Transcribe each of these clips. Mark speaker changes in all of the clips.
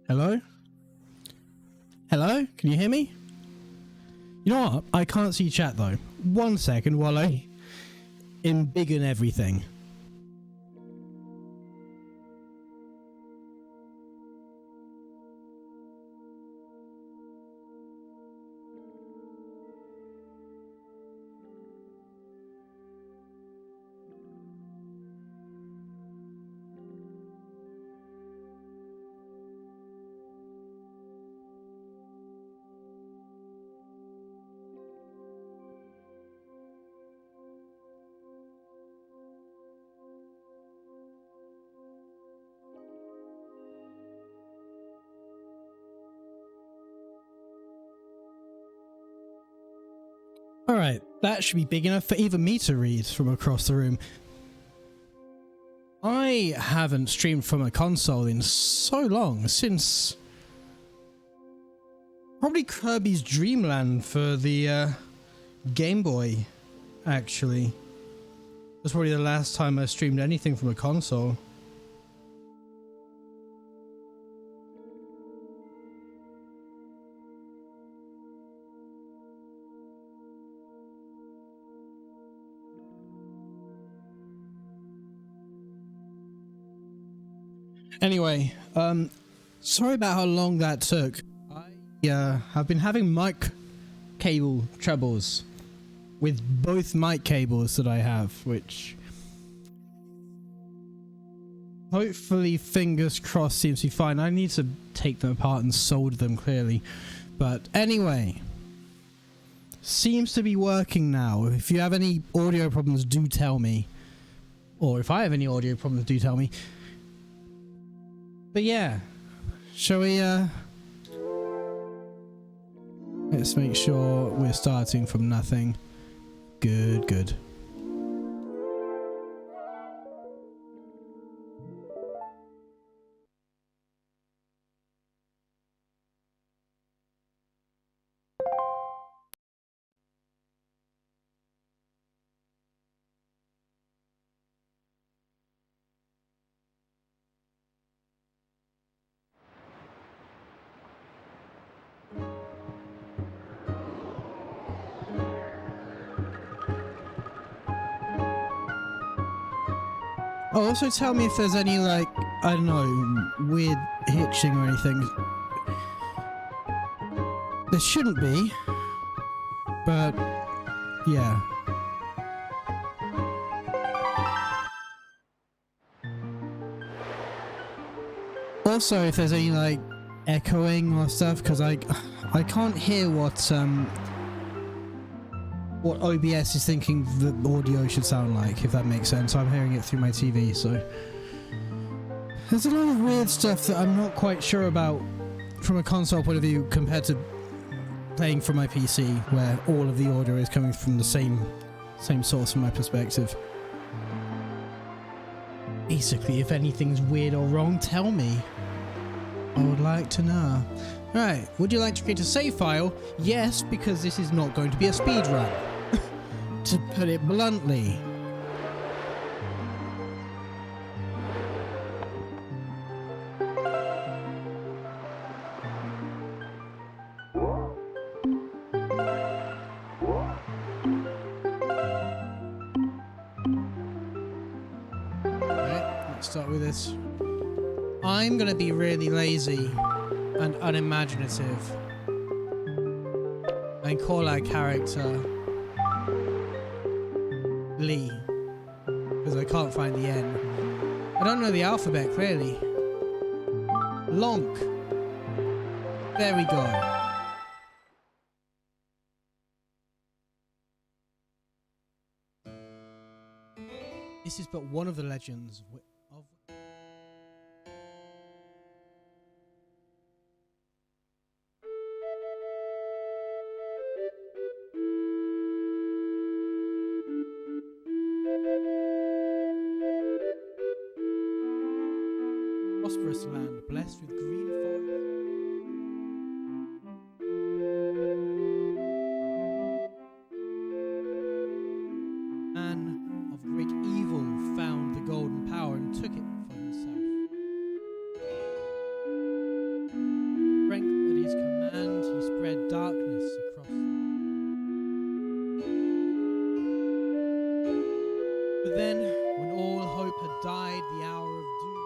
Speaker 1: Hello? Hello? Can you hear me? You know what? I can't see chat though. 1 second while I embiggen everything. Alright, that should be big enough for even me to read from across the room. I haven't streamed from a console in so long, since probably Kirby's Dream Land for the Game Boy, actually. That's probably the last time I streamed anything from a console. Anyway, sorry about how long that took. I've been having mic cable troubles with both mic cables that I have, which hopefully, fingers crossed, seems to be fine. I need to take them apart and solder them clearly. But anyway, seems to be working now. If you have any audio problems, do tell me. Or if I have any audio problems, do tell me. But yeah, shall we, let's make sure we're starting from nothing. Good, good. Oh, also tell me if there's any, like, I don't know, weird hitching or anything. There shouldn't be, but yeah. Also, if there's any, like, echoing or stuff, because I can't hear what OBS is thinking the audio should sound like, if that makes sense. I'm hearing it through my TV, so there's a lot of weird stuff that I'm not quite sure about from a console point of view compared to playing from my PC, where all of the audio is coming from the same source from my perspective. Basically, if anything's weird or wrong, tell me. I would like to know. Right, would you like to create a save file? Yes, because this is not going to be a speed run. To put it bluntly. Right, let's start with this. I'm gonna be really lazy and unimaginative and call our character Lee, because I can't find the N. I don't know the alphabet clearly. Lonk. There we go. This is but one of the legends of... prosperous land blessed with green forests. Man of great evil found the golden power and took it for himself. When all hope had died, the hour of doom.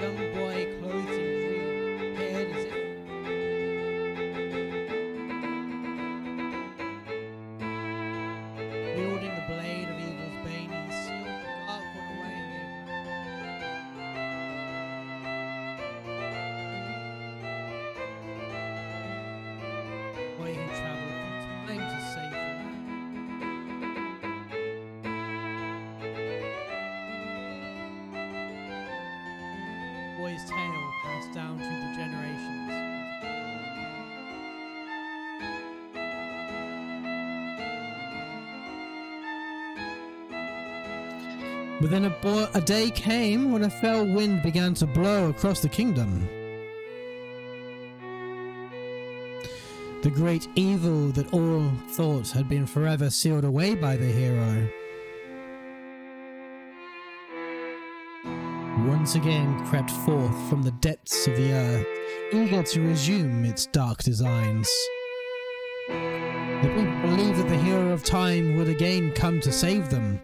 Speaker 1: Young boy clothed in green appeared as if wielding the blade of evil's bane, he sealed the dark one away in the boy who travelled through time to save the man. Boy's tale passed down through the generations. But then a day came when a fell wind began to blow across the kingdom. The great evil that all thought had been forever sealed away by the hero once again crept forth from the depths of the earth, eager to resume its dark designs. The people believed that the hero of time would again come to save them.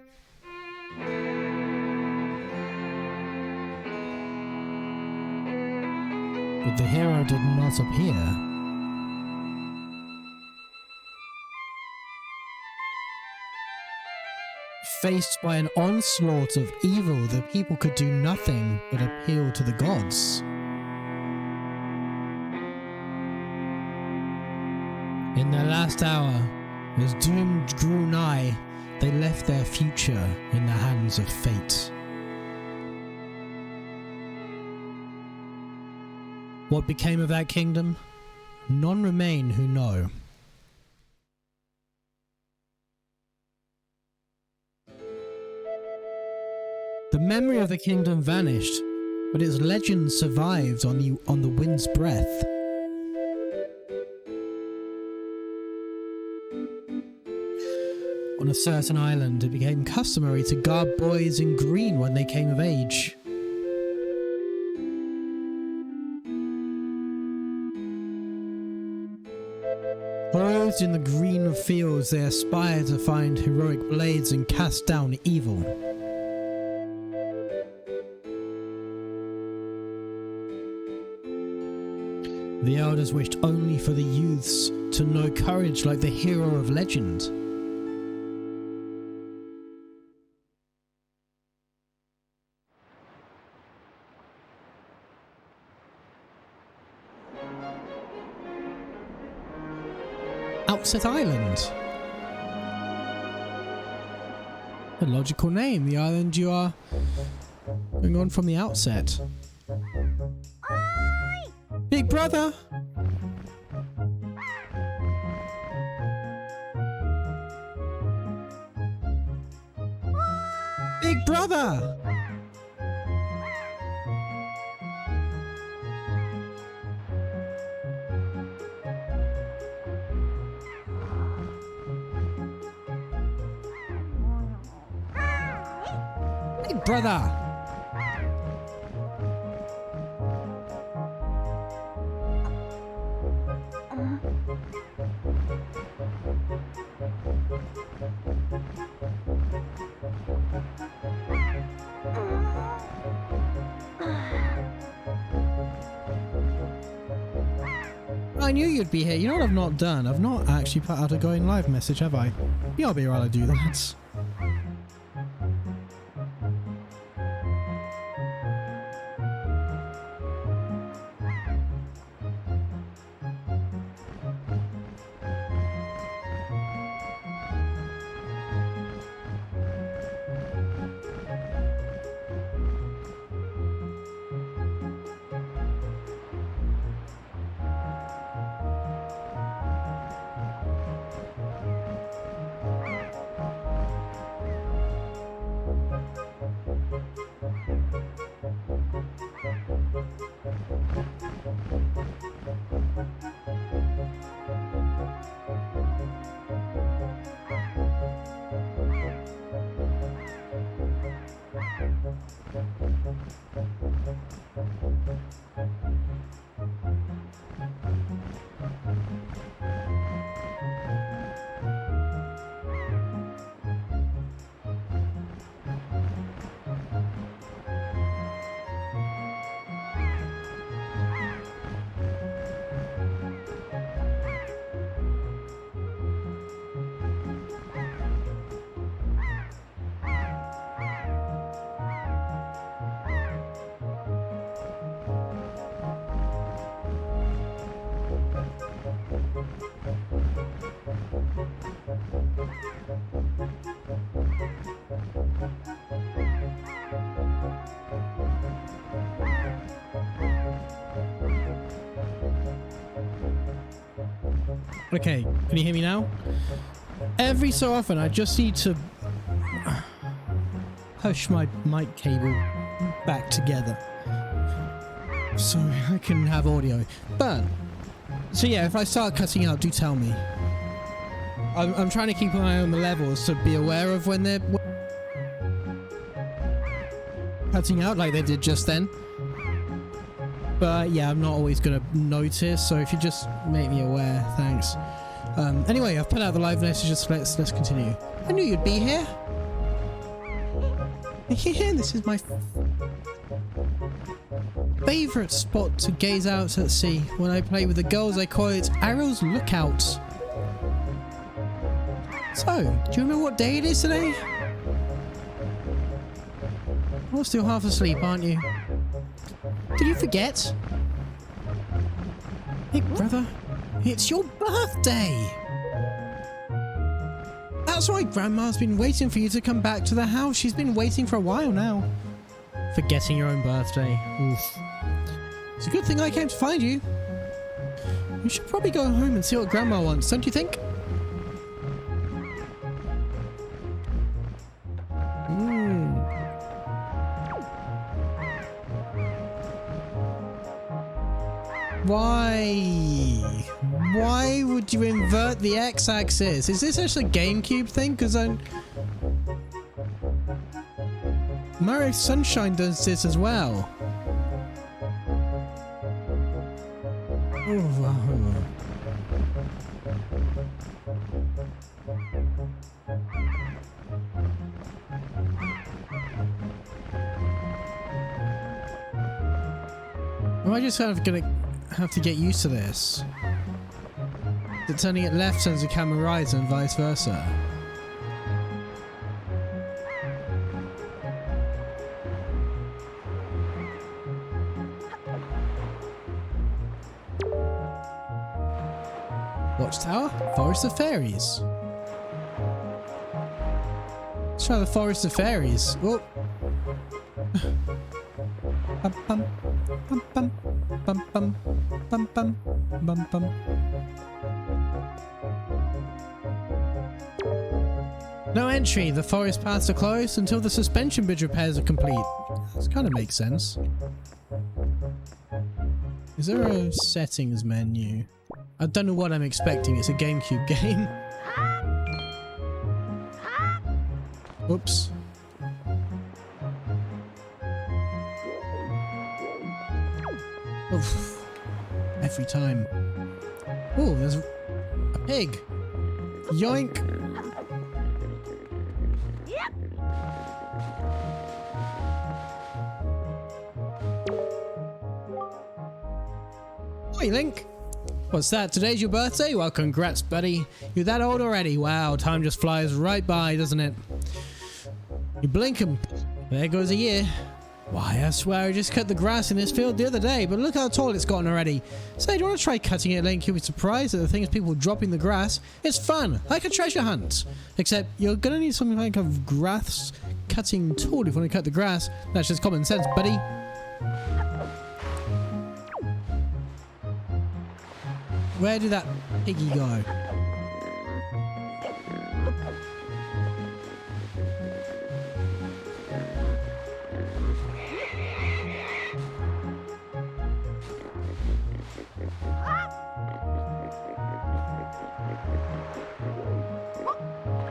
Speaker 1: But the hero did not appear. Faced by an onslaught of evil, the people could do nothing but appeal to the gods. In their last hour, as doom drew nigh, they left their future in the hands of fate. What became of that kingdom? None remain who know. The memory of the kingdom vanished, but its legend survived on the wind's breath. On a certain island, it became customary to garb boys in green when they came of age. Clothed in the green of fields, they aspired to find heroic blades and cast down evil. The elders wished only for the youths to know courage like the hero of legend. Outset Island. A logical name, the island you are going on from the outset. Big brother! Big brother! Big brother! I knew you'd be here. You know what I've not done? I've not actually put out a going live message, have I? Yeah, I'll be right to do that. Okay, can you hear me now? Every so often I just need to push my mic cable back together so I can have audio. But, so yeah, if I start cutting out, do tell me. I'm trying to keep an eye on the levels to be aware of when they're cutting out like they did just then. But yeah, I'm not always going to notice, so if you just make me aware, thanks. Anyway, I've put out the live messages, let's continue. I knew you'd be here. Yeah, this is my favourite spot to gaze out at sea. When I play with the girls, I call it Arrow's Lookout. So, do you remember what day it is today? You're still half asleep, aren't you? Did you forget? Hey, brother, it's your birthday! That's right, Grandma's been waiting for you to come back to the house. She's been waiting for a while now. Forgetting your own birthday. Oof. It's a good thing I came to find you. You should probably go home and see what Grandma wants, don't you think? Why? Why would you invert the x-axis? Is this just a GameCube thing? Because Mario Sunshine does this as well. Oh, wow. Am I just kind of gonna have to get used to this? That turning it left turns the camera right and vice versa. Watchtower? Forest of Fairies. Let's try the Forest of Fairies. Oh. Bum, bum, bum, bum, bum, bum, bum, bum, bum, bum. No entry. The forest paths are closed until the suspension bridge repairs are complete. This kind of makes sense. Is there a settings menu? I don't know what I'm expecting. It's a GameCube game. Oops. Oof. Every time. Oh, there's a pig. Yoink. Yep. Hey, Link. What's that? Today's your birthday? Well, congrats, buddy. You're that old already. Wow, time just flies right by, doesn't it? You blink and there goes a year. Why, I swear I just cut the grass in this field the other day, but look how tall it's gotten already. Say, do you want to try cutting it, Link? You'll be surprised at the things people dropping the grass. It's fun, like a treasure hunt. Except you're gonna need something like a grass cutting tool if you want to cut the grass. That's just common sense, buddy. Where did that piggy go?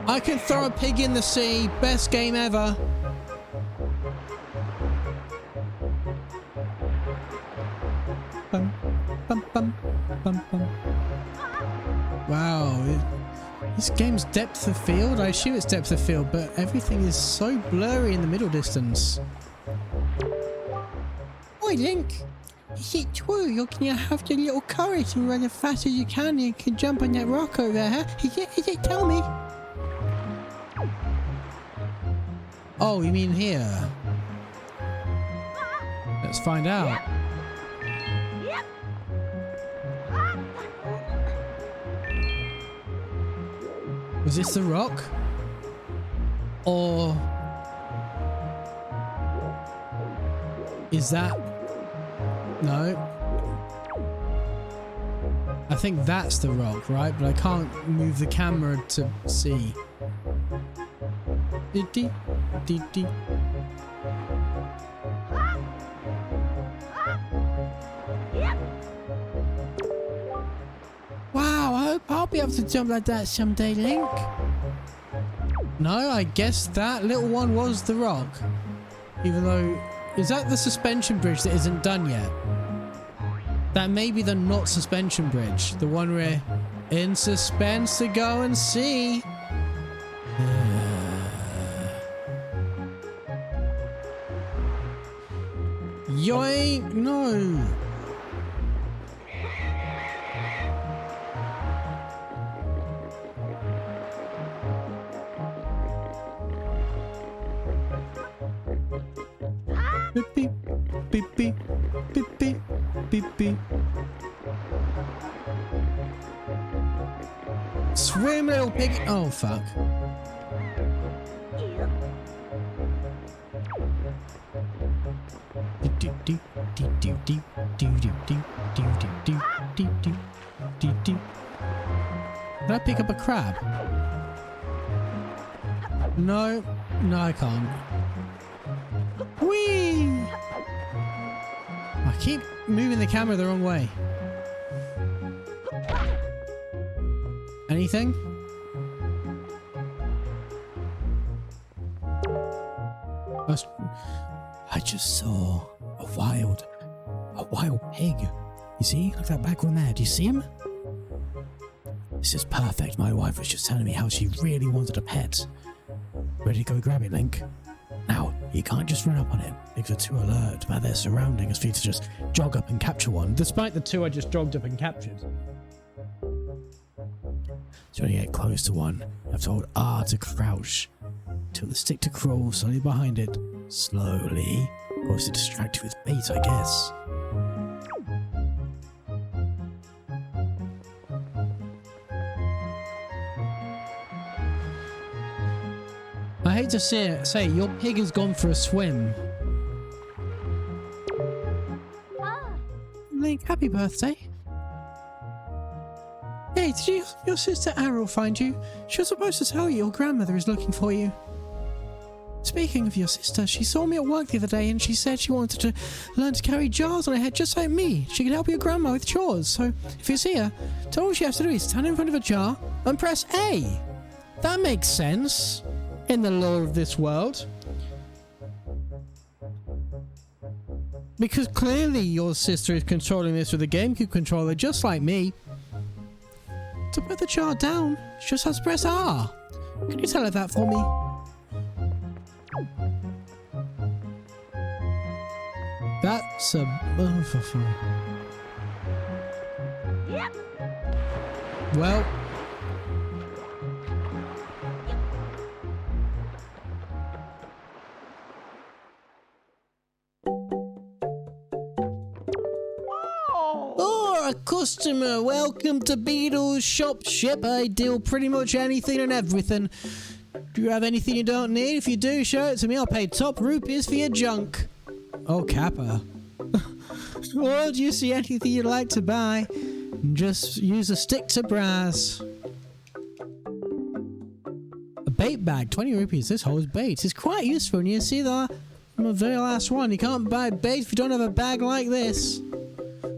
Speaker 1: I can throw a pig in the sea. Best game ever. Bum, bum, bum, bum, bum. Wow. This game's depth of field. I assume it's depth of field, but everything is so blurry in the middle distance. Oi, Link. Is it true you're gonna have your little courage and run as fast as you can and you can jump on that rock over there, huh? Is it? Tell me. Oh, you mean here? Let's find out. Yep. Was this the rock? Or is that... No. I think that's the rock, right? But I can't move the camera to see. Dee-dee, dee-dee. Wow, I hope I'll be able to jump like that someday, Link. No, I guess that little one was the rock. Even though... Is that the suspension bridge that isn't done yet? That may be the not suspension bridge. The one we're in suspense to go and see. Yoink! No! Beep beep beep beep beep beep beep beep. Swim, little pig! Oh fuck! Can I pick up a crab? No, no, I can't. Whee! I keep moving the camera the wrong way. Anything? I just saw a wild pig. You see? Look at that back one there. Do you see him? This is perfect. My wife was just telling me how she really wanted a pet. Ready to go grab it, Link? Now, you can't just run up on it because they're too alert about their surroundings for you to just jog up and capture one, despite the two I just jogged up and captured. So when you get close to one, I've told R to crouch, till the stick to crawl slowly behind it, slowly, or to distract you with bait, I guess. I hate to say your pig has gone for a swim. Link, happy birthday. Hey, did your sister Arrow find you? She was supposed to tell you your grandmother is looking for you. Speaking of your sister, she saw me at work the other day and she said she wanted to learn to carry jars on her head just like me. She can help your grandma with chores, so if you see her, tell her all she has to do is stand in front of a jar and press A. That makes sense in the lore of this world. Because clearly your sister is controlling this with a GameCube controller just like me. To put the jar down, she just has to press R. Can you tell her that for me? That's a... Yep. Well... Oh, a customer! Welcome to Beetle's Shop Ship. I deal pretty much anything and everything. Do you have anything you don't need? If you do, show it to me. I'll pay top rupees for your junk. Oh, Kappa. Well, do you see anything you'd like to buy? Just use a stick to browse. A bait bag, 20 rupees. This holds bait. It's quite useful. And you see the very last one. You can't buy bait if you don't have a bag like this.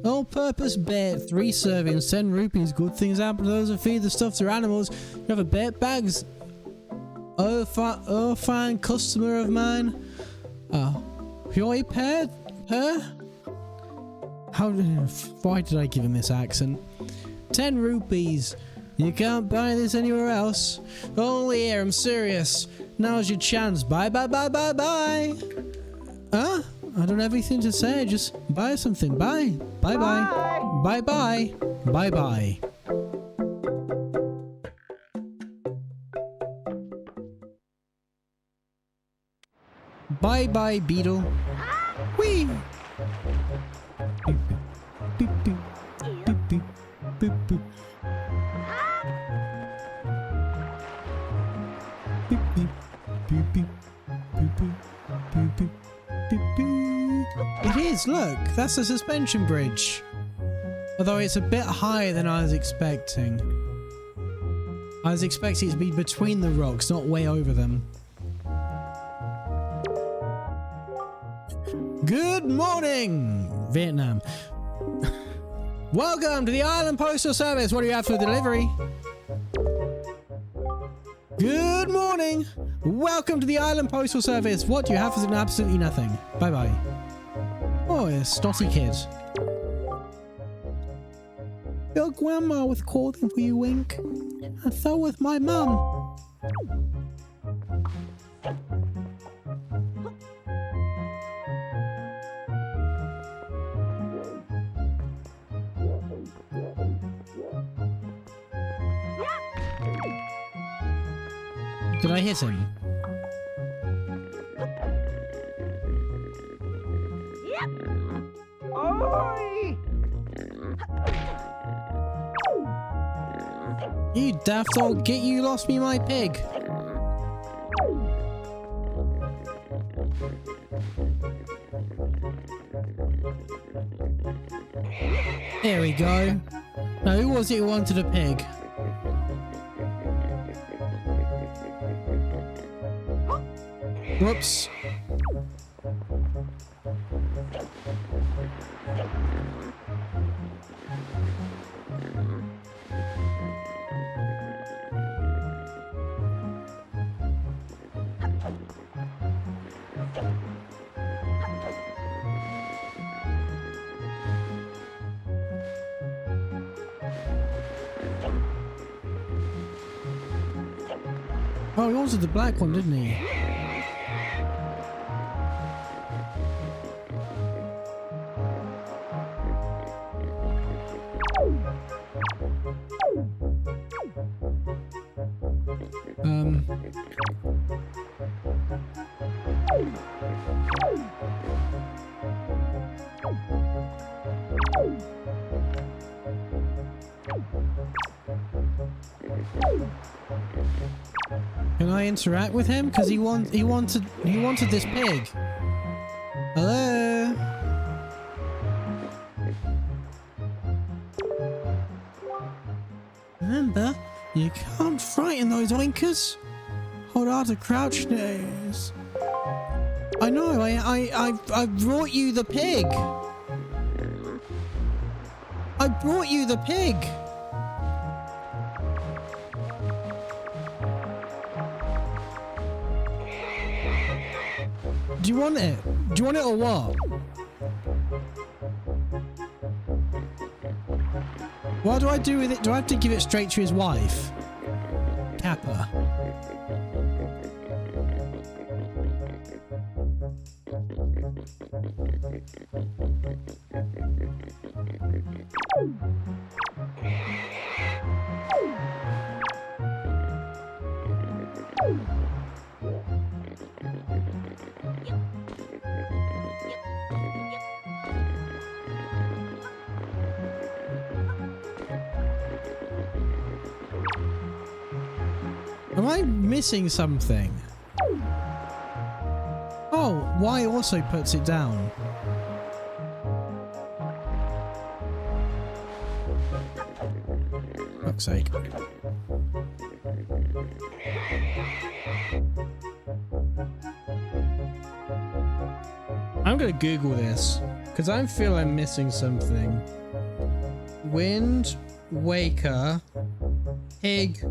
Speaker 1: All-purpose bait, 3 servings, 10 rupees. Good things happen to those who feed the stuff to their animals. You have a bait bags. Oh, fine customer of mine. Oh. Pure pair? Why did I give him this accent? 10 rupees. You can't buy this anywhere else. Only here, I'm serious. Now's your chance. Bye, bye, bye, bye, bye. Huh? I don't have anything to say. Just buy something. Bye. Bye, bye. Bye, bye. Bye, bye. Bye, bye, Beetle. Whee! Beep, beep, beep, beep, beep, beep, beep. Beep, beep, beep, beep, beep, beep, beep, beep, beep, beep. It is, look, that's a suspension bridge. Although it's a bit higher than I was expecting. I was expecting it to be between the rocks, not way over them. Good morning, Vietnam. Welcome to the Island Postal Service. What do you have for delivery? Good morning. Welcome to the Island Postal Service. What do you have for absolutely nothing? Bye-bye. Oh, a snotty kid. Your grandma was calling for you, Wink. And so was my mum. Did I hit him? Oi! You daft old git, you lost me my pig. There we go. Now who was it who wanted a pig? Whoops. Oh, he wanted the black one, didn't he? Can I interact with him? Because he wanted this pig. Hello? Remember, you can't frighten those oinkers. Hold on to crouch nose. I know, I brought you the pig. I brought you the pig. Do you want it? Do you want it or what? What do I do with it? Do I have to give it straight to his wife? Kappa. Am I missing something? Oh, Y also puts it down. Fuck's sake. I'm gonna Google this, because I feel I'm missing something. Wind Waker Pig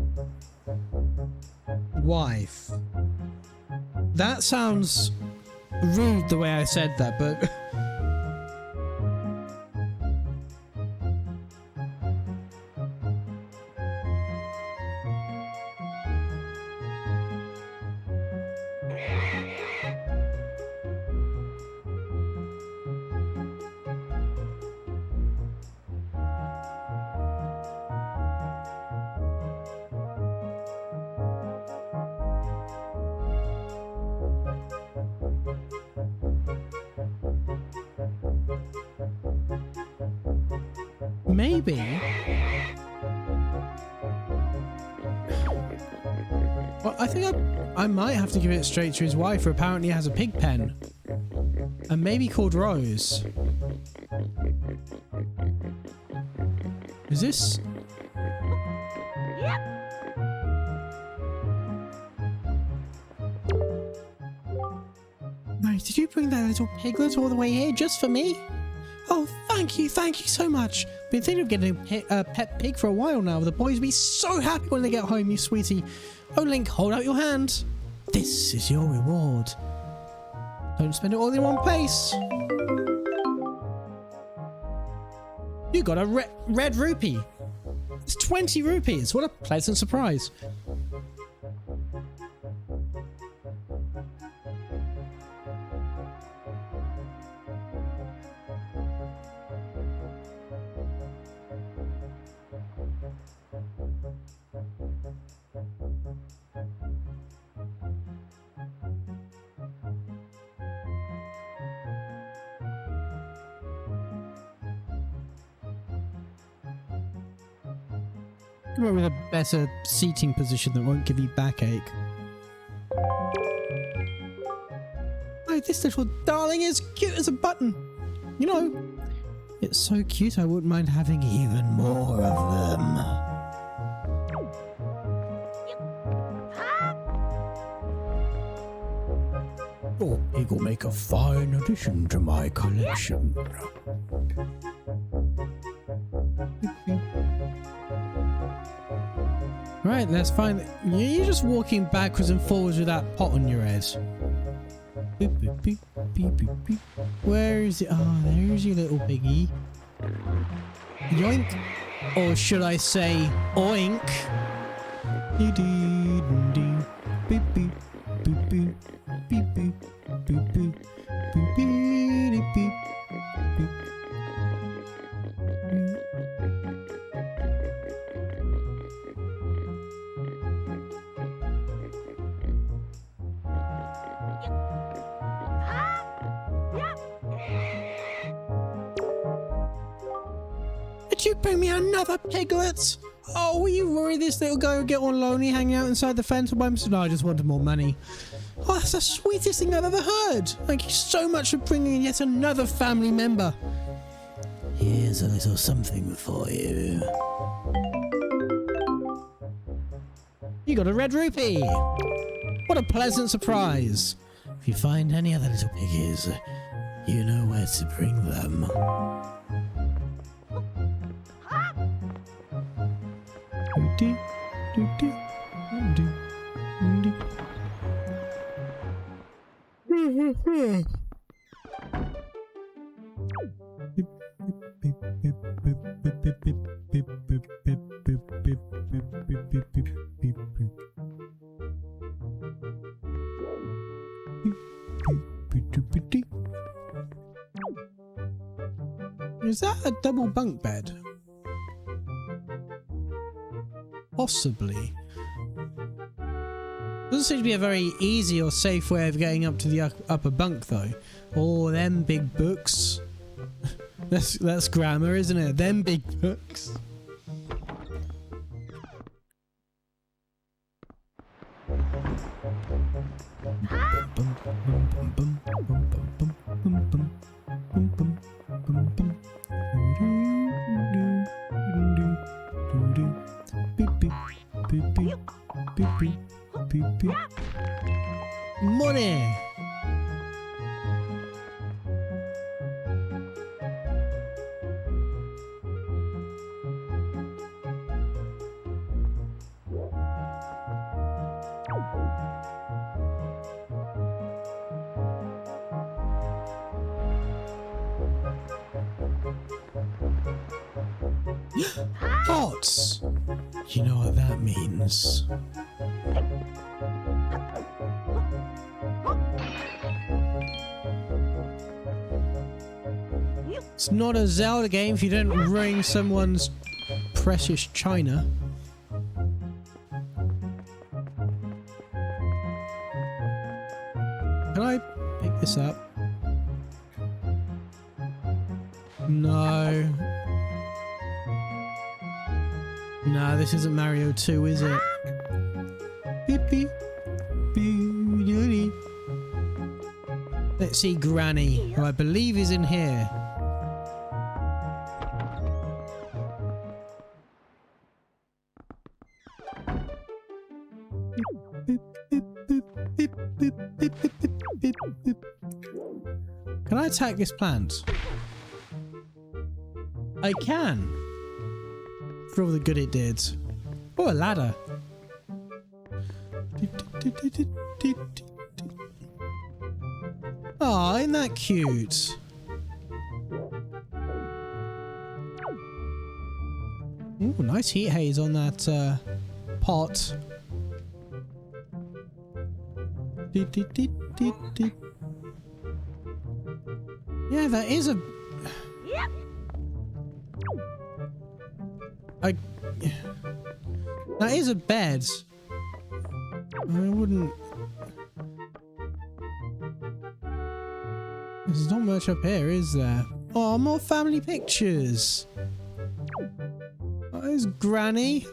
Speaker 1: Wife. That sounds rude the way I said that, but maybe. Well, I think I might have to give it straight to his wife, who apparently has a pig pen. And maybe called Rose. Is this? Mate, did you bring that little piglet all the way here just for me? Oh, thank you so much. Been thinking of getting a pet pig for a while now. The boys will be so happy when they get home, you sweetie. Oh, Link, hold out your hand. This is your reward. Don't spend it all in one place. You got a red rupee. It's 20 rupees. What a pleasant surprise. Come up with a better seating position that won't give you backache. Oh, this little darling is cute as a button. You know, it's so cute I wouldn't mind having even more of them. Your pig will make a fine addition to my collection. Right, that's fine. You're just walking backwards and forwards with that pot on your head. Beep, beep, beep, beep, beep, beep. Where is it? Oh, there's your little piggy. Yoink. Or should I say, oink? Beep, beep, beep, beep, beep, beep, beep, beep, beep, beep, beep, beep. Did you bring me another piglet? Oh, were you worried this little guy would get all lonely hanging out inside the fence by himself? No, I just wanted more money. Oh, that's the sweetest thing I've ever heard. Thank you so much for bringing in yet another family member. Here's a little something for you. You got a red rupee. What a pleasant surprise. If you find any other little piggies, you know where to bring them. Is that a double bunk bed? Possibly. Doesn't seem to be a very easy or safe way of getting up to the upper bunk though. Oh, them big books. That's grammar, isn't it? Them big books. Money. Pots. You know what that means. It's not a Zelda game if you don't ruin someone's precious china. Can I pick this up? No. No, this isn't Mario 2, is it? Beep beep. Beep. Let's see Granny, who I believe is in here. Can I attack this plant? I can. For all the good it did. Oh, a ladder. Oh, isn't that cute? Ooh, nice heat haze on that pot. Yeah, that is a... That is a bed. I wouldn't... There's not much up here, is there? Oh, more family pictures. There's Granny.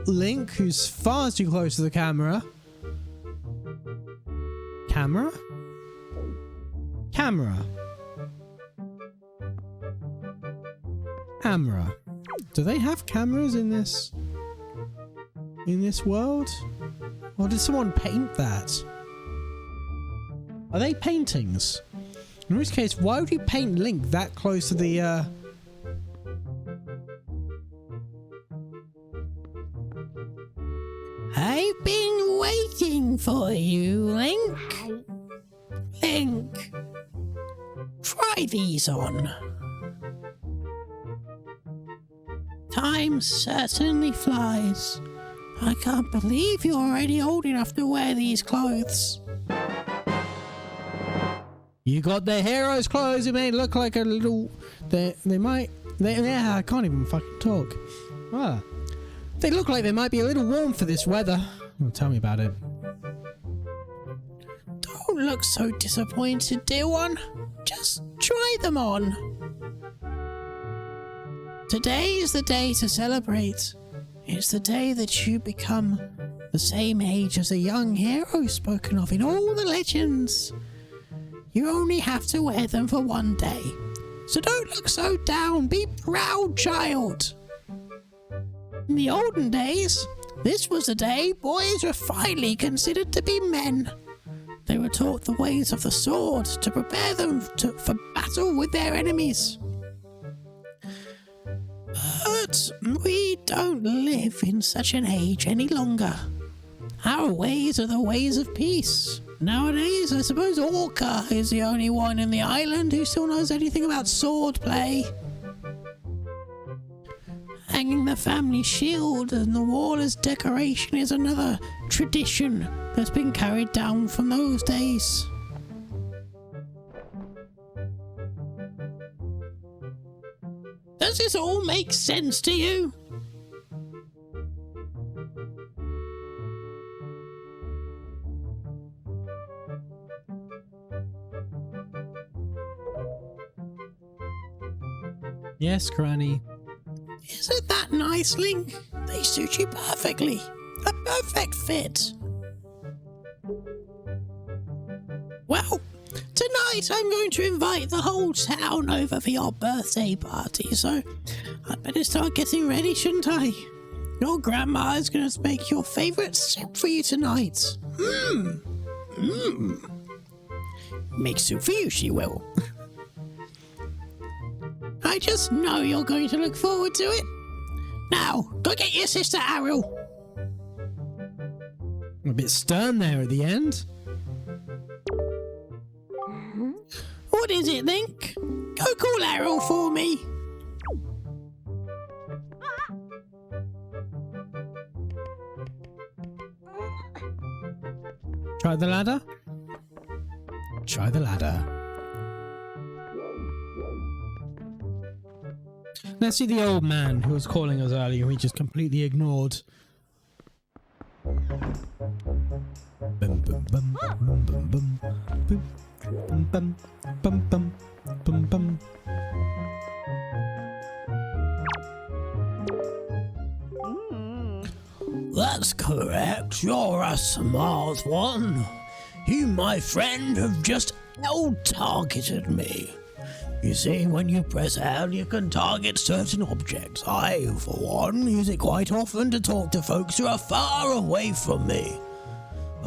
Speaker 1: Link, who's far too close to the camera. Camera? Camera. Camera. Do they have cameras in this world? Or did someone paint that? Are they paintings? In which case, why would you paint Link that close to the I've been waiting for you, Link. Link, try these on. Time certainly flies. I can't believe you're already old enough to wear these clothes. You got the hero's clothes. It may look like a little... Yeah, I can't even fucking talk. Ah. They look like they might be a little warm for this weather. Oh, tell me about it. Don't look so disappointed, dear one. Just try them on. Today is the day to celebrate. It's the day that you become the same age as a young hero spoken of in all the legends. You only have to wear them for one day. So don't look so down. Be proud, child. In the olden days, this was the day boys were finally considered to be men. They were taught the ways of the sword to prepare them for battle with their enemies. But we don't live in such an age any longer. Our ways are the ways of peace. Nowadays, I suppose Orca is the only one in the island who still knows anything about sword play. Hanging the family shield on the wall as decoration is another tradition that's been carried down from those days. Does this all make sense to you? Yes, Granny. Isn't that nice, Link? They suit you perfectly. A perfect fit. Well, tonight I'm going to invite the whole town over for your birthday party, so I'd better start getting ready, shouldn't I? Your grandma is going to make your favourite soup for you tonight. Make soup for you, she will. I just know you're going to look forward to it. Now, go get your sister Ariel. A bit stern there at the end. What is it, Link? Go call Ariel for me. Try the ladder? Try the ladder. Let's see the old man who was calling us earlier, we just completely ignored. Bum, bum, bum, bum, bum, bum, bum, bum, bum, bum, bum, bum. That's correct. You're a smart one. You, my friend, have just out-targeted me. You see, when you press L, you can target certain objects. I, for one, use it quite often to talk to folks who are far away from me.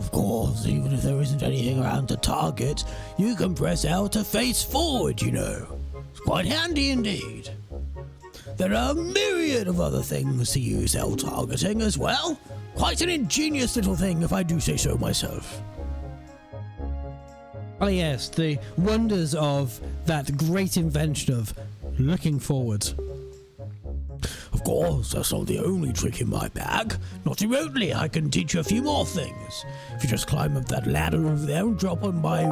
Speaker 2: Of course, even if there isn't anything around to target, you can press L to face forward, you know. It's quite handy indeed. There are a myriad of other things to use L targeting as well. Quite an ingenious little thing, if I do say so myself.
Speaker 1: Oh yes, the wonders of that great invention of looking forward.
Speaker 2: Of course, that's not the only trick in my bag. Not remotely, I can teach you a few more things. If you just climb up that ladder over there and drop on my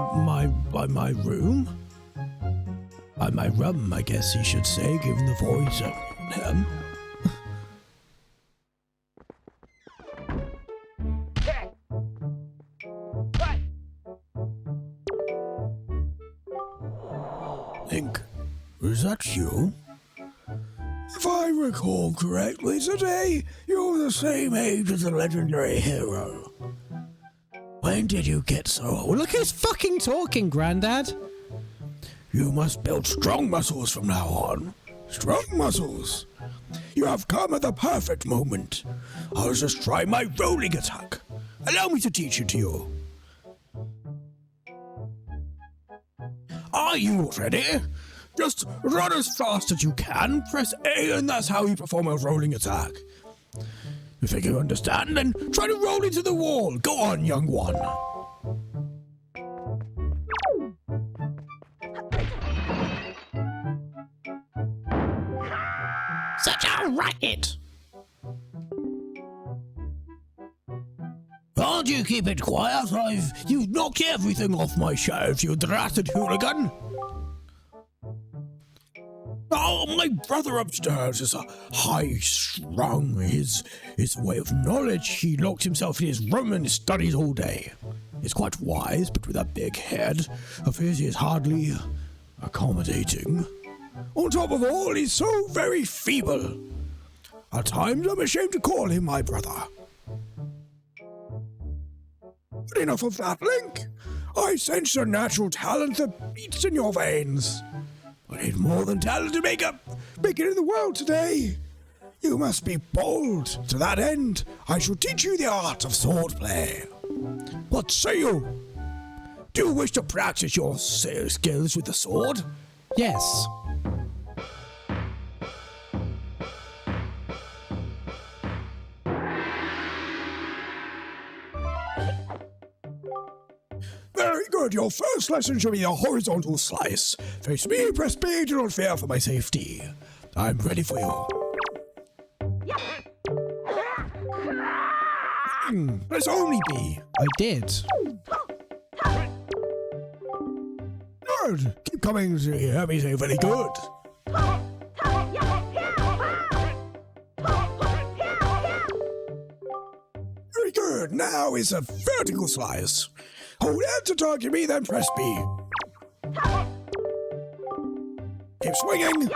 Speaker 2: room. By my rum, I guess you should say, given the voice of him. Link, is that you? If I recall correctly, today you're the same age as the legendary hero. When did you get so old?
Speaker 1: Look who's fucking talking, Grandad.
Speaker 2: You must build strong muscles from now on. Strong muscles. You have come at the perfect moment. I'll just try my rolling attack. Allow me to teach it to you. Are you ready? Just run as fast as you can, press A, and that's how you perform a rolling attack. You think you understand? Then try to roll into the wall. Go on, young one. Such a racket! Can't you keep it quiet? You've knocked everything off my shelves, you dratted hooligan! Oh, my brother upstairs is a high-strung. His way of knowledge, he locks himself in his room and studies all day. He's quite wise, but with that big head of his, he is hardly accommodating. On top of all, he's so very feeble. At times, I'm ashamed to call him my brother. But enough of that, Link. I sense a natural talent that beats in your veins. I need more than talent to make it in the world today. You must be bold. To that end, I shall teach you the art of swordplay. What say you? Do you wish to practice your skills with the sword?
Speaker 1: Yes.
Speaker 2: Very good. Your first lesson shall be a horizontal slice. Face me, press B, do not fear for my safety. I'm ready for you. Press only B.
Speaker 1: I did.
Speaker 2: Good. Keep coming to hear me say very good. Very good. Now is a vertical slice. Hold L to target me, then press B. Keep swinging.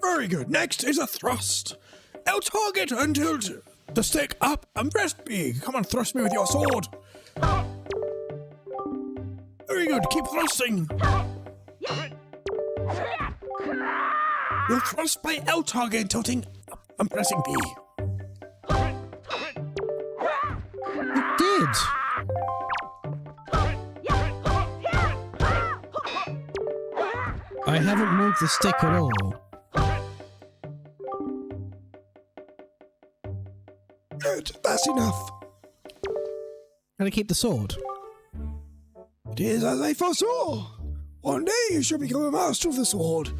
Speaker 2: Very good. Next is a thrust. L target until the stick up and press B. Come on, thrust me with your sword. Very good. Keep thrusting. You'll thrust by L target and tilting up and pressing B.
Speaker 1: You did. I haven't moved the stick at all.
Speaker 2: Good. That's enough.
Speaker 1: Can I keep the sword?
Speaker 2: It is as I foresaw. One day you shall become a master of the sword.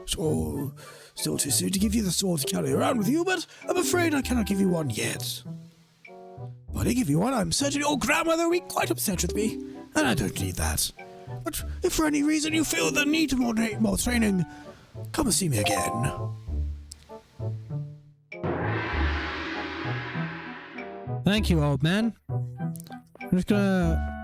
Speaker 2: So, still too soon to give you the sword to carry around with you, but I'm afraid I cannot give you one yet. If I give you one, I'm certain your grandmother will be quite upset with me, and I don't need that. But if for any reason you feel the need for more training, come and see me again.
Speaker 1: Thank you, old man. I'm just gonna...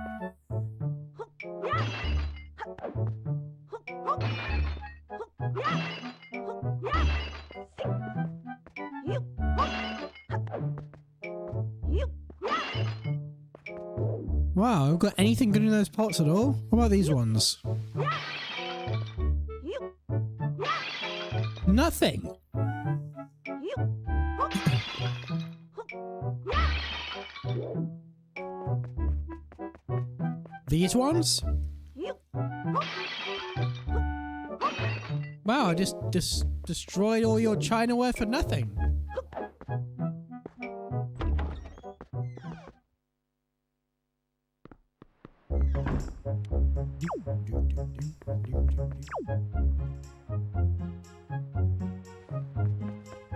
Speaker 1: Wow, I've got anything good in those pots at all? What about these ones? Nothing. These ones? Wow, I just destroyed all your Chinaware for nothing.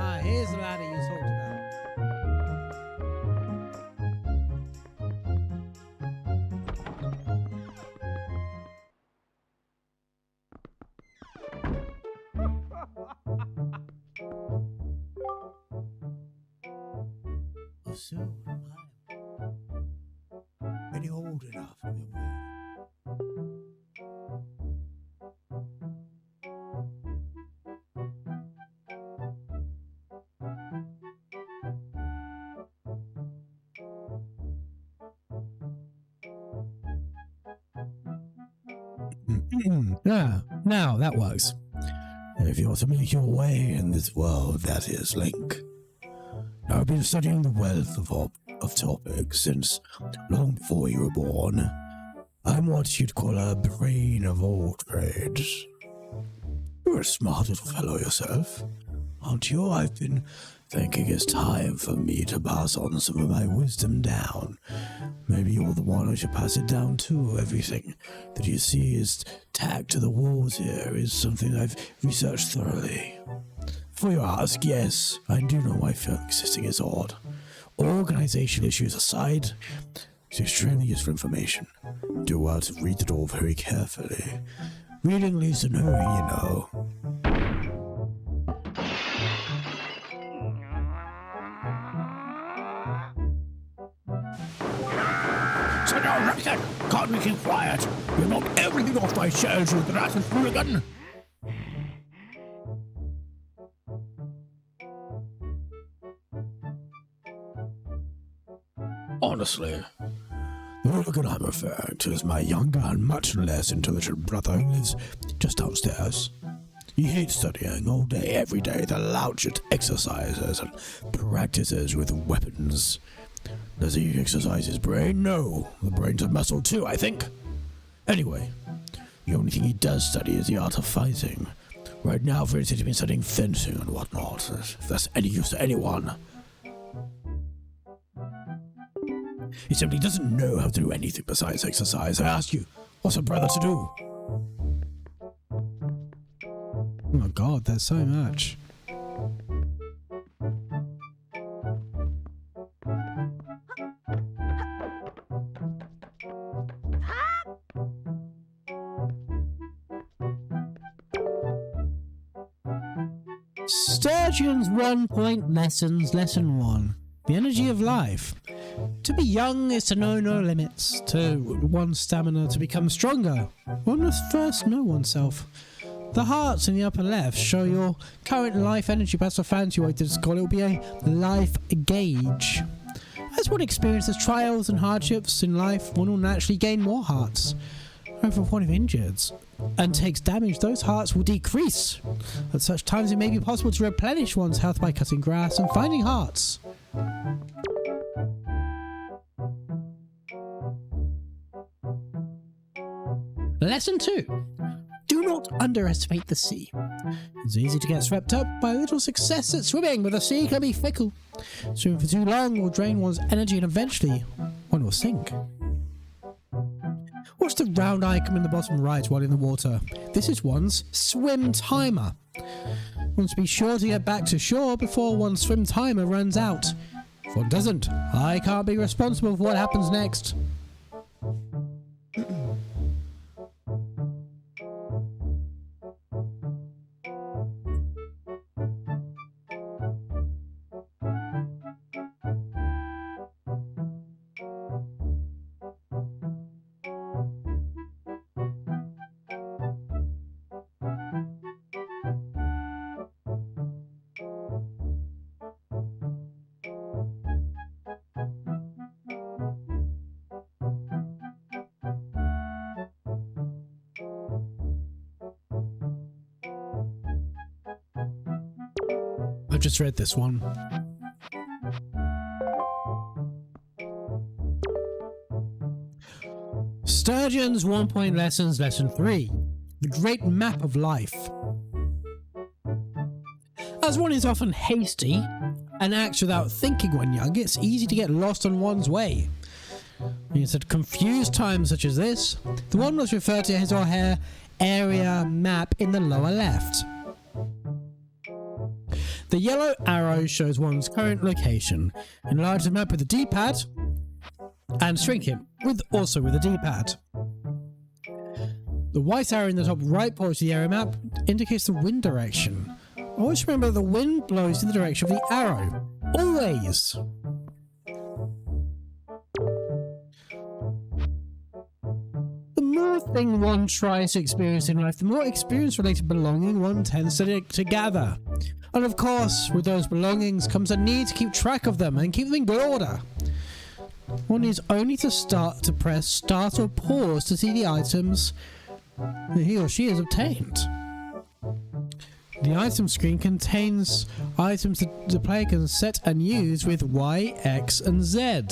Speaker 1: Ah, here's the ladder you talked about.
Speaker 2: Oh, so am I. Any old enough? Now that works. If you want to make your way in this world, that is Link. I've been studying the wealth of topics since long before you were born. I'm what you'd call a brain of all trades. You're a smart little fellow yourself, aren't you? I've been thinking it's time for me to pass on some of my wisdom down. Maybe you're the one I should pass it down to. Everything that you see is tagged to the walls here is something I've researched thoroughly. For you ask, yes, I do know why film existing is odd. Organization issues aside, it's extremely useful information. Do well to read it all very carefully. Reading leads to knowing, you know. Sit down, Rabbit! Can't we keep quiet? You knocked everything off my shelves, you grassy hooligan! Honestly, the hooligan I'm referring to is my younger and much less intelligent brother who lives just downstairs. He hates studying all day, every day. The louchet exercises and practices with weapons. Does he exercise his brain? No. The brain's a muscle too, I think. Anyway, the only thing he does study is the art of fighting. Right now, for instance, he's been studying fencing and whatnot, if that's any use to anyone. He simply doesn't know how to do anything besides exercise. I ask you, what's a brother to do?
Speaker 1: Oh my god, there's so much. Sturgeon's 1-point lessons, lesson 1. The energy of life. To be young is to know no limits. To one's stamina to become stronger. One must first know oneself. The hearts in the upper left show your current life energy. That's a fancy way to describe it. It will be a life gauge. As one experiences trials and hardships in life, one will naturally gain more hearts. However, if one is injured and takes damage, those hearts will decrease. At such times, it may be possible to replenish one's health by cutting grass and finding hearts. Lesson 2. Do not underestimate the sea. It's easy to get swept up by a little success at swimming, but the sea can be fickle. Swimming for too long will drain one's energy and eventually one will sink. Watch the round icon in the bottom right while in the water. This is one's swim timer. One must be sure to get back to shore before one's swim timer runs out. If one doesn't, I can't be responsible for what happens next.
Speaker 3: I've just read this one. Sturgeon's 1-point lessons, lesson 3. The great map of life. As one is often hasty and acts without thinking when young, it's easy to get lost on one's way. It's at confused times such as this, the one must refer to his or her area map in the lower left. The yellow arrow shows one's current location. Enlarge the map with the D-pad and shrink it also with the D-pad. The white arrow in the top right portion of the area map indicates the wind direction. Always remember the wind blows in the direction of the arrow. Always! The more thing one tries to experience in life, the more experience-related belonging one tends to gather. And of course, with those belongings comes a need to keep track of them and keep them in good order. One needs only to press start or pause to see the items that he or she has obtained. The item screen contains items that the player can set and use with Y, X, and Z.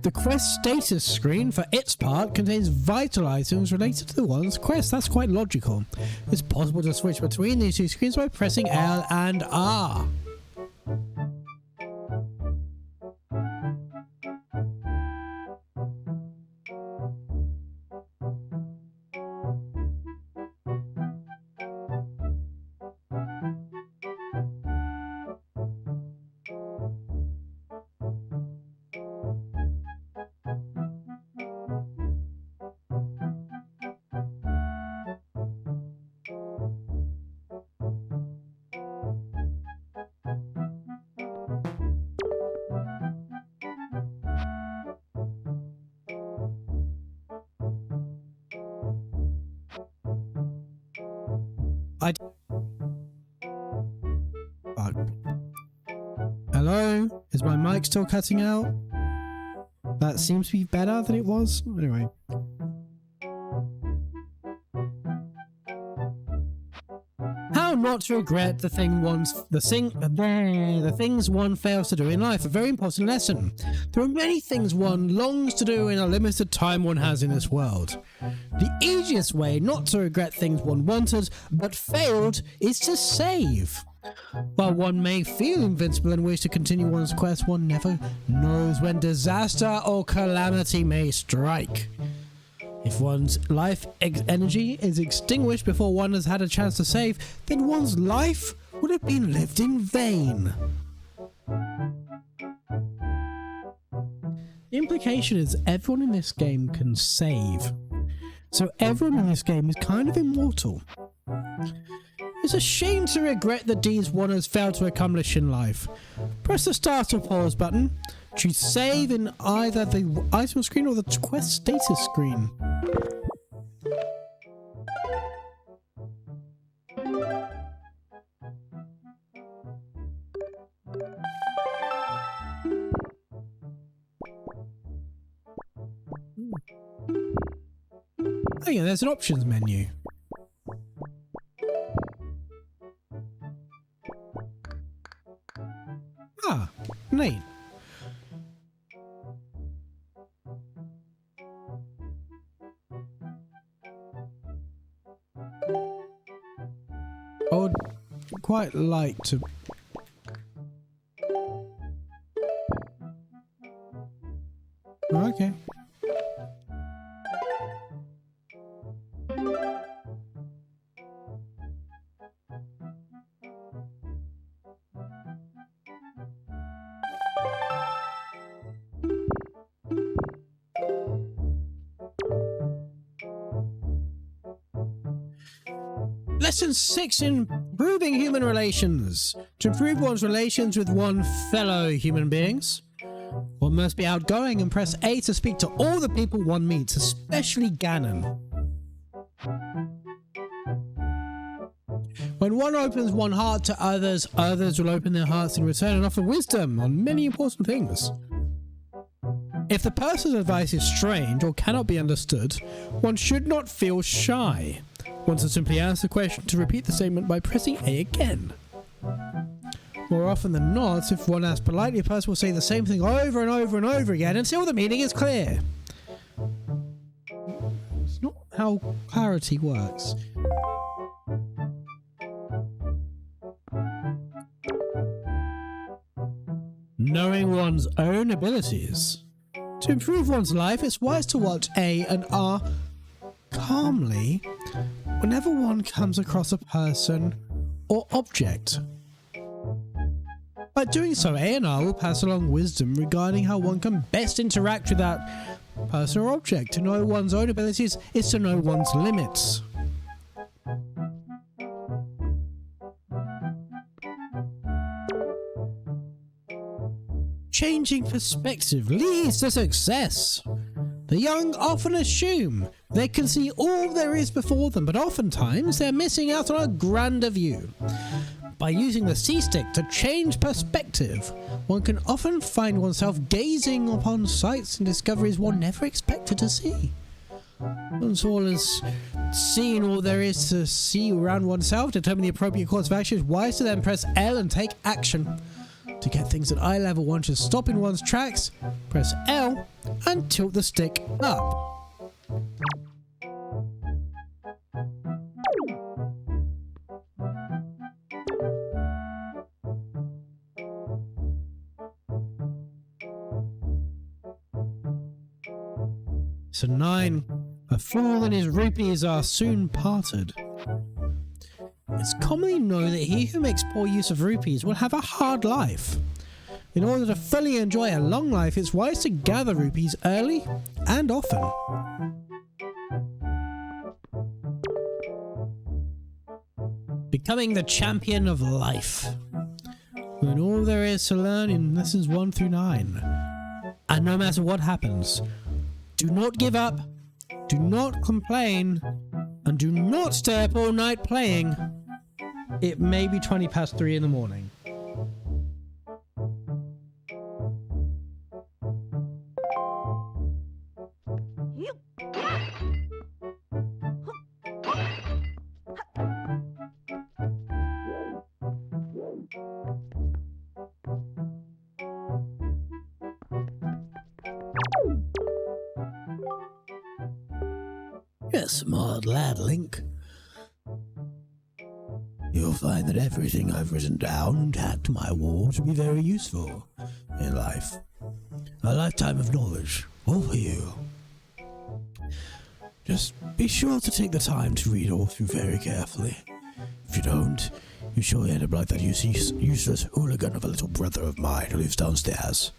Speaker 3: The quest status screen, for its part, contains vital items related to the one's quest. That's quite logical. It's possible to switch between these two screens by pressing L and R. Hello? Is my mic still cutting out? That seems to be better than it was. Anyway. How not to regret the things one fails to do in life. A very important lesson. There are many things one longs to do in a limited time one has in this world. The easiest way not to regret things one wanted but failed is to save. While one may feel invincible and wish to continue one's quest, one never knows when disaster or calamity may strike. If one's life energy is extinguished before one has had a chance to save, then one's life would have been lived in vain. The implication is everyone in this game can save. So everyone in this game is kind of immortal. It's a shame to regret the deeds one has failed to accomplish in life. Press the start or pause button. Choose save in either the item screen or the quest status screen. Oh yeah, there's an options menu. Ah, neat. I would quite like to... Okay. Lesson 6 in improving human relations. To improve one's relations with one fellow human beings, one must be outgoing and press A to speak to all the people one meets, especially Ganon. When one opens one heart to others, others will open their hearts in return and offer wisdom on many important things. If the person's advice is strange or cannot be understood, one should not feel shy. One should simply ask the question to repeat the statement by pressing A again. More often than not, if one asks politely, a person will say the same thing over and over and over again until the meaning is clear. It's not how clarity works. Knowing one's own abilities. To improve one's life, it's wise to watch A and R calmly whenever one comes across a person or object. By doing so, A and R will pass along wisdom regarding how one can best interact with that person or object. To know one's own abilities is to know one's limits. Changing perspective leads to success. The young often assume they can see all there is before them, but oftentimes they're missing out on a grander view. By using the C-stick to change perspective, one can often find oneself gazing upon sights and discoveries one never expected to see. Once one has seen all there is to see around oneself, determine the appropriate course of action, it's wise to then press L and take action. To get things at eye level, one should stop in one's tracks, press L, and tilt the stick up. So 9. A fool and his rupees are soon parted. It's commonly known that he who makes poor use of rupees will have a hard life. In order to fully enjoy a long life, it's wise to gather rupees early and often. Becoming the champion of life. Learn all there is to learn in lessons 1 through 9. And no matter what happens, do not give up, do not complain, and do not stay up all night playing. It may be 20 past 3 in the morning.
Speaker 2: You're a smart lad, Link. You'll find that everything I've written down tacked to my wall to be very useful in life. A lifetime of knowledge, all for you. Just be sure to take the time to read all through very carefully. If you don't, you surely end up like that useless hooligan of a little brother of mine who lives downstairs.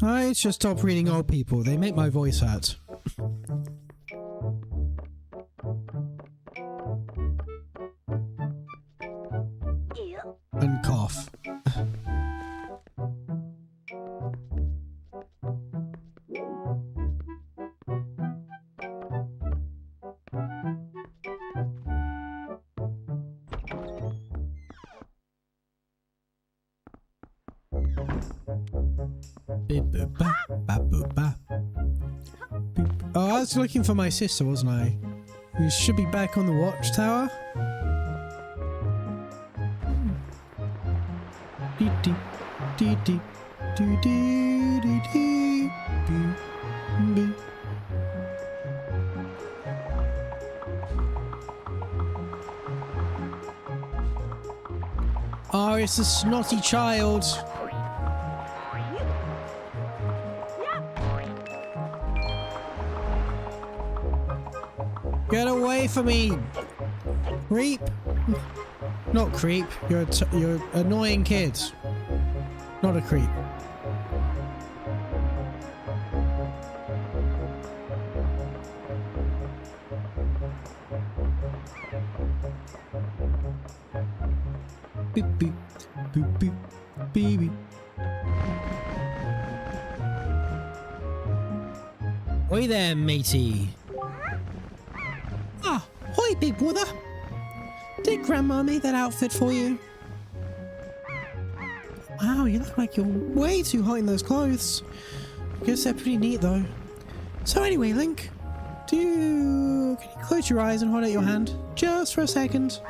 Speaker 3: I should stop reading old people. They make my voice hurt. And cough. Oh, I was looking for my sister, wasn't I? We should be back on the watchtower. Oh, it's a snotty child. Get away from me! Creep! Not creep. You're an annoying kid. Not a creep. Beep beep boop beep beep beep. Oi there, matey. Ah, hoi, big brother. Did Grandma make that outfit for you? Wow, you look like you're way too hot in those clothes. I guess they're pretty neat though. So anyway, Link, can you close your eyes and hold out your hand just for a second?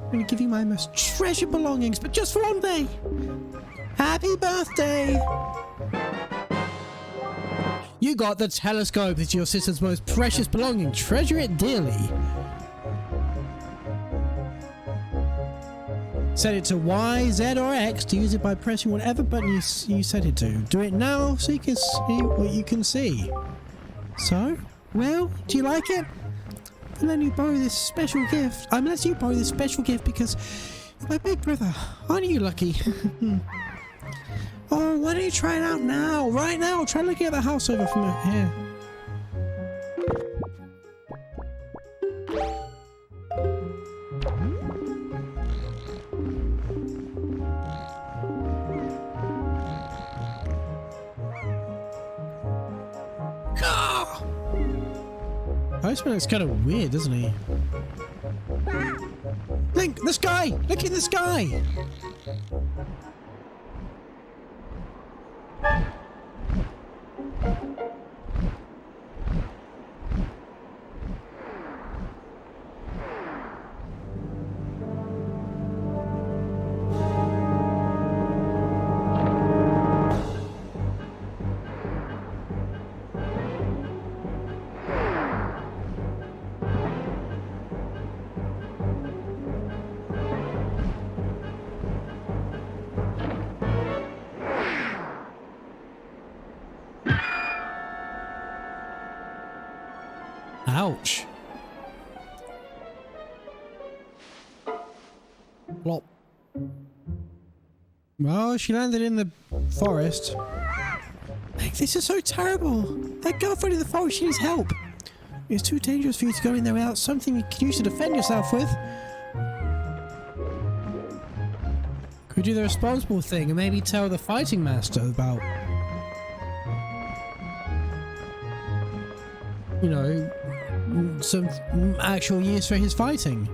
Speaker 3: I'm gonna give you my most treasured belongings, but just for one day. Happy birthday! You got the telescope. It's your sister's most precious belonging. Treasure it dearly. Set it to Y, Z, or X to use it by pressing whatever button you set it to. Do it now so you can see what you can see. So, well, do you like it? I'm letting you borrow this special gift. I'm letting you borrow this special gift because you're my big brother. Aren't you lucky? Oh, why don't you try it out now? Right now. Try looking at the house over from here. Postman looks kind of weird, doesn't he? Link, the sky! Look in the sky! Ouch. Plop. Well, she landed in the forest. Like, this is so terrible. That girlfriend in the forest, she needs help. It's too dangerous for you to go in there without something you can use to defend yourself with. Could do the responsible thing and maybe tell the fighting master about, you know, some actual use for his fighting.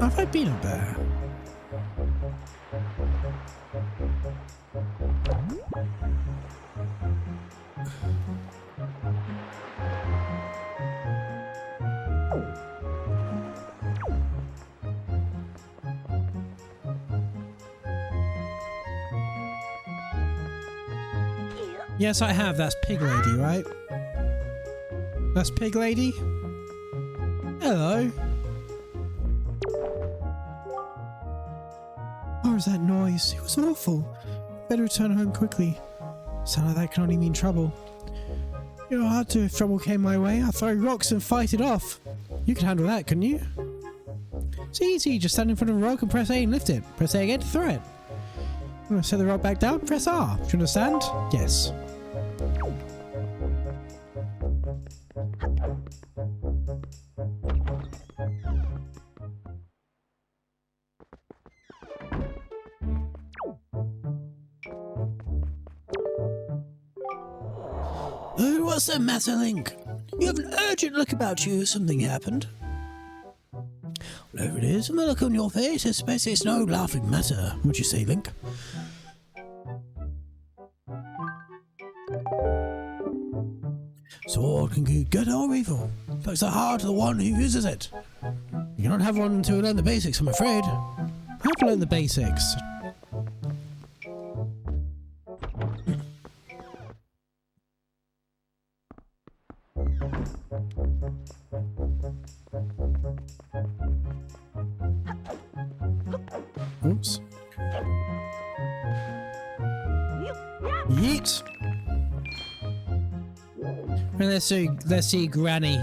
Speaker 3: Have I been up there? Yes, I have. That's Pig Lady, right? That's Pig Lady? Hello. What was that noise? It was awful. Better return home quickly. Sound like that can only mean trouble. You know what I'd do if trouble came my way? I'd throw rocks and fight it off. You can handle that, couldn't you? It's easy. Just stand in front of a rock and press A and lift it. Press A again to throw it. You want to set the rock back down? Press R. Do you understand? Yes. Oh, what's the matter, Link? You have an urgent look about you. Something happened. Whatever it is, and the look on your face, I suppose it's no laughing matter. What'd you say, Link? Sword can be good or evil. But it's the heart of the one who uses it. You cannot have one until you learn the basics, I'm afraid. I've learned the basics. Oops. Yeet. And let's see Granny.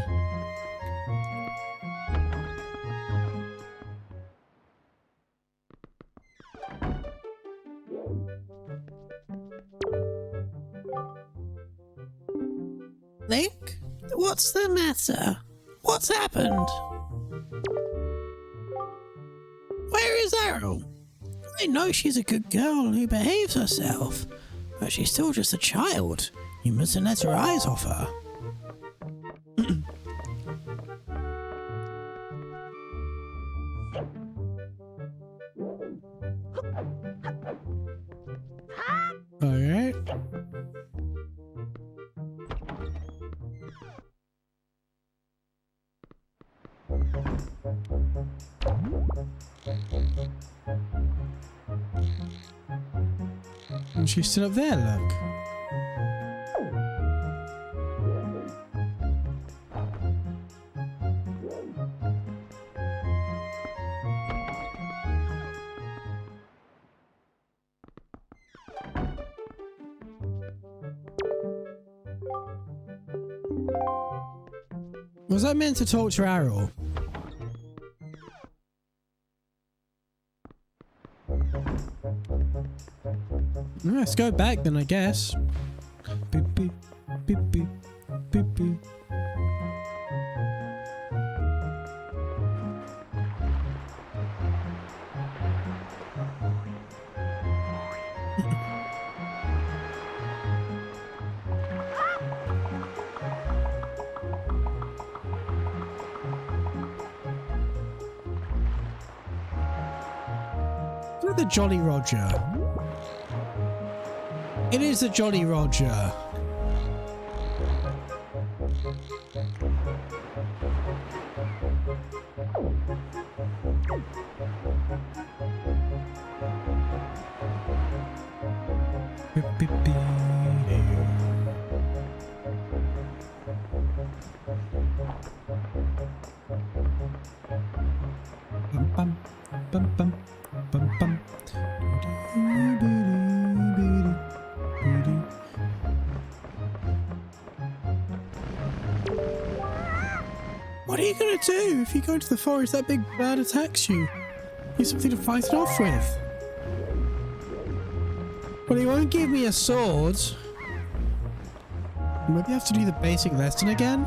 Speaker 3: Link? What's the matter? What's happened? Where is Arrow? I know she's a good girl who behaves herself, but she's still just a child. You mustn't let her eyes off her. Alright.
Speaker 1: And she's still up there, look. Was I meant to talk to Arrow? Let's go back then, I guess. Beep, beep, beep, beep, beep, beep. Look at the Jolly Roger. It is the Jolly Roger. Bum, bum, bum, bum, bum. What are you gonna do if you go into the forest, that big bird attacks you? You have something to fight it off with. Well, he won't give me a sword. Maybe I have to do the basic lesson again?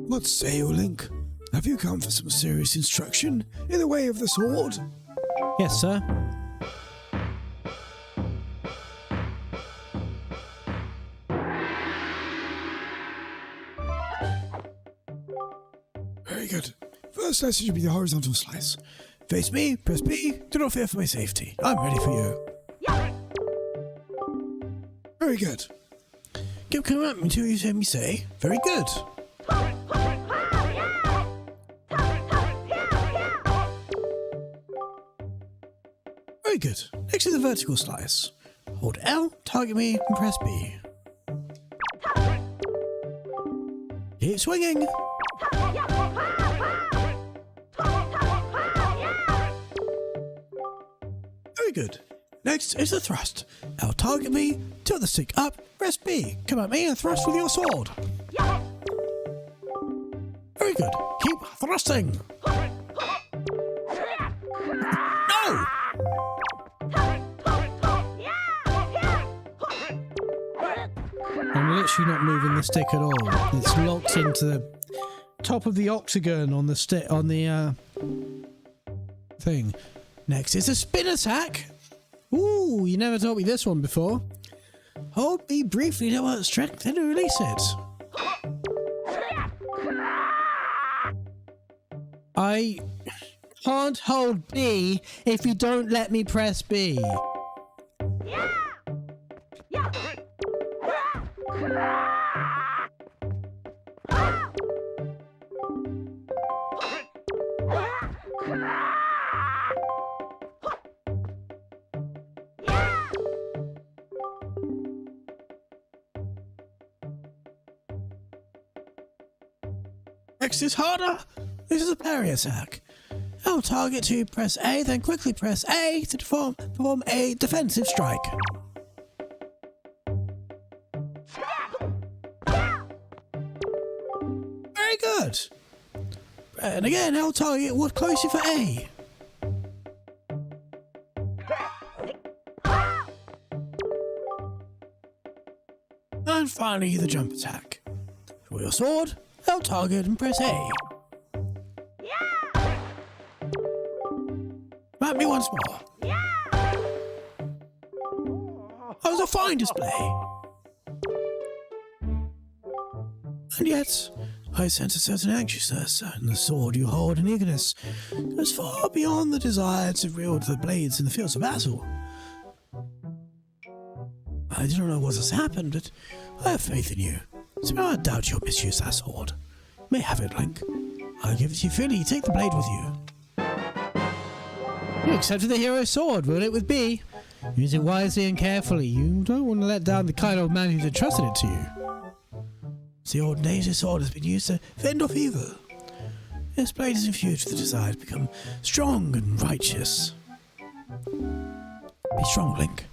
Speaker 2: What say you, Link? Have you come for some serious instruction in the way of the sword?
Speaker 3: Yes, sir.
Speaker 2: Very good. First lesson should be the horizontal slice. Face me, press B, do not fear for my safety. I'm ready for you. Very good. Come at me until you hear me say, very good. Very good. Next is the vertical slice. Hold L, target me, and press B. Keep swinging. Very good. Next is the thrust. L, target me, tilt the stick up, press B. Come at me and thrust with your sword. Very
Speaker 3: Very good. Keep thrusting. No!
Speaker 1: I'm literally not moving the stick at all. It's locked into the top of the octagon on the stick on the thing.
Speaker 3: Next is a spin attack. Ooh, you never told me this one before. Hold B briefly to work strength, then release it. I can't hold B if you don't let me press B. Next is harder. This is a parry attack. I'll target to press A, then quickly press A to perform a defensive strike. Very good. And again, I'll target what closer for A. And finally, the jump attack. For your sword, I'll target and press A. At me once more. That was a fine display. And yet, I sense a certain anxiousness, and the sword you hold in eagerness goes far beyond the desire to wield the blades in the fields of battle. I don't know what has happened, but I have faith in you. So I doubt you'll misuse that sword. You may have it, Link. I'll give it to you freely. Take the blade with you. You accepted the hero's sword. Wield it with B. Use it wisely and carefully. You don't want to let down the kind old man who's entrusted it to you. The old native sword has been used to fend off evil. This blade is infused with the desire to become strong and righteous. Be strong, Link.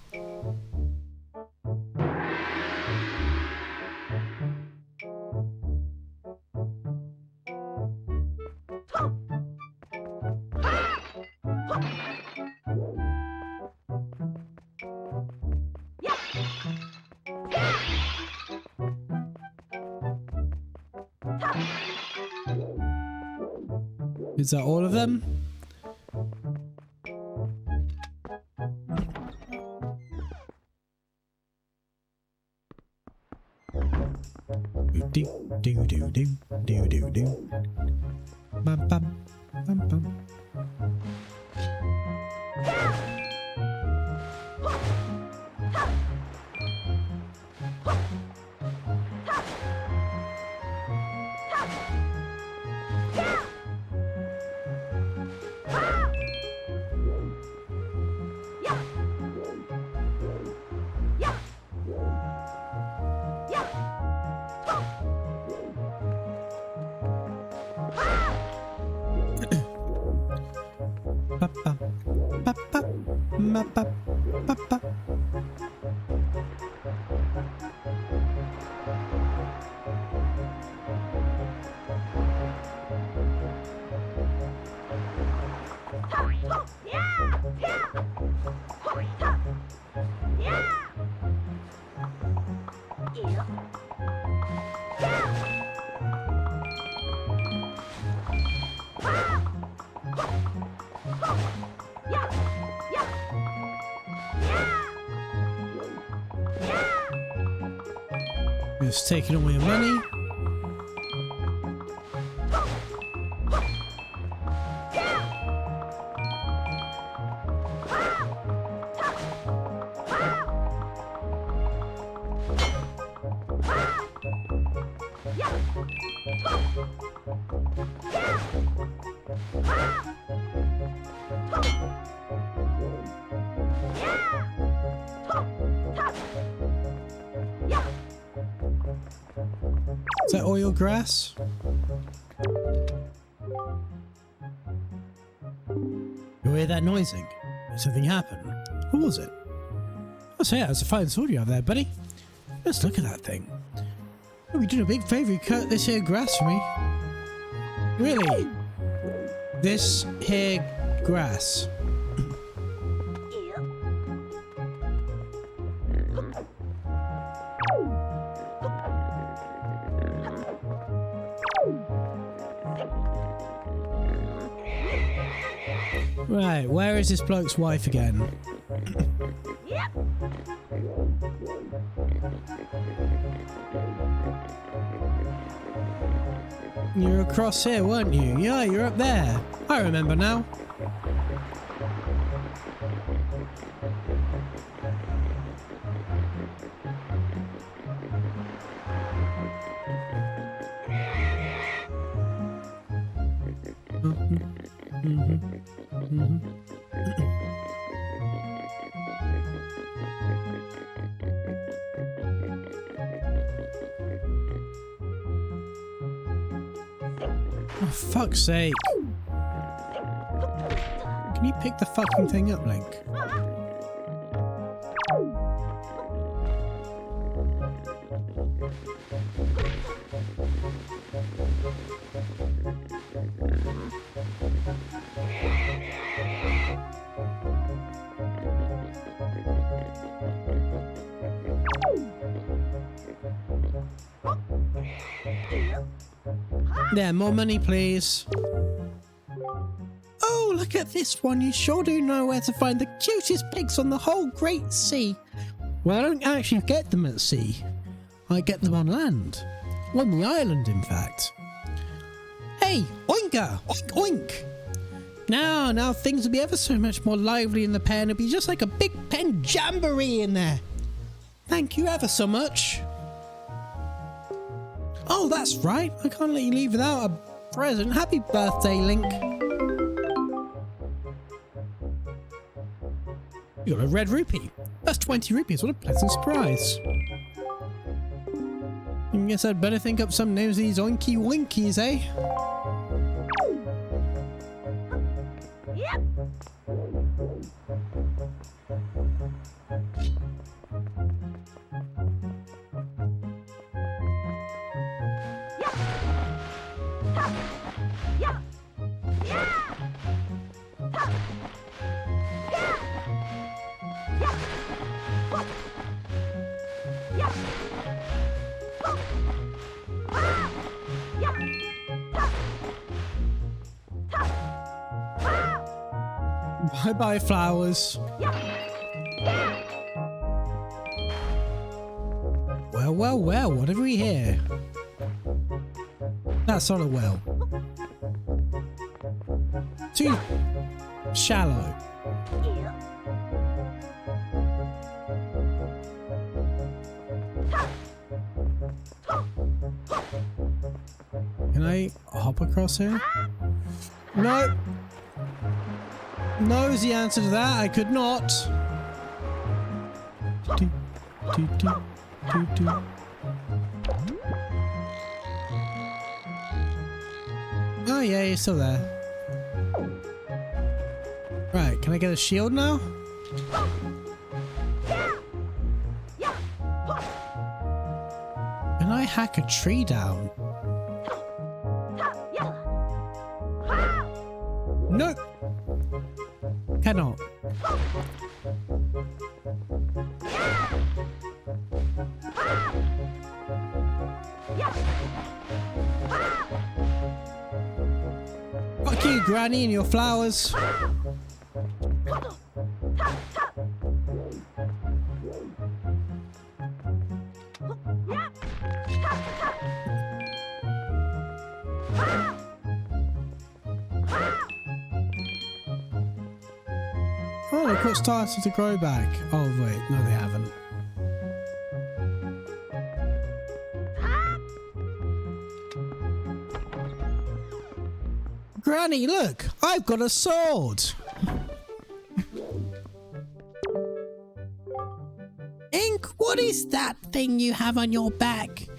Speaker 1: Is that all of them? Do do do do do do do. Bum bum bum bum. It's taking all your money. Is that oil grass? You hear that noising? Did something happen? What was it? I'll say that's a fine sword you have there, buddy. Let's look at that thing. Oh, you did a big favour. You cut this here grass for me.
Speaker 3: Really? This here grass. Right, where is this bloke's wife again? You were across here, weren't you? Yeah, you're up there. I remember now. Oh, fuck's sake. Can you pick the fucking thing up, Link? There, more money, please. Oh, look at this one. You sure do know where to find the cutest pigs on the whole Great Sea. Well, I don't actually get them at sea. I get them on land. On the island, in fact. Hey, oinker! Oink, oink! Now things will be ever so much more lively in the pen. It'll be just like a big pen jamboree in there. Thank you ever so much. Oh, that's right. I can't let you leave without a present. Happy birthday, Link. You got a red rupee. That's 20 rupees. What a pleasant surprise. I guess I'd better think up some names of these oinky winkies, eh? Bye-bye, flowers. Well, what have we here? That's not a well. Too shallow. Can I hop across here? No. No is the answer to that. I could not. Oh yeah, you're still there. Right, can I get a shield now? Can I hack a tree down? Nope. Cannot. Fuck you, Granny, and your flowers. Oh, they've got started to grow back. Oh, wait. No, they haven't. Granny, look! I've got a sword! Ink, what is that thing you have on your back?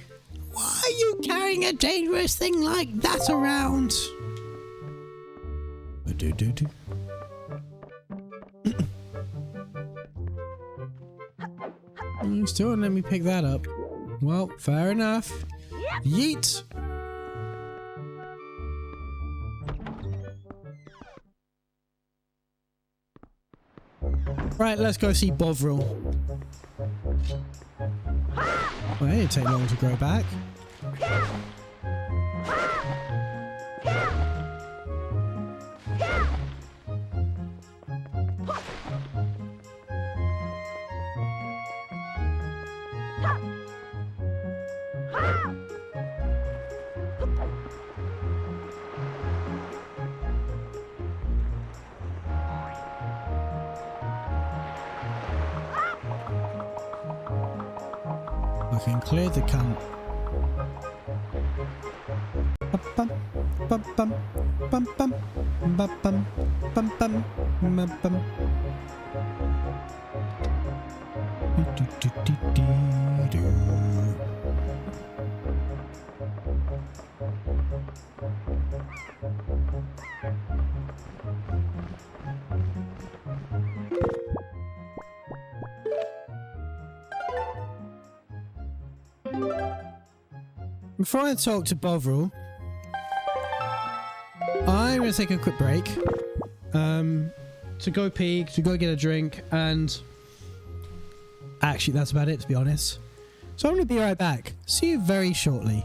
Speaker 3: Why are you carrying a dangerous thing like that around? Still won't let me pick that up. Well, fair enough. Yeet! Right, let's go see Bovril. Well, it didn't take long to grow back. I can clear the camp. Bum bum bum bum bum bum bum bum bum bum bum. Do, do, do, do, do. Before I talk to Bovril, I'm going to take a quick break to go pee, to go get a drink, and actually that's about it, to be honest. So I'm going to be right back. See you very shortly.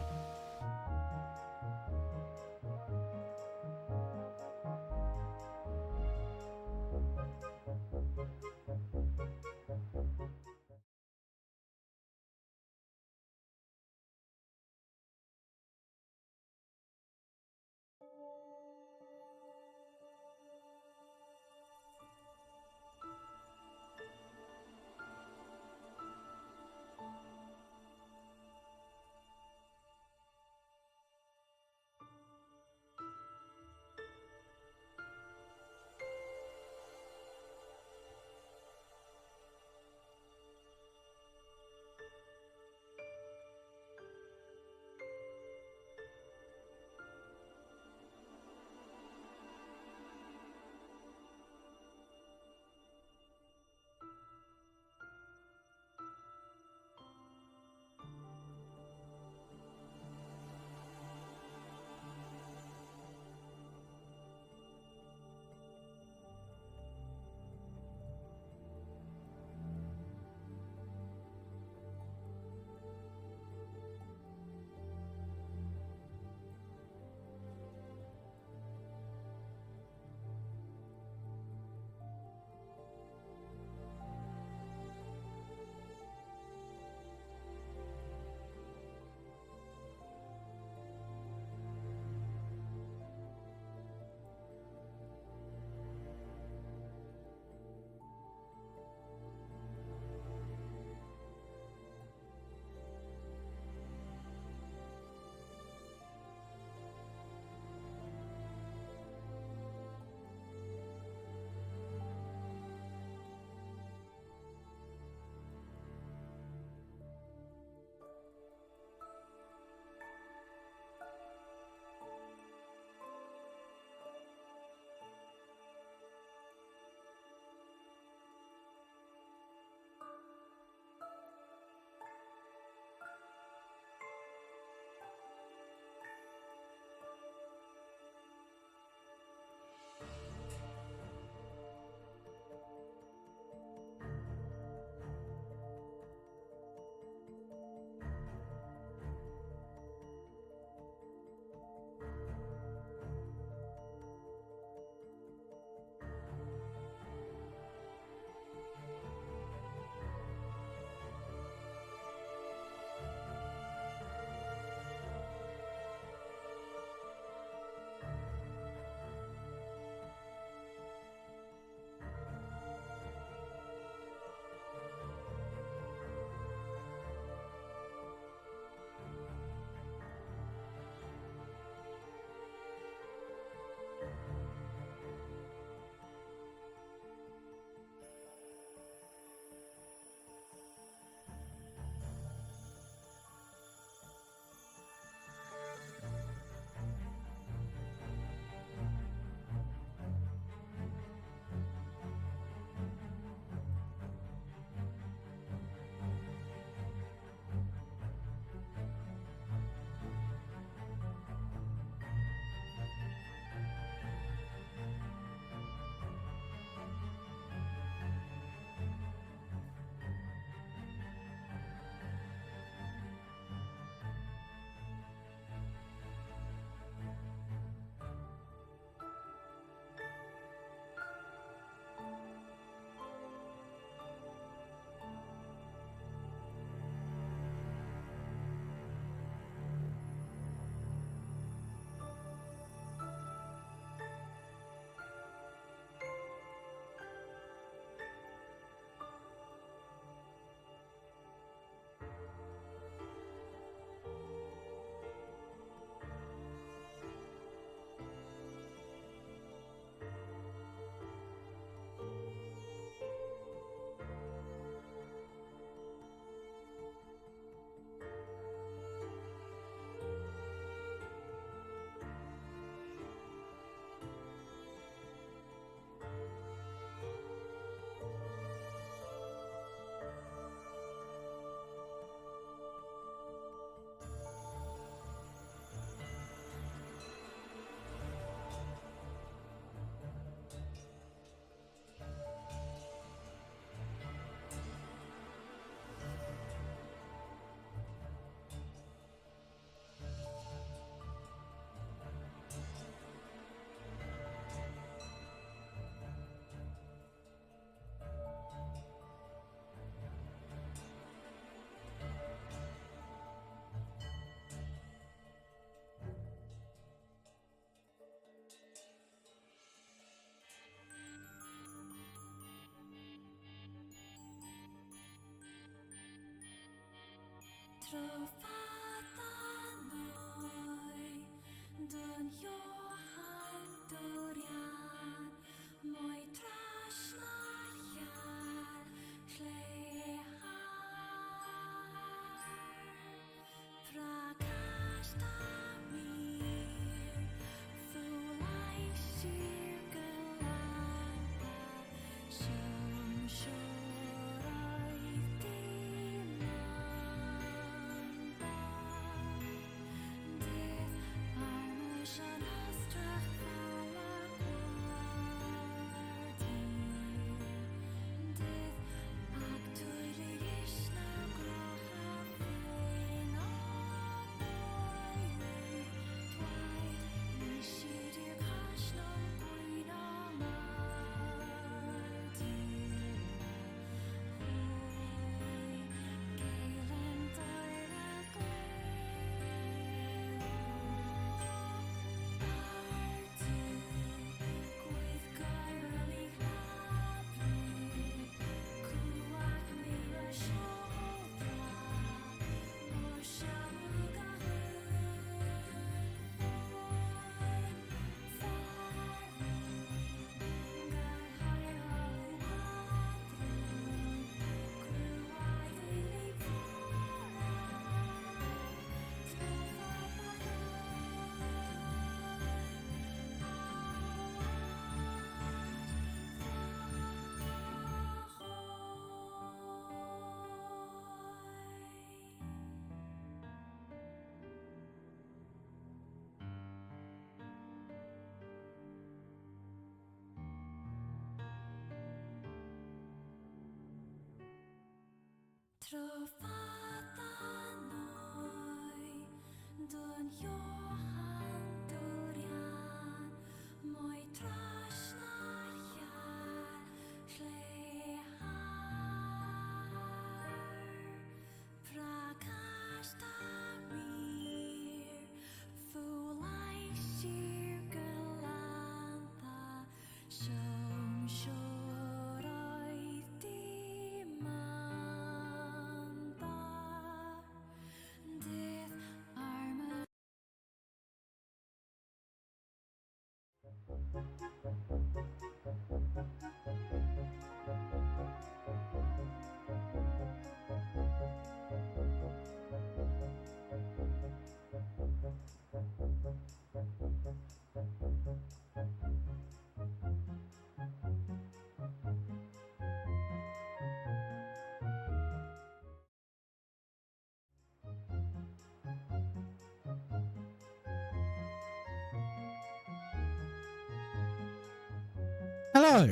Speaker 1: Hello,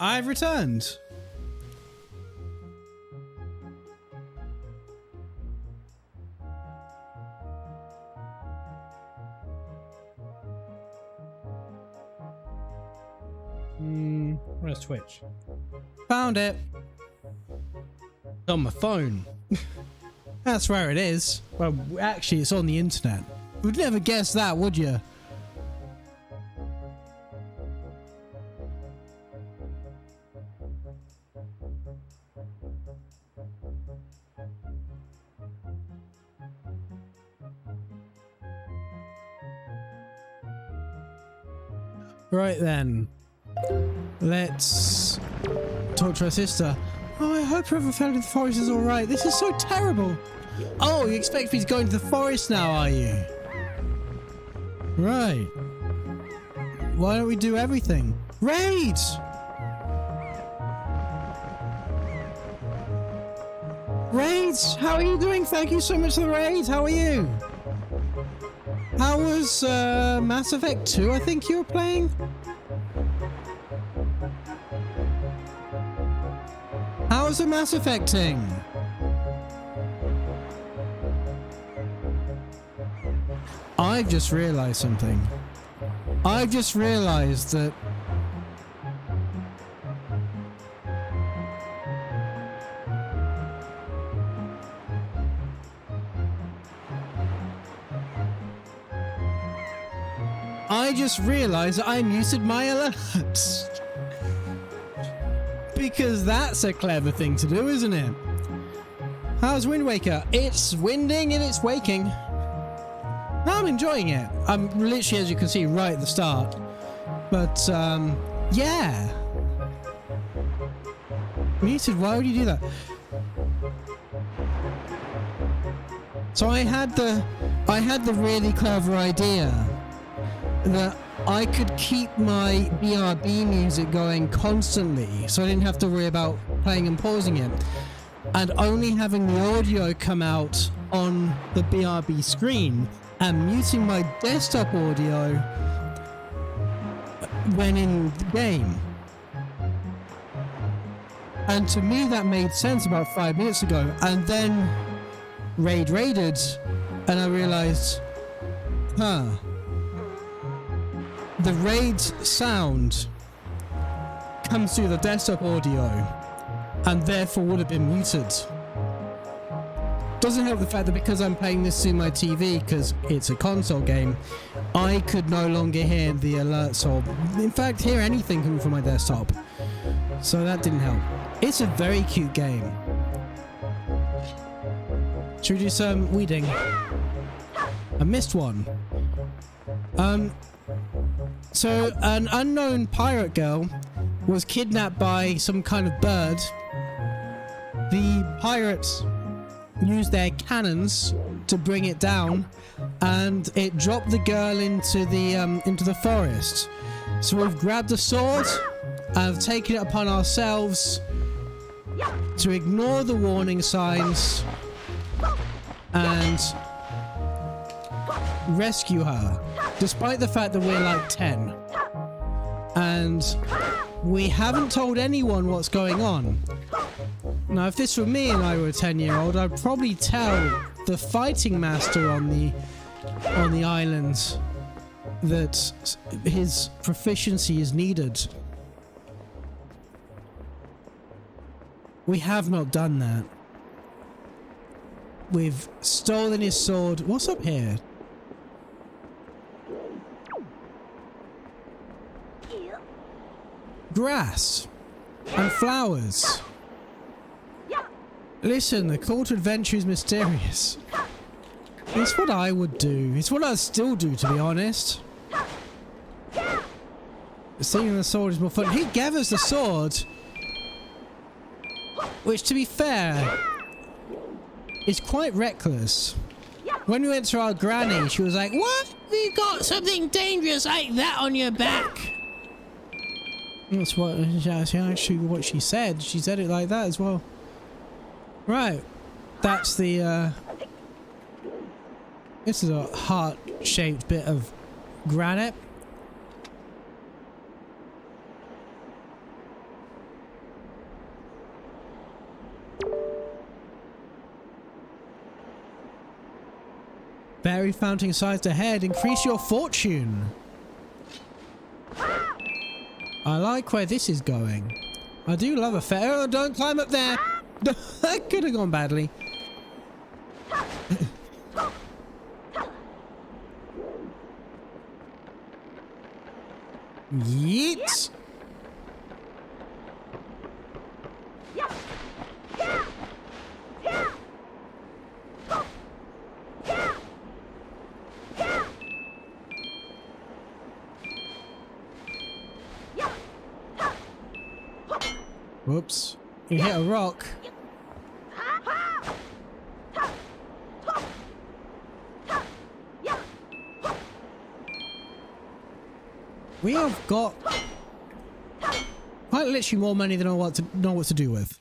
Speaker 1: I've returned.
Speaker 3: Where's Twitch?
Speaker 1: Found it. On my phone. That's where it is. Well, actually, it's on the internet. Would never guess that, would you? Right then, let's talk to her sister. Oh, I hope whoever fell into the forest is alright. This is so terrible. Oh, you expect me to go into the forest now, are you? Right. Why don't we do everything? Raids! Raids! How are you doing? Thank you so much for the raids. How are you? How was Mass Effect 2, I think you were playing? How was the Mass Effect thing? I've just realized something. I've just realized that I muted my alerts. Because that's a clever thing to do, isn't it?
Speaker 3: How's Wind Waker? It's winding and it's waking. No, I'm enjoying it. I'm literally, as you can see, right at the start. But, yeah. Muted, why would you do that? So I had the really clever idea that I could keep my BRB music going constantly, so I didn't have to worry about playing and pausing it, and only having the audio come out on the BRB screen and muting my desktop audio when in the game. And to me that made sense about 5 minutes ago, and then raided and I realized, the raid's sound comes through the desktop audio and therefore would have been muted. Doesn't help the fact that because I'm playing this through my TV, because it's a console game, I could no longer hear the alerts or in fact hear anything coming from my desktop. So that didn't help. It's a very cute game. Should we do some weeding? I missed one. So an unknown pirate girl was kidnapped by some kind of bird. The pirates used their cannons to bring it down, and it dropped the girl into the forest. So we've grabbed a sword and have taken it upon ourselves to ignore the warning signs and rescue her, despite the fact that we're like 10 and we haven't told anyone what's going on. Now, if this were me and I were a 10-year-old, I'd probably tell the fighting master on the island that his proficiency is needed. We have not done that. We've stolen his sword. What's up here? Grass and flowers. Listen, the call to adventure is mysterious. It's what I would do. It's what I'd still do, to be honest. Seeing the sword is more fun. He gave us the sword, which, to be fair, is quite reckless. When we went to our granny, she was like, "What? You got something dangerous like that on your back?" That's actually what she said. She said it like that as well. Right. That's the, this is a heart-shaped bit of granite. Berry fountain sized ahead. Increase your fortune. I like where this is going. I do love a fair. Oh, don't climb up there. That could have gone badly. Yeet. Whoops. You hit a rock. We have got quite literally more money than I want to know what to do with.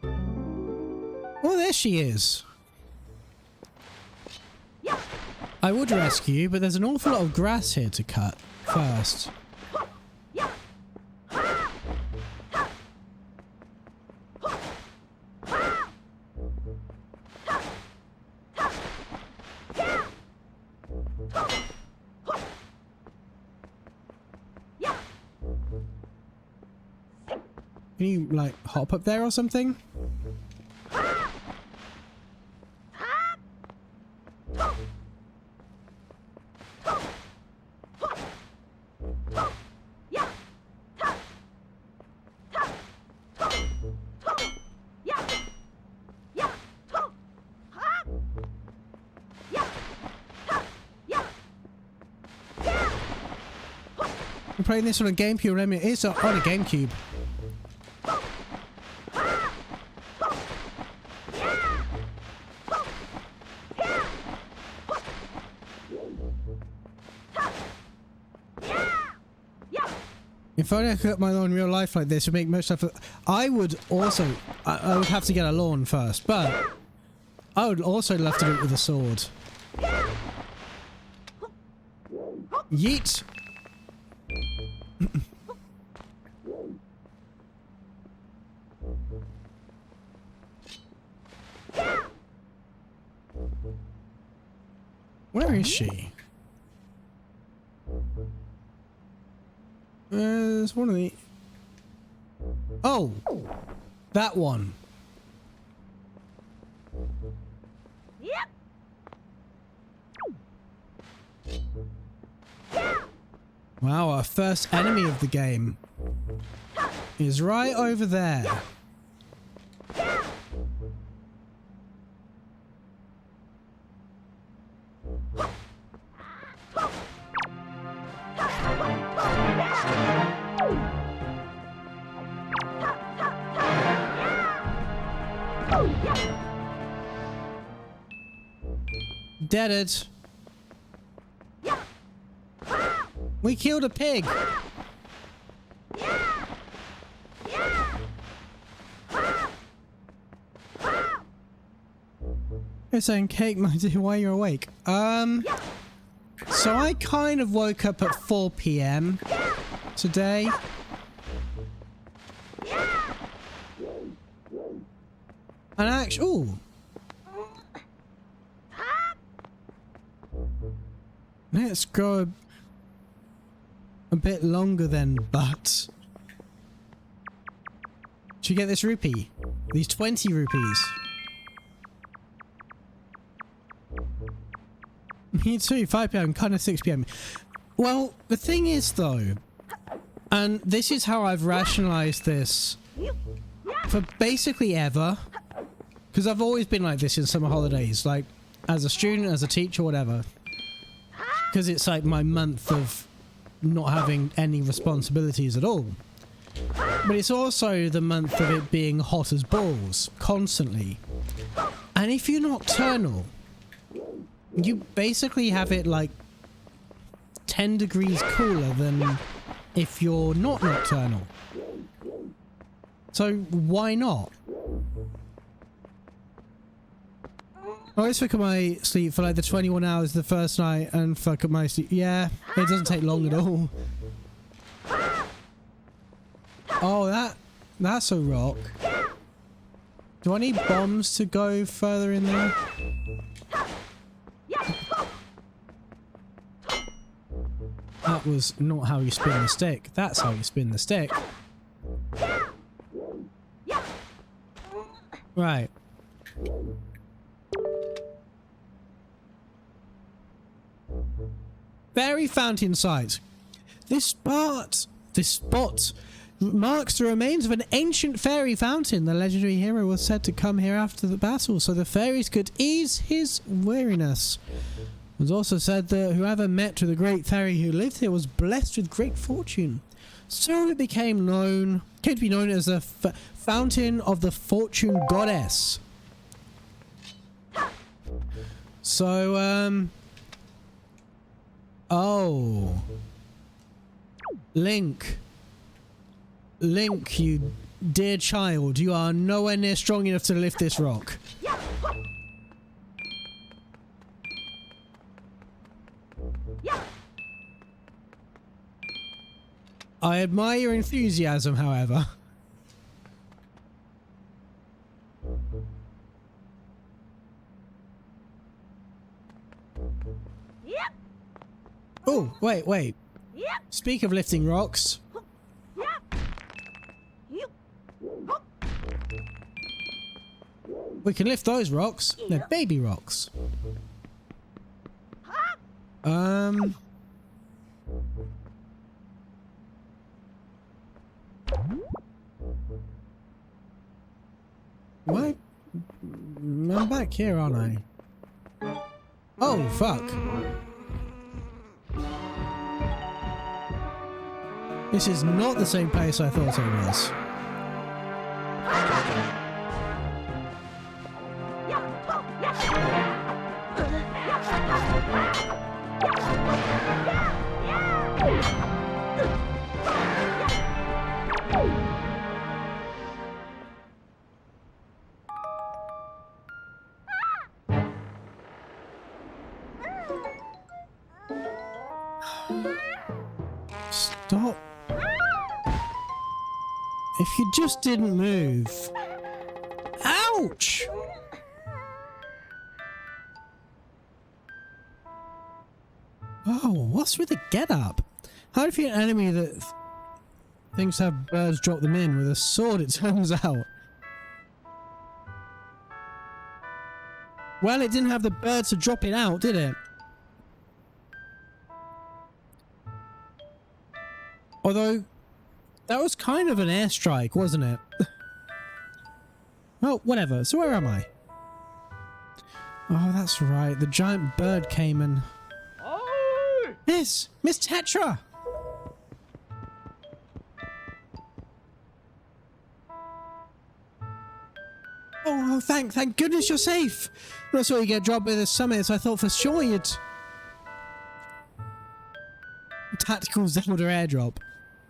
Speaker 3: Oh, there she is. I would rescue you, but there's an awful lot of grass here to cut first. Can you, like, hop up there or something? I'm playing this on a GameCube. Remember, it's on a GameCube. If only I could get my lawn in real life like this, would make most stuff. I would also. I would have to get a lawn first, but I would also love to do it with a sword. Yeet. Where is she? There's one of the... Oh! That one.
Speaker 4: Yep.
Speaker 3: Wow, our first enemy of the game is right over there. Dead it. We killed a pig. You're saying, Cake, my dear, why you're awake? So I kind of woke up at 4 PM today. And actually, ooh. Let's go a bit longer then, but... Should you get this rupee? These 20 rupees. Me too, 5 PM, kind of 6 PM. Well, the thing is though, and this is how I've rationalized this for basically ever, because I've always been like this in summer holidays, like as a student, as a teacher, whatever. Because it's like my month of not having any responsibilities at all. But it's also the month of it being hot as balls, constantly. And if you're nocturnal, you basically have it like 10 degrees cooler than if you're not nocturnal. So why not? I always fuck up my sleep for like the 21 hours the first night and fuck up my sleep. Yeah, it doesn't take long at all. Oh, that's a rock. Do I need bombs to go further in there? That was not how you spin the stick. That's how you spin the stick. Right. Fairy fountain site. This spot marks the remains of an ancient fairy fountain. The legendary hero was said to come here after the battle, so the fairies could ease his weariness. It was also said that whoever met with the great fairy who lived here was blessed with great fortune. So it came to be known as the Fountain of the Fortune Goddess. So, oh. Link, you dear child, you are nowhere near strong enough to lift this rock. I admire your enthusiasm, however. Oh, wait. Speak of lifting rocks. We can lift those rocks. They're baby rocks. What? I'm back here, aren't I? Oh, fuck. This is not the same place I thought it was. Stop. If you just didn't move. Ouch! Oh, what's with the get-up? How if you're an enemy that thinks have birds drop them in with a sword, it turns out? Well, it didn't have the birds to drop it out, did it? Although, that was kind of an airstrike, wasn't it? Oh, whatever. So where am I? Oh, that's right. The giant bird came and... Miss Tetra! Oh, thank goodness you're safe. When I saw you get dropped by the summit, so I thought for sure you'd... Tactical Zelda airdrop.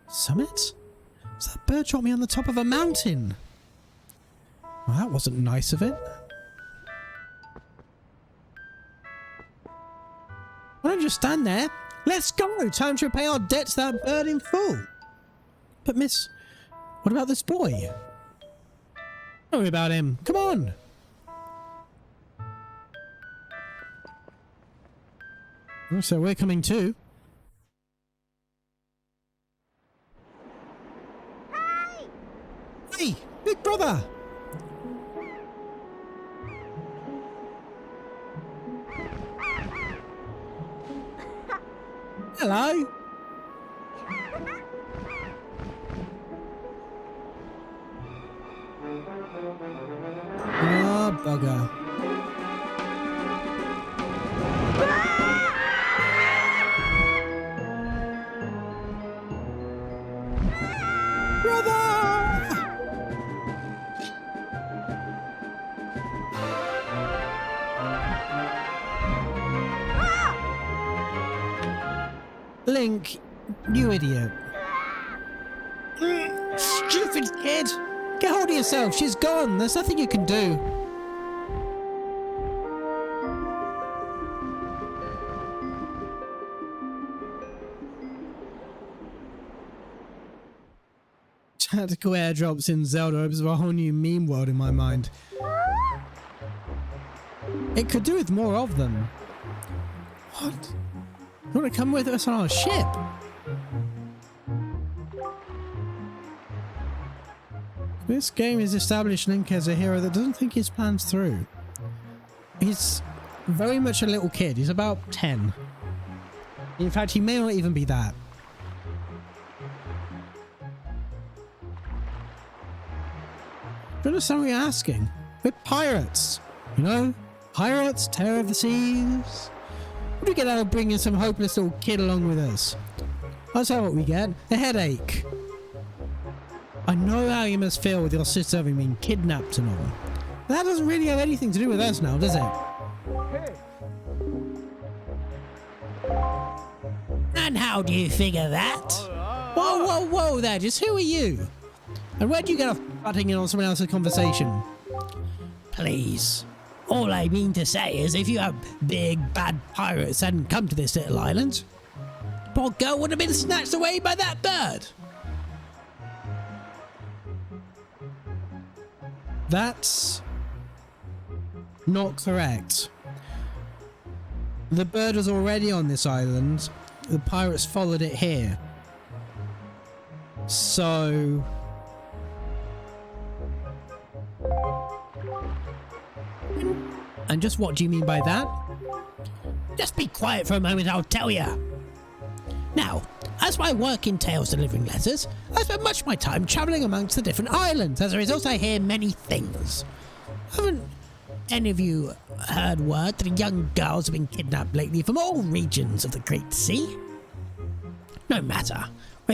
Speaker 3: Summit? So that bird dropped me on the top of a mountain. Well, that wasn't nice of it. Why don't you stand there? Let's go! Time to repay our debt to that bird in full. But miss, what about this boy? Don't worry about him. Come on! Oh, so we're coming too. Hey, big brother! Hello? Oh, bugger. Link, you idiot. Stupid kid! Get hold of yourself, she's gone, there's nothing you can do. Tactical airdrops in Zelda opens a whole new meme world in my mind. It could do with more of them. What? You want to come with us on our ship? This game has established Link as a hero that doesn't think his plans through. He's very much a little kid. He's about 10. In fact, he may not even be that. Do you understand what you're asking? We're pirates. You know? Pirates, terror of the seas. What do we get out of bringing some hopeless little kid along with us? I'll tell you what we get. A headache. I know how you must feel with your sister having been kidnapped and all. But that doesn't really have anything to do with us now, does it? And how do you figure that? Whoa there, just who are you? And where'd you get off butting in on someone else's conversation? Please. All I mean to say is if you have big bad pirates hadn't come to this little island, poor girl would have been snatched away by that bird. That's not correct. The bird was already on this island. The pirates followed it here. So... And just what do you mean by that? Just be quiet for a moment, I'll tell you. Now, as my work entails delivering letters, I spend much of my time travelling amongst the different islands. As a result, I hear many things. Haven't any of you heard word that young girls have been kidnapped lately from all regions of the Great Sea? No matter.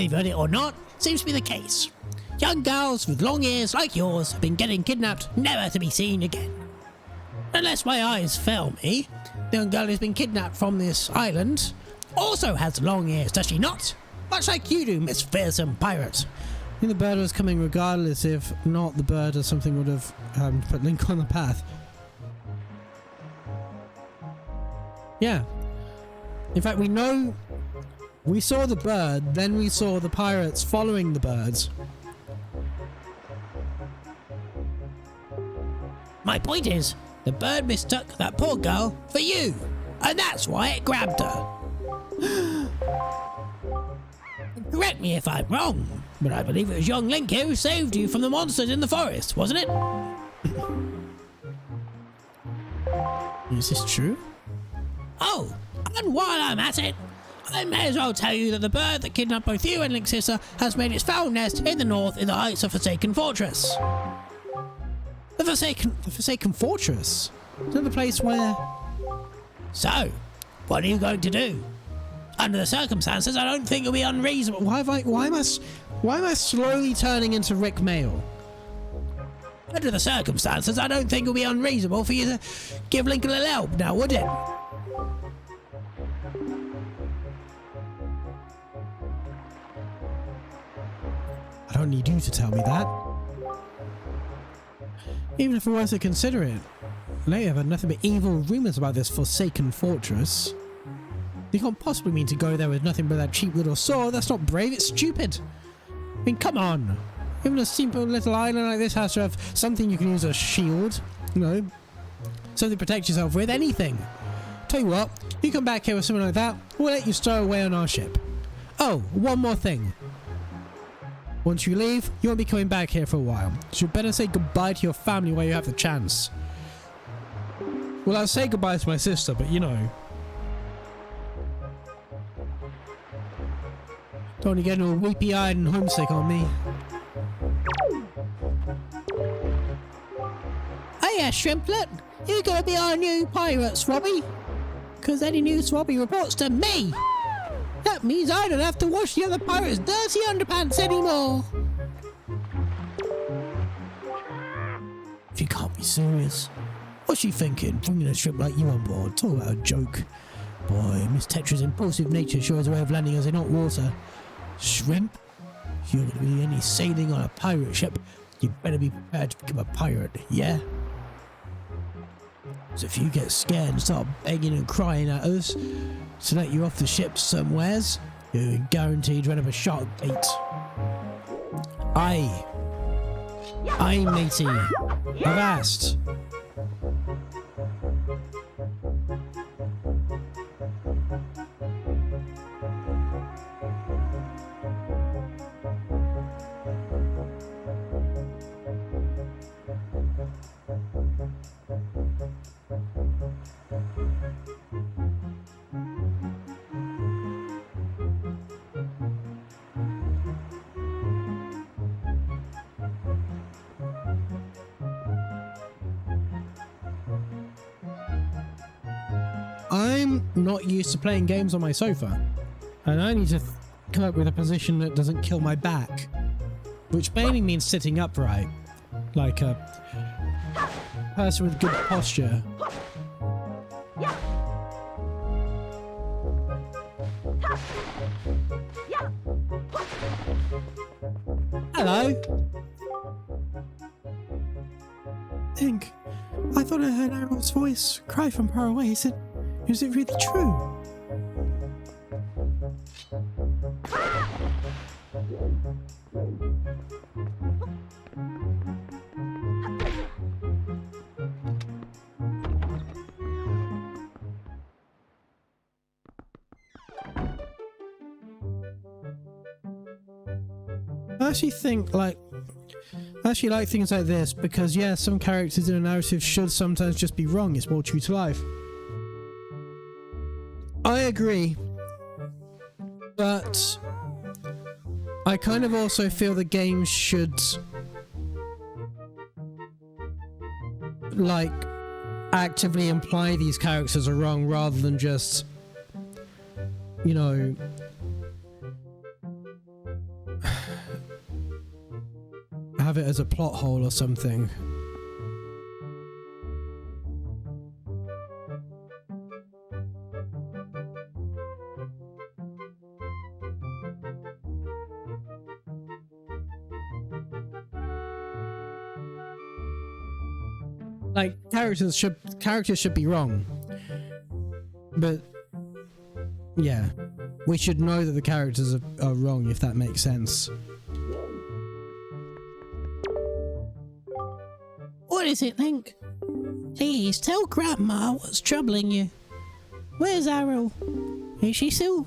Speaker 3: Believe it or not, seems to be the case. Young girls with long ears like yours have been getting kidnapped, never to be seen again. Unless my eyes fail me, the young girl who's been kidnapped from this island also has long ears, does she not? Much like you do, Miss Fearsome Pirate.
Speaker 1: I think the bird was coming regardless. If not, the bird or something would have put Link on the path. Yeah. In fact, we saw the bird, then we saw the pirates following the birds.
Speaker 3: My point is, the bird mistook that poor girl for you, and that's why it grabbed her. Correct me if I'm wrong, but I believe it was young Link here who saved you from the monsters in the forest, wasn't it?
Speaker 1: Is this true?
Speaker 3: Oh, and while I'm at it, I may as well tell you that the bird that kidnapped both you and Link's sister has made its foul nest in the north in the heights of Forsaken Fortress.
Speaker 1: The Forsaken Fortress? Is that the place where...
Speaker 3: So, what are you going to do? Under the circumstances, I don't think it'll be unreasonable.
Speaker 1: Why am I slowly turning into Rick Mail?
Speaker 3: Under the circumstances, I don't think it'll be unreasonable for you to give Link a little help now, would it?
Speaker 1: I don't need you to tell me that. Even if we were to consider it, lately I've had nothing but evil rumours about this Forsaken Fortress. You can't possibly mean to go there with nothing but that cheap little sword. That's not brave, it's stupid. I mean, come on. Even a simple little island like this has to have something you can use as a shield. You know, something to protect yourself with, anything. Tell you what, you come back here with something like that, we'll let you stow away on our ship. Oh, one more thing. Once you leave, you won't be coming back here for a while. So you better say goodbye to your family while you have the chance. Well, I'll say goodbye to my sister, but you know. Don't want to get all weepy-eyed and homesick on me.
Speaker 3: Oh yeah, Shrimplet, you're gonna be our new pirate, Swabby. Cause any new Swabby reports to me. That means I don't have to wash the other pirates' dirty underpants anymore.
Speaker 1: If you can't be serious. What's she thinking, bringing a shrimp like you on board? Talk about a joke. Boy, Miss Tetra's impulsive nature sure has a way of landing us in hot water. Shrimp? If you're going to be any sailing on a pirate ship, you better be prepared to become a pirate, yeah? So if you get scared and start begging and crying at us to let you off the ship somewheres, you're guaranteed to end up a shark bait. Aye, matey. I've asked. I'm not used to playing games on my sofa, and I need to come up with a position that doesn't kill my back, which mainly means sitting upright, like a person with good posture. Hello? I thought I heard Errol's voice cry from far away. Is it really true? I actually like things like this because, yeah, some characters in a narrative should sometimes just be wrong. It's more true to life. I agree. But I kind of also feel the game should, like, actively imply these characters are wrong rather than just, you know,
Speaker 3: have it as a plot hole or something. Like, characters should be wrong. But yeah, we should know that the characters are wrong, if that makes sense.
Speaker 5: What is it, Link? Please tell Grandma what's troubling you. Where's Arrow? Is she still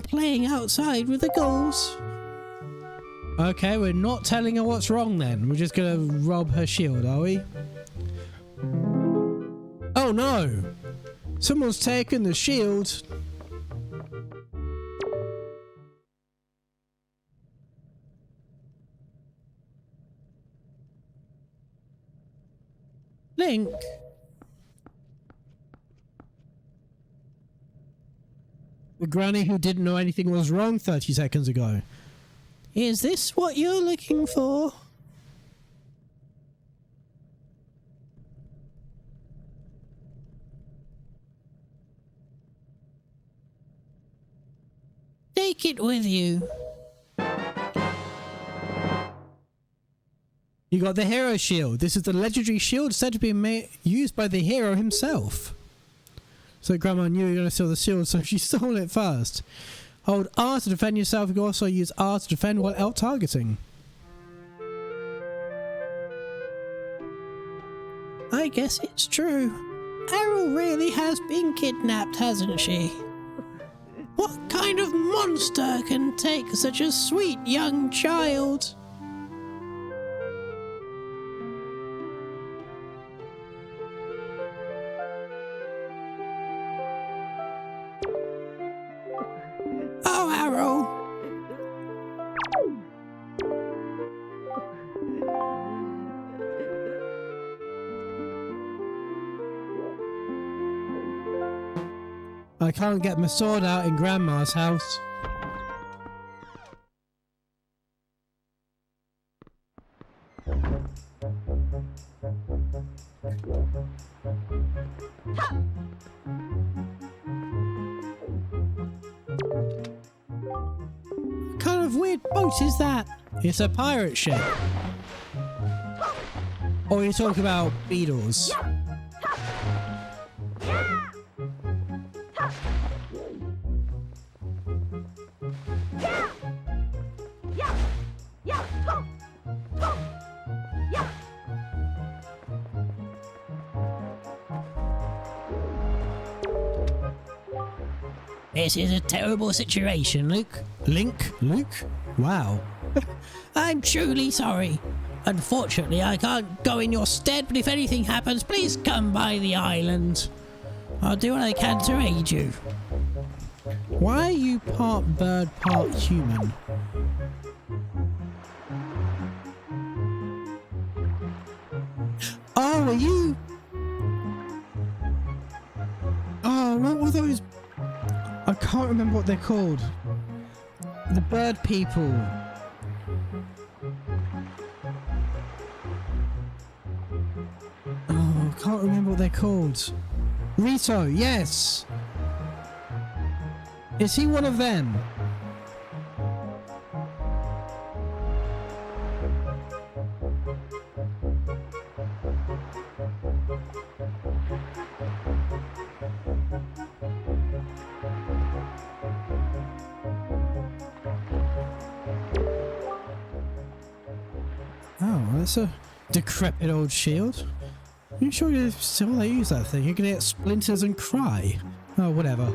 Speaker 5: playing outside with the ghouls?
Speaker 3: Okay, we're not telling her what's wrong then. We're just gonna rob her shield, are we? Oh no! Someone's taken the shield.
Speaker 5: Link?
Speaker 3: The granny who didn't know anything was wrong 30 seconds ago.
Speaker 5: Is this what you're looking for? Take it with you.
Speaker 3: You got the hero shield. This is the legendary shield said to be used by the hero himself. So Grandma knew you were going to steal the shield, so she stole it first. Hold R to defend yourself. You can also use R to defend while out-targeting.
Speaker 5: I guess it's true. Arrow really has been kidnapped, hasn't she? What kind of monster can take such a sweet young child? Oh, Arrow!
Speaker 3: I can't get my sword out in Grandma's house.
Speaker 5: What kind of weird boat is that?
Speaker 3: It's a pirate ship. Or you talk about beetles.
Speaker 5: This is a terrible situation, Luke.
Speaker 3: Luke? Wow.
Speaker 5: I'm truly sorry. Unfortunately, I can't go in your stead, but if anything happens, please come by the island. I'll do what I can to aid you.
Speaker 3: Why are you part bird, part human? Oh, are you? Oh, what were those? I can't remember what they're called. The bird people. Oh, I can't remember what they're called. Rito, yes. Is he one of them? Oh, that's a decrepit old shield. Are you sure you still use that thing? You're gonna get splinters and cry. Oh, whatever.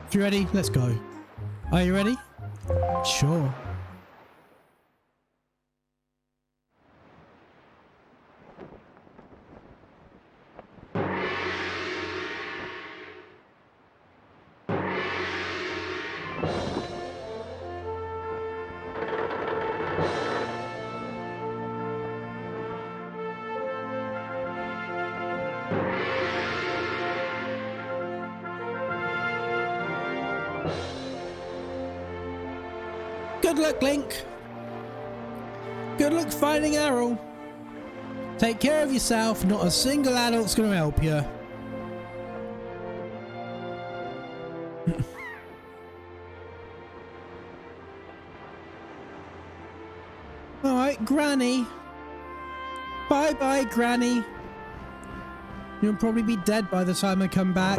Speaker 3: If you're ready, let's go. Are you ready? Sure.
Speaker 5: Good luck, Link.
Speaker 3: Good luck finding Errol. Take care of yourself. Not a single adult's going to help you. Alright, Granny. Bye-bye, Granny. You'll probably be dead by the time I come back.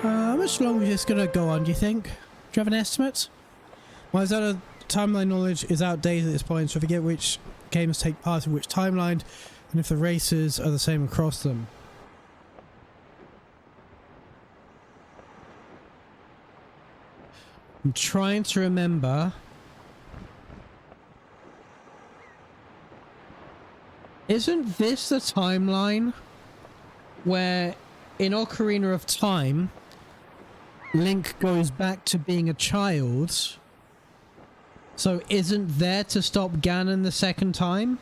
Speaker 3: How much longer is this gonna go on, do you think? Do you have an estimate? My Zelda timeline knowledge is outdated at this point, so I forget which games take part in which timeline, and if the races are the same across them. I'm trying to remember. Isn't this the timeline where in Ocarina of Time, Link goes back to being a child? So isn't there to stop Ganon the second time?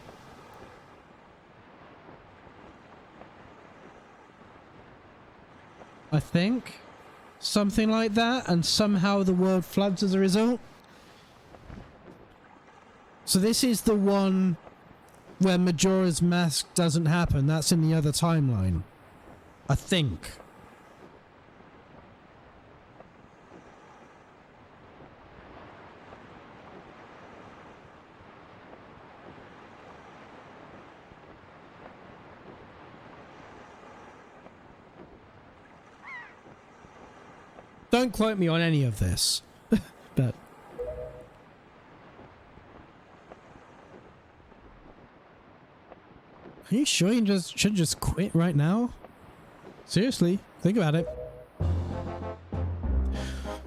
Speaker 3: I think. Something like that, and somehow the world floods as a result. So this is the one where Majora's Mask doesn't happen. That's in the other timeline, I think. Don't quote me on any of this, but... Are you sure you should just quit right now? Seriously, think about it.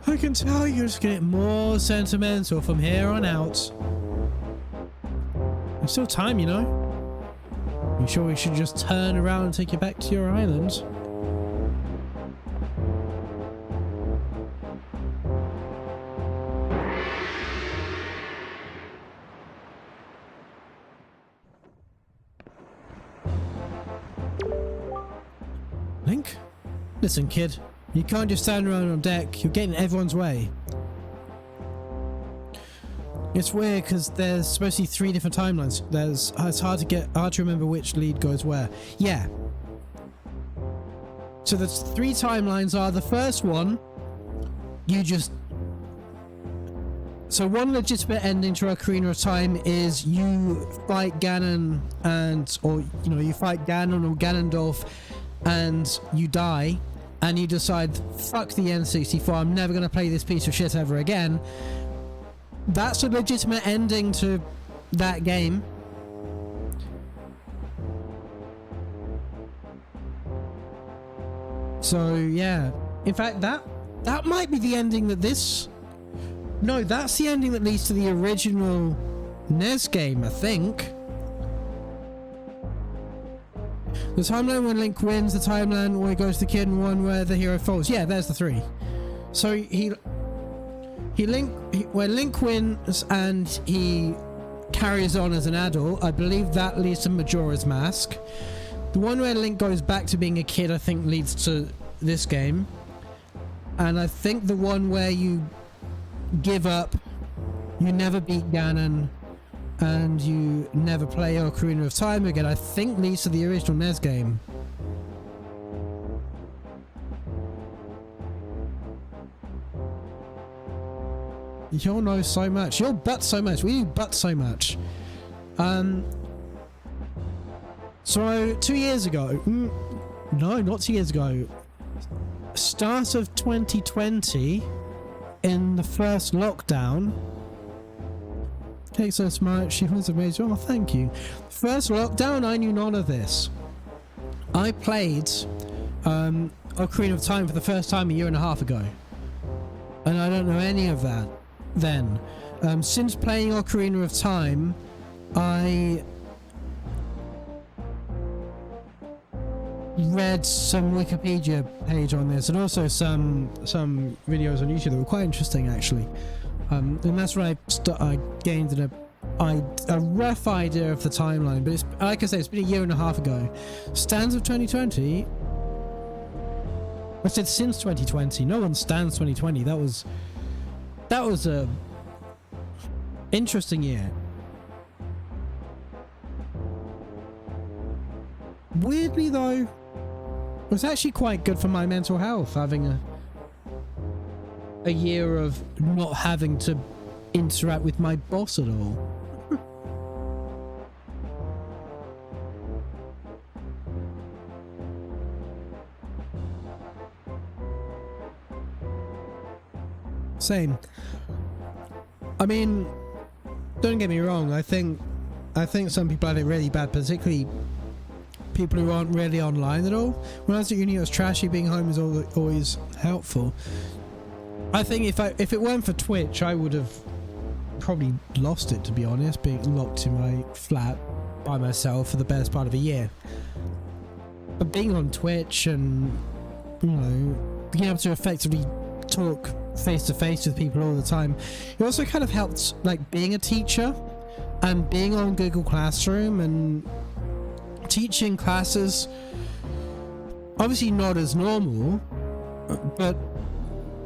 Speaker 3: I can tell you're just getting more sentimental from here on out. There's still time, you know. You sure we should just turn around and take you back to your island? Link? Listen, kid. You can't just stand around on deck. You're getting in everyone's way. It's weird because there's supposed to be 3 different timelines. It's hard to remember which lead goes where. Yeah. So the 3 timelines are the first one. So one legitimate ending to Ocarina of Time is you fight Ganon you fight Ganon or Ganondorf and you die and you decide, fuck the N64, I'm never going to play this piece of shit ever again. That's a legitimate ending to that game. So yeah, in fact that might be the ending that this... No, that's the ending that leads to the original NES game, I think. The timeline when Link wins, the timeline where he goes to the kid, and one where the hero falls. Yeah, there's the 3. So where Link wins and he carries on as an adult, I believe that leads to Majora's Mask. The one where Link goes back to being a kid, I think, leads to this game. And I think the one where you give up, you never beat Ganon, and you never play Ocarina of Time again, I think leads to the original NES game. You'll know so much. You'll butt so much. We butt so much. So 2 years ago, no, not 2 years ago, start of 2020, in the first lockdown. Okay, so smart. She was amazing. Oh, thank you. First lockdown, I knew none of this. I played Ocarina of Time for the first time 1.5 years ago, and I don't know any of that then. Since playing Ocarina of Time, I read some Wikipedia page on this, and also some videos on YouTube that were quite interesting, actually. And that's where I gained a rough idea of the timeline. But it's, like I say, it's been 1.5 years ago. Stands of 2020. I said since 2020. No one stands 2020. That was a interesting year. Weirdly though, it was actually quite good for my mental health having a year of not having to interact with my boss at all. Same. I mean, don't get me wrong, I think some people had it really bad, particularly people who aren't really online at all. When I was at uni, it was trashy. Being home is always helpful. I think if it weren't for Twitch, I would have probably lost it, to be honest, being locked in my flat by myself for the best part of a year. But being on Twitch and, you know, being able to effectively talk face to face with people all the time, it also kind of helped, like, being a teacher and being on Google Classroom and teaching classes, obviously not as normal, but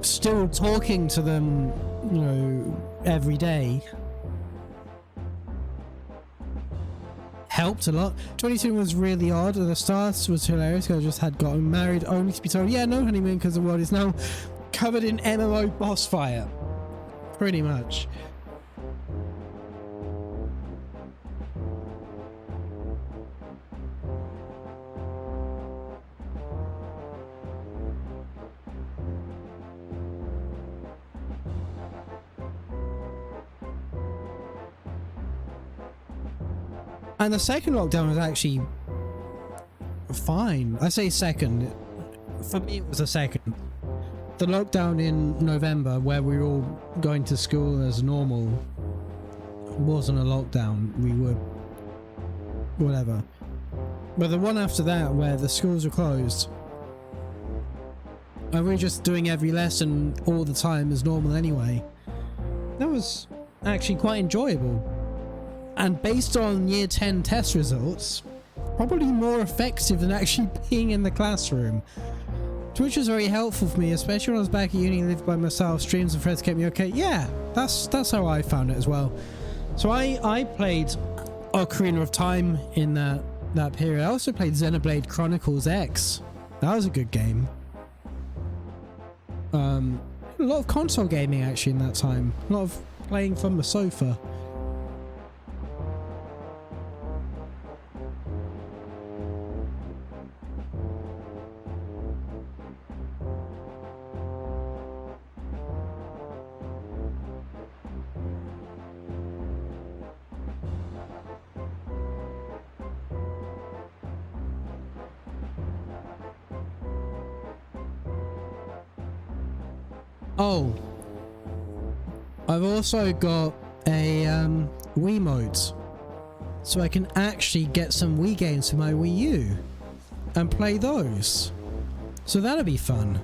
Speaker 3: still talking to them, you know, every day helped a lot. 22 was really odd at the start. Was hilarious because I just had gotten married only to be told, yeah, no honeymoon, because the world is now covered in MMO boss fire. Pretty much. And the second lockdown was actually fine. I say second. For me, it was a second. The lockdown in November, where we were all going to school as normal, wasn't a lockdown. We were whatever. But the one after that, where the schools were closed, and we were just doing every lesson all the time as normal anyway, that was actually quite enjoyable. And based on year 10 test results, probably more effective than actually being in the classroom. Which was very helpful for me, especially when I was back at uni and lived by myself. Streams and friends kept me okay. Yeah, that's how I found it as well. So I played Ocarina of Time in that period. I also played Xenoblade Chronicles X. That was a good game. A lot of console gaming actually in that time. A lot of playing from the sofa. Oh, I've also got a Wiimote, so I can actually get some Wii games for my Wii U and play those. So that'll be fun.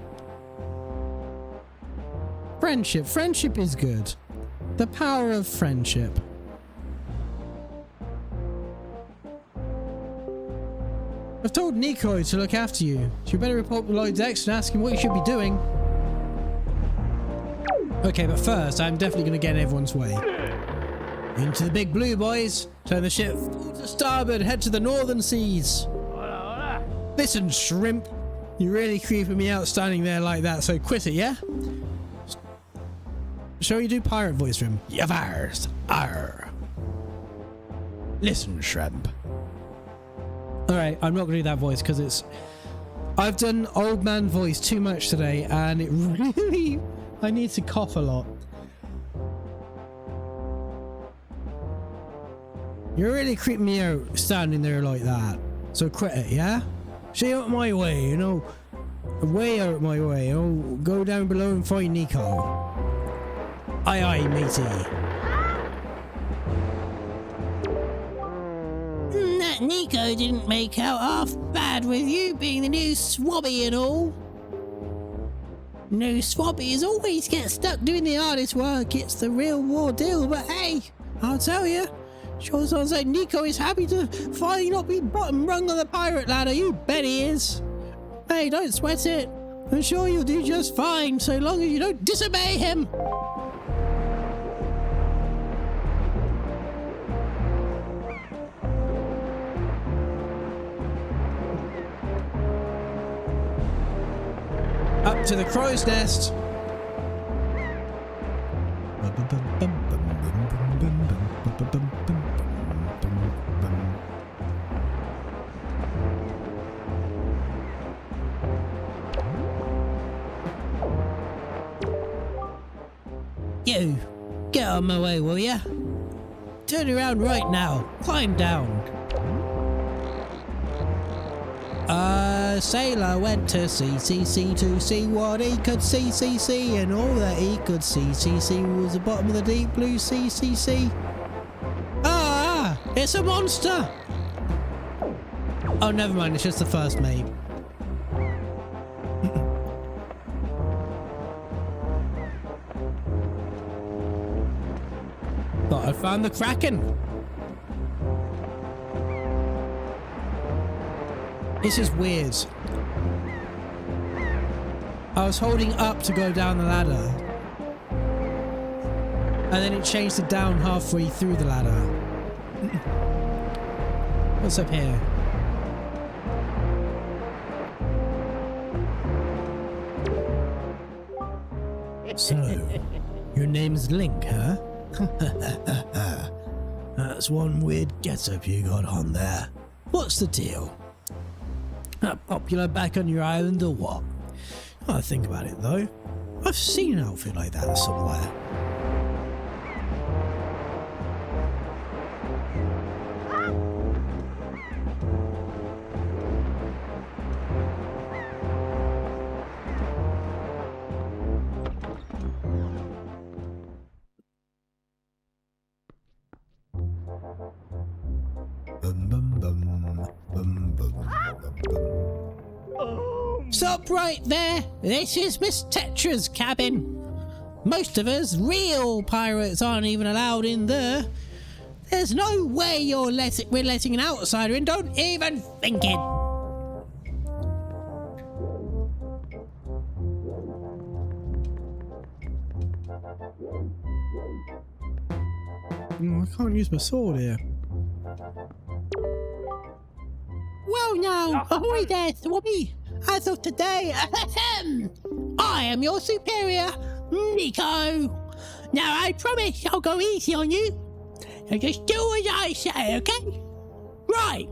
Speaker 3: Friendship is good. The power of friendship. I've told Nico to look after you, so you better report Lloyd's ex and ask him what you should be doing. Okay, but first, I'm definitely going to get in everyone's way. Into the big blue, boys. Turn the ship full to starboard. Head to the northern seas. Listen, shrimp. You're really creeping me out standing there like that, so quit it, yeah? Shall we do pirate voice for him? Yavars. Arr. Listen, shrimp. Alright, I'm not going to do that voice because it's... I've done old man voice too much today, and it really... I need to cough a lot. You're really creeping me out standing there like that. So quit it, yeah? Stay out of my way, you know? Way out of my way. I'll go down below and find Nico. Aye aye, matey.
Speaker 5: That Nico didn't make out half bad with you being the new swabby and all. New swabbies always get stuck doing the hardest work. It's the real war deal, but hey, I'll tell you, sure sounds like Nico is happy to finally not be bottom rung on the pirate ladder. You bet he is. Hey, don't sweat it. I'm sure you'll do just fine, so long as you don't disobey him.
Speaker 3: Up to the crow's nest.
Speaker 5: You, get out of my way, will ya? Turn around right now. Climb down. Sailor went to CCC to see what he could see, and all that he could see was the bottom of the deep blue CCC. Ah, it's a monster!
Speaker 3: Oh, never mind. It's just the first mate. Thought I found the Kraken. This is weird. I was holding up to go down the ladder, and then it changed to down halfway through the ladder. What's up here? So, your name's Link, huh? That's one weird get-up you got on there. What's the deal? Popular back on your island or what? I think about it though. I've seen an outfit like that somewhere.
Speaker 5: Stop right there! This is Miss Tetra's cabin. Most of us real pirates aren't even allowed in there. There's no way we're letting an outsider in. Don't even think it.
Speaker 3: I can't use my sword here.
Speaker 5: Well now, ahoy there, Swabby. As of today, I am your superior, Nico. Now I promise I'll go easy on you. And just do as I say, okay? Right.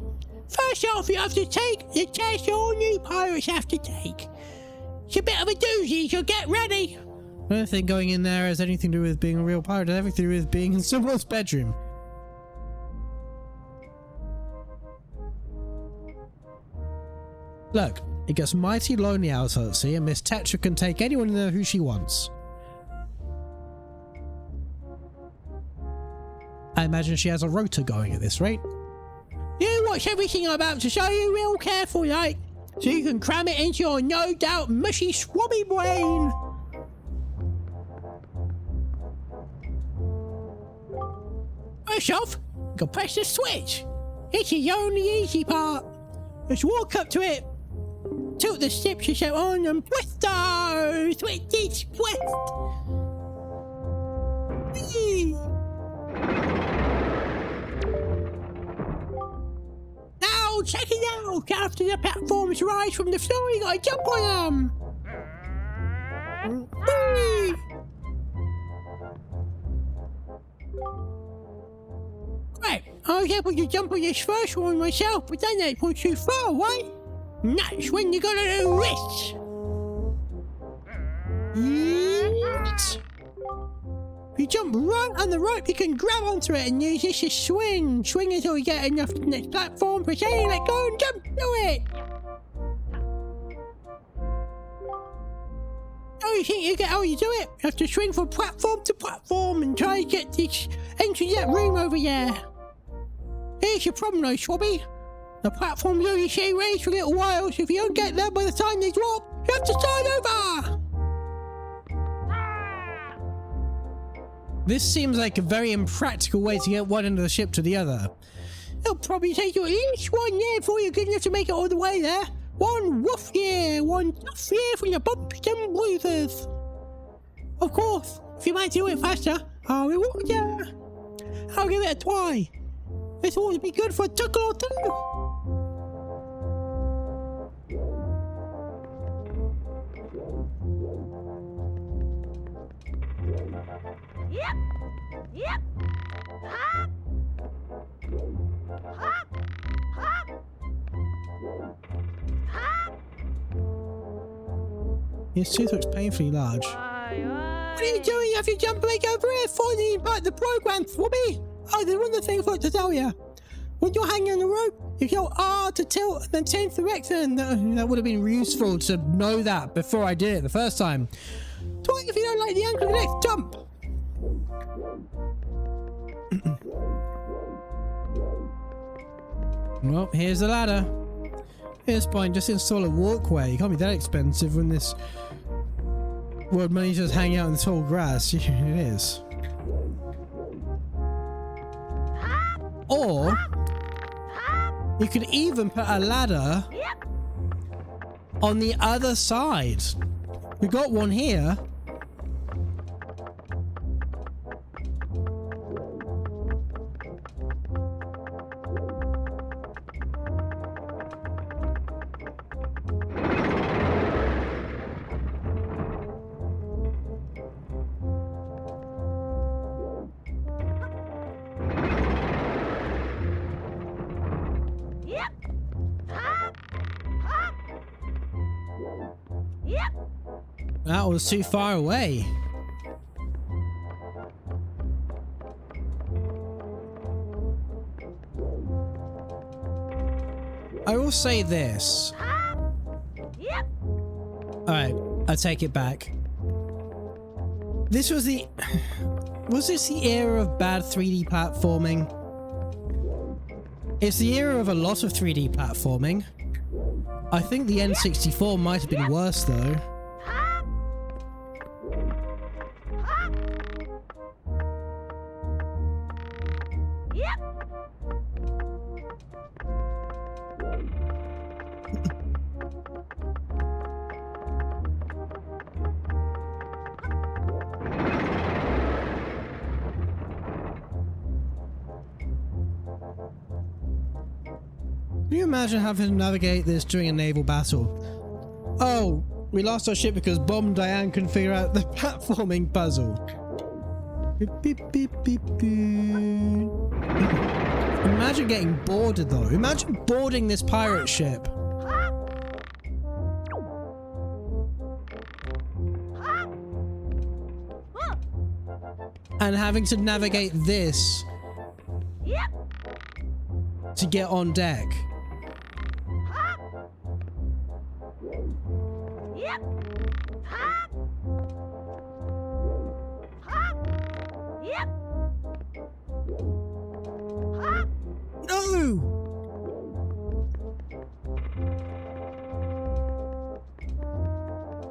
Speaker 5: First off, you have to take the test all new pirates have to take. It's a bit of a doozy, so get ready.
Speaker 3: I don't think going in there has anything to do with being a real pirate. It has everything to do with being in someone's bedroom. Look, it gets mighty lonely out at sea, and Miss Tetra can take anyone in there who she wants. I imagine she has a rotor going at this rate.
Speaker 5: You watch everything I'm about to show you real careful, like, so you can cram it into your no doubt mushy swabby brain. First off, you can press the switch. This is the only easy part. Just walk up to it, tilt the steps you set on, and presto! Switch is pressed. Whee! Now check it out. After the platforms rise from the floor, you gotta jump on them. Whee! Right, I was able to jump on this first one myself, but then it was too far away. And that's when you gotta do this. If you jump right on the rope, you can grab onto it and use this to swing. Swing until you get enough to the next platform, press A, let go and jump to it. How do you think you get how you do it? You have to swing from platform to platform and try to get this into that room over there. Here's your problem though, Swabby. The platforms only stay raised for a little while, so if you don't get there by the time they drop, you have to start over!
Speaker 3: This seems like a very impractical way to get one end of the ship to the other.
Speaker 5: It'll probably take you at least 1 year before you're good enough to make it all the way there. One woof year, one tough year for your bumps and bruises. Of course, if you might do it faster, I'll reward you. I'll give it a try. This ought to be good for a chuckle or two.
Speaker 4: Yep. Yep. Hop. Hop. Hop. Hop.
Speaker 1: His tooth looks painfully large.
Speaker 5: What are you doing? Have you jumped back over here? Finding about the program, Swabby? Oh, there's one other thing I forgot to tell you. When you're hanging on the rope, you yell R to tilt and then change direction. That would have been useful to know that before I did it the first time. Try it if you don't like the angle of the next jump.
Speaker 1: Well, here's the ladder. At this point, just install a walkway. It can't be that expensive when this world money's just hanging out in the tall grass. It is. Or you could even put a ladder on the other side. We got one here. That was too far away. I will say this. Alright, I take it back. This was the... Was this the era of bad 3D platforming? It's the era of a lot of 3D platforming. I think the N64 might have been worse though. Can you imagine having to navigate this during a naval battle? Oh, we lost our ship because Bomb Diane couldn't figure out the platforming puzzle. Beep, beep, beep, beep, beep. Imagine getting boarded though. Imagine boarding this pirate ship. And having to navigate this to get on deck. No!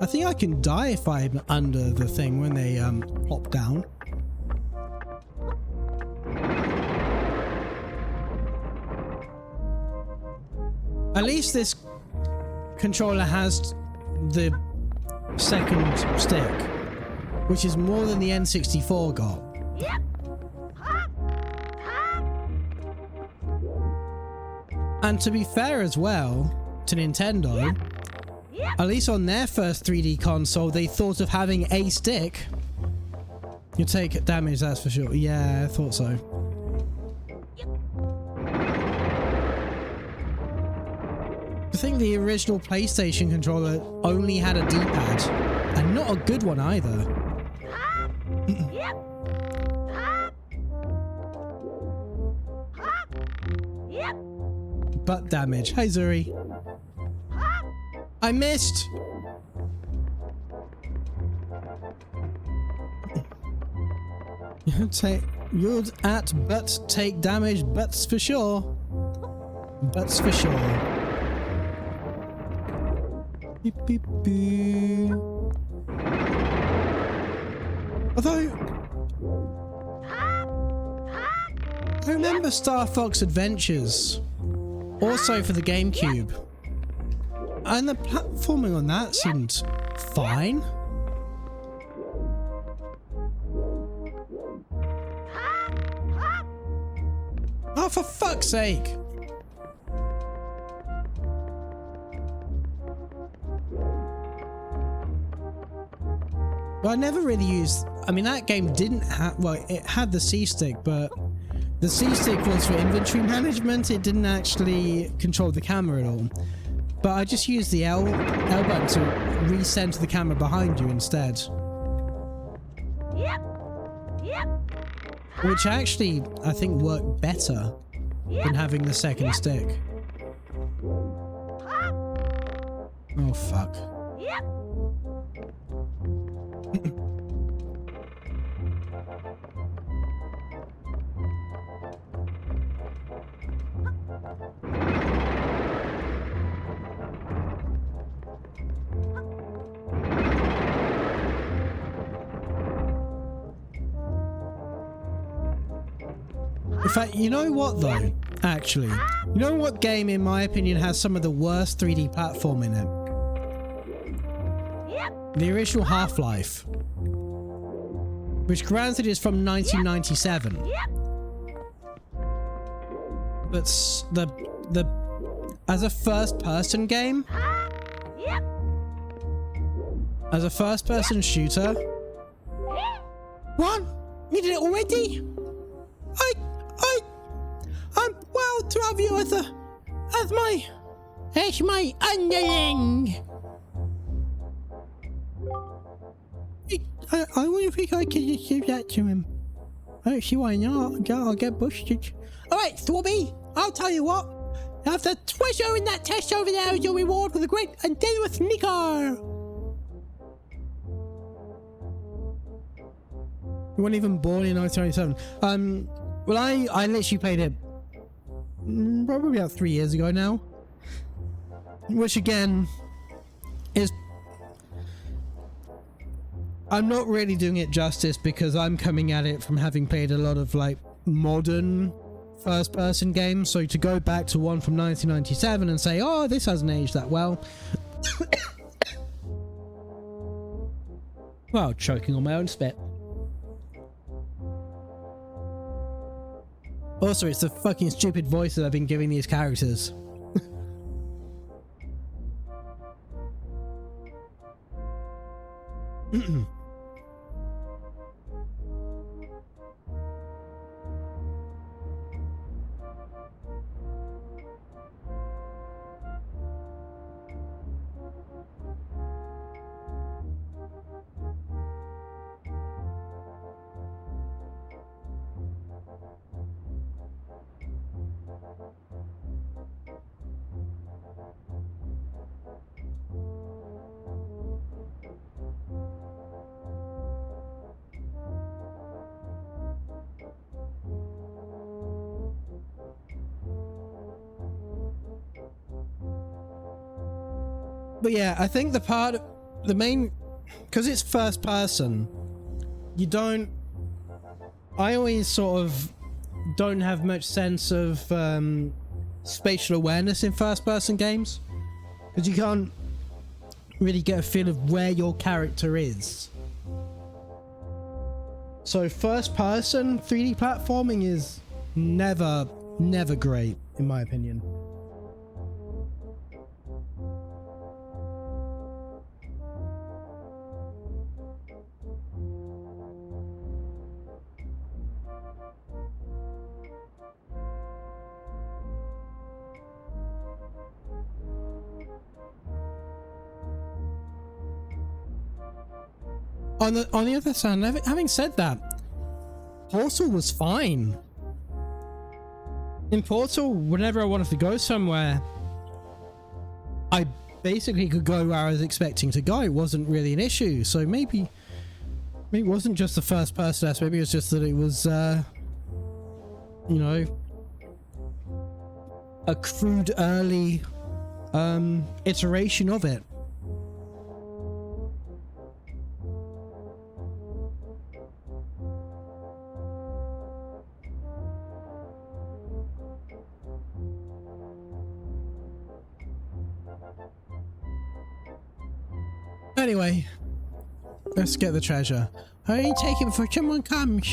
Speaker 1: I think I can die if I'm under the thing when they hop down. At least this controller has the second stick, which is more than the N64 got. And to be fair as well to Nintendo, at least on their first 3D console, they thought of having a stick. You take damage, that's for sure. Yeah, I thought so. I think the original PlayStation controller only had a D-pad, and not a good one either. Butt damage. Hey, Zuri. I missed! You'd at but take damage, butts for sure. Butts for sure. Beep, beep, beep. Although I remember Star Fox Adventures, also for the GameCube.
Speaker 3: And the platforming on that seemed fine. Oh, for fuck's sake! Well, I never really used... I mean, that game didn't have... Well, it had the C-stick, but... The C-stick was for inventory management. It didn't actually control the camera at all. But I just used the L button to recenter the camera behind you instead.
Speaker 4: Yep. Yep.
Speaker 3: Which actually, I think, worked better than having the second stick. Oh, fuck.
Speaker 4: Yep.
Speaker 3: In fact, you know what though? Actually, you know what game, in my opinion, has some of the worst 3D platform in it?
Speaker 4: Yep.
Speaker 3: The original Half-Life, which granted is from 1997,
Speaker 4: Yep.
Speaker 3: but the as a first-person game,
Speaker 4: Yep.
Speaker 3: as a first-person shooter. What? You did it already? I'm proud to have you as my underling. I wonder if I could just give that to him. I don't see why not. I'll get busted. Alright, Thwobby, I'll tell you what. After treasure in that test over there is your reward for the great and generous Nicker. You weren't even born in 1997. Well, I literally played it probably about 3 years ago now. Which again is... I'm not really doing it justice because I'm coming at it from having played a lot of like modern first-person games. So to go back to one from 1997 and say, oh, this hasn't aged that well. Well, choking on my own spit. Also, it's the fucking stupid voice that I've been giving these characters. But yeah, I think the main, because it's first person, I always sort of don't have much sense of spatial awareness in first person games, because you can't really get a feel of where your character is. So first person 3D platforming is never great, in my opinion. On the other side, having said that, Portal was fine. In Portal, whenever I wanted to go somewhere, I basically could go where I was expecting to go. It wasn't really an issue. So maybe it wasn't just the first person aspect. Maybe it was just that it was, you know, a crude early iteration of it. Anyway, let's get the treasure. Hurry and take it before someone comes.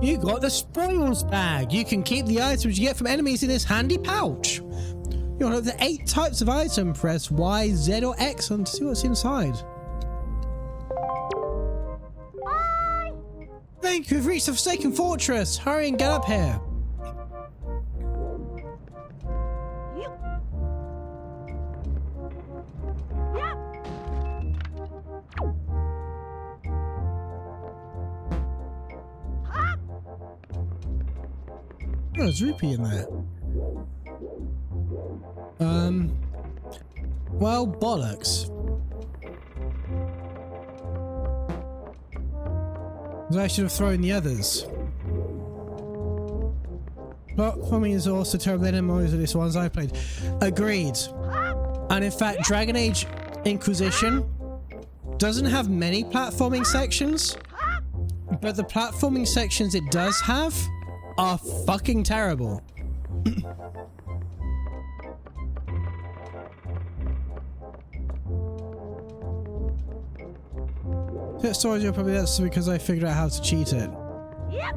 Speaker 3: You got the spoils bag. You can keep the items you get from enemies in this handy pouch. You want the 8 types of item. Press Y, Z, or X to see what's inside.
Speaker 4: Bye.
Speaker 3: Link, we've reached the Forsaken Fortress. Hurry and get up here.
Speaker 4: Yep. Yep. Ha.
Speaker 3: Oh, there's rupee in there. Well, bollocks. I should have thrown the others. Platforming is also terrible MMOs of this ones I played. Agreed. And in fact, Dragon Age Inquisition doesn't have many platforming sections, but the platforming sections it does have are fucking terrible. Probably that's because I figured out how to cheat it.
Speaker 4: Yep.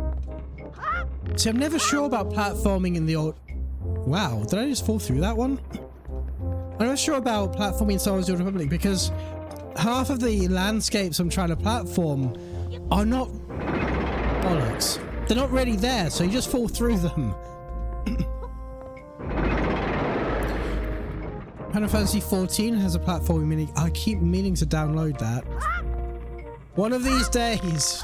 Speaker 4: Ha.
Speaker 3: See, I'm never sure about platforming in the old... Wow, did I just fall through that one? I'm not sure about platforming in Star Wars: The Old Republic because half of the landscapes I'm trying to platform are not... bollocks. They're not really there, so you just fall through them. Final Fantasy 14 has a platforming mini... I keep meaning to download that. One of these days.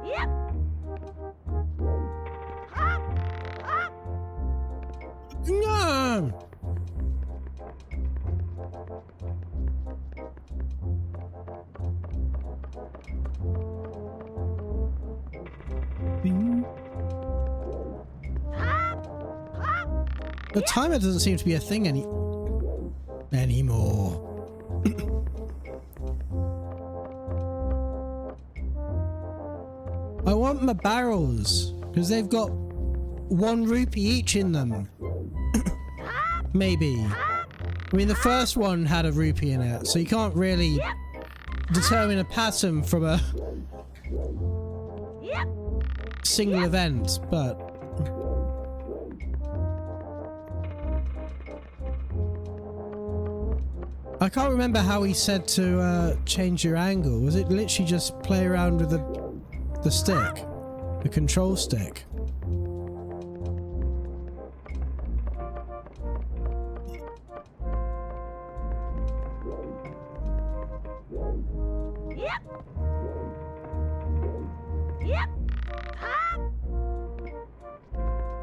Speaker 4: Yep. Ha. Ha.
Speaker 3: No! The timer doesn't seem to be a thing anymore. I want my barrels because they've got 1 rupee each in them. Maybe. I mean, the first one had a rupee in it, so you can't really determine a pattern from a single event, but... I can't remember how he said to change your angle. Was it literally just play around with the stick? The control stick?
Speaker 4: Yep. Yep. Ha.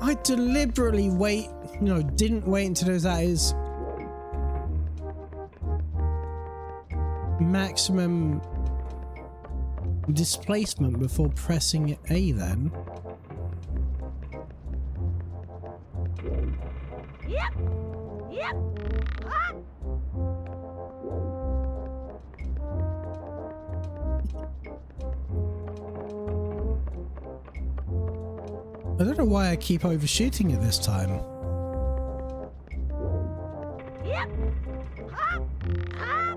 Speaker 3: I deliberately didn't wait until it was at his maximum displacement before pressing A then.
Speaker 4: Yep. Yep. Ha.
Speaker 3: I don't know why I keep overshooting it this time.
Speaker 4: Yep. Ha. Ha.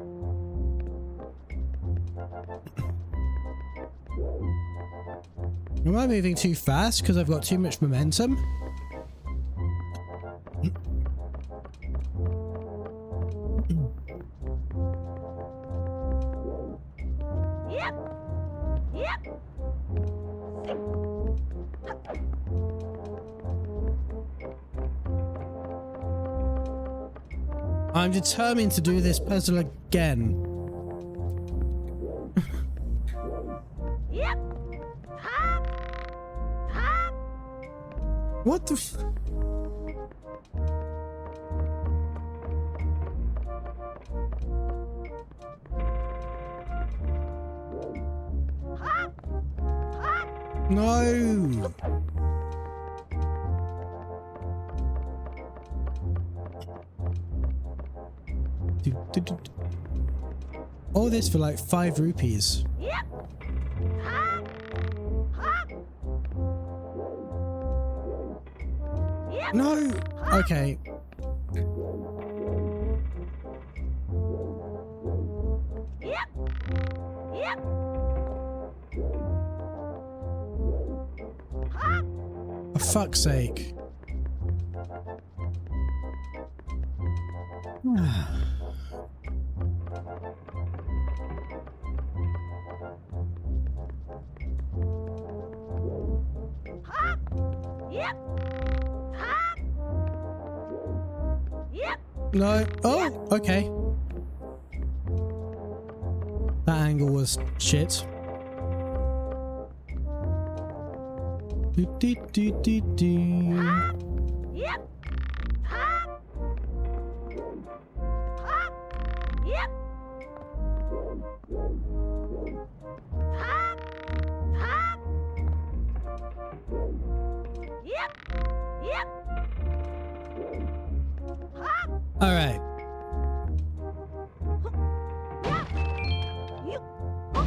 Speaker 3: Am I moving too fast because I've got too much momentum?
Speaker 4: Yep. Yep.
Speaker 3: I'm determined to do this puzzle again.
Speaker 4: Yep. Ha. Ha.
Speaker 3: What the f-
Speaker 4: Ha. Ha.
Speaker 3: No! All this for like 5 rupees.
Speaker 4: Yep. Hop. Hop. Yep.
Speaker 3: No. Okay.
Speaker 4: Yep. Yep. Hop.
Speaker 3: For fuck's sake.
Speaker 4: Hop. Yep. Hop. Yep.
Speaker 3: No. Oh, okay. That angle was shit. Do, do, do, do, do.
Speaker 4: Hop. Yep. Hop. Hop. Yep. Hop. Hop. Yep. Yep. Hop.
Speaker 3: All right.
Speaker 4: You. Hop.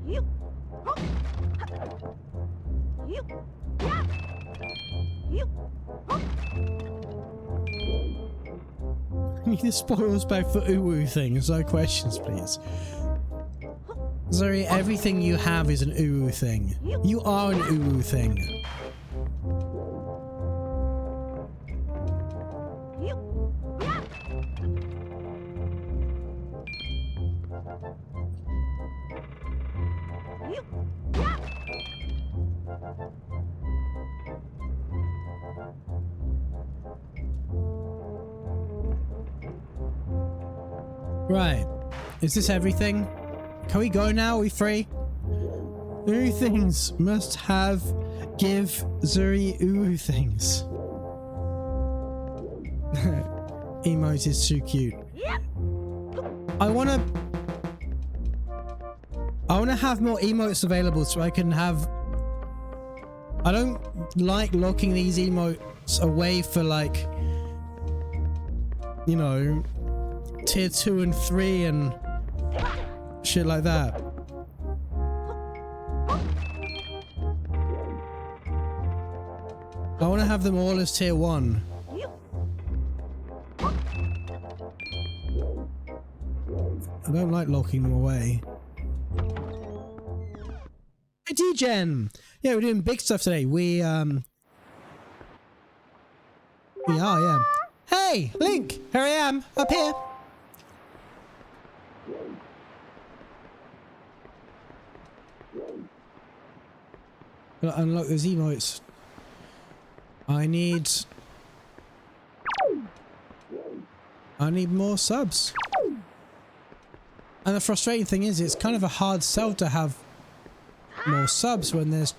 Speaker 4: You. Hop. You. Yeah. You. Hop.
Speaker 3: I need the spoils back for uwu things. No questions, please. Sorry, everything you have is an uwu thing. You are an uwu thing.
Speaker 4: You. Yeah. You. Yeah.
Speaker 3: Right. Is this everything? Can we go now? Are we free? Uwu things must have give Zuri uwu things. Emote is too cute.
Speaker 4: Yep.
Speaker 3: I wanna have more emotes available so I can have. I don't like locking these emotes away for like, you know, tier 2 and 3 and shit like that. I want to have them all as tier 1.
Speaker 4: You.
Speaker 3: I don't like locking them away. Hey D-Gen! Yeah, we're doing big stuff today. We are, yeah. Hey, Link! Here I am, up here. Gotta unlock those emotes. I need more subs. And the frustrating thing is, it's kind of a hard sell to have more subs when there's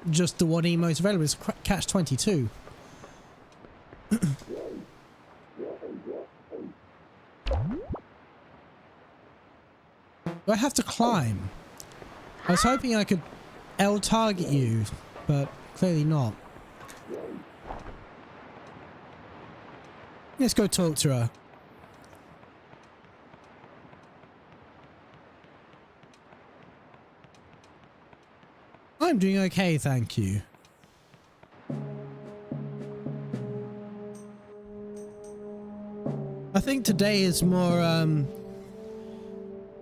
Speaker 3: just the one emote available. It's catch 22. Do I have to climb? I was hoping I could L target you, but clearly not. Let's go talk to her. I'm doing okay, thank you. I think today is more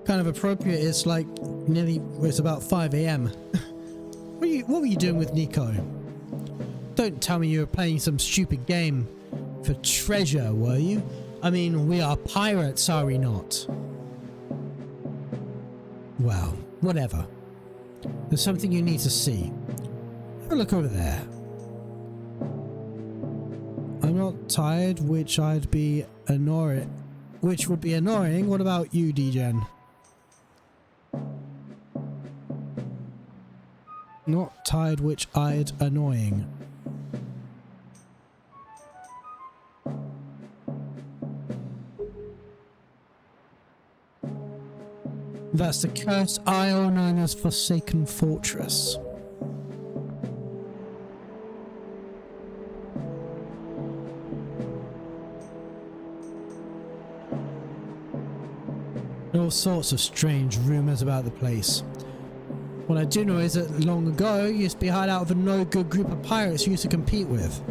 Speaker 3: kind of appropriate. It's like it's about 5 AM. What were you doing with Nico? Don't tell me you were playing some stupid game for treasure, were you? I mean, we are pirates, are we not? Well, whatever. There's something you need to see. Have a look over there. I'm not tired, which would be annoying. What about you, D-Gen? Not tired, which I'd annoying. That's the cursed isle known as Forsaken Fortress. all sorts of strange rumours about the place. What I do know is that long ago, it used to be a hideout of a no-good group of pirates you used to compete with.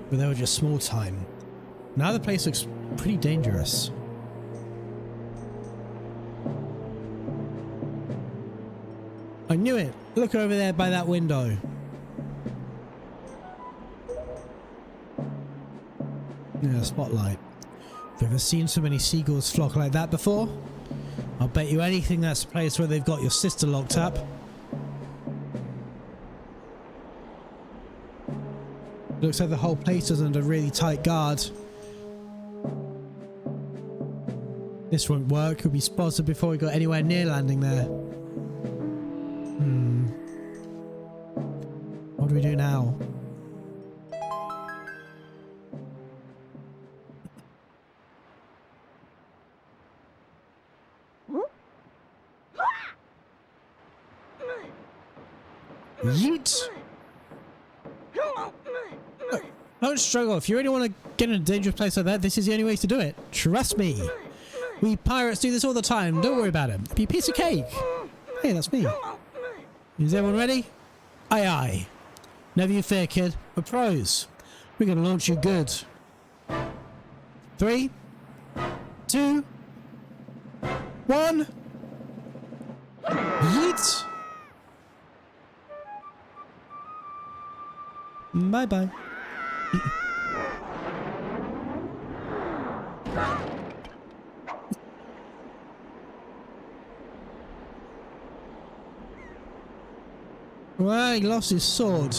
Speaker 3: But they were just small time. Now the place looks pretty dangerous. I knew it! Look over there by that window. Yeah, spotlight. Have you ever seen so many seagulls flock like that before? I'll bet you anything that's the place where they've got your sister locked up. Looks like the whole place is under really tight guard. This won't work. We'll be spotted before we got anywhere near landing there. What do we do now? Yeet! Look, don't struggle. If you really want to get in a dangerous place like that, this is the only way to do it. Trust me. We pirates do this all the time. Don't worry about it. It'll be a piece of cake. Hey, that's me. Is everyone ready? Aye aye. Never you fear, kid. We're pros. We're gonna launch you good. 3, 2, 1. Yeet! Bye bye. Well, he lost his sword.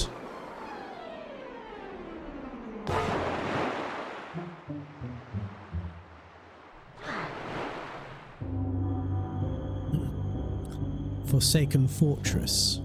Speaker 3: Forsaken Fortress.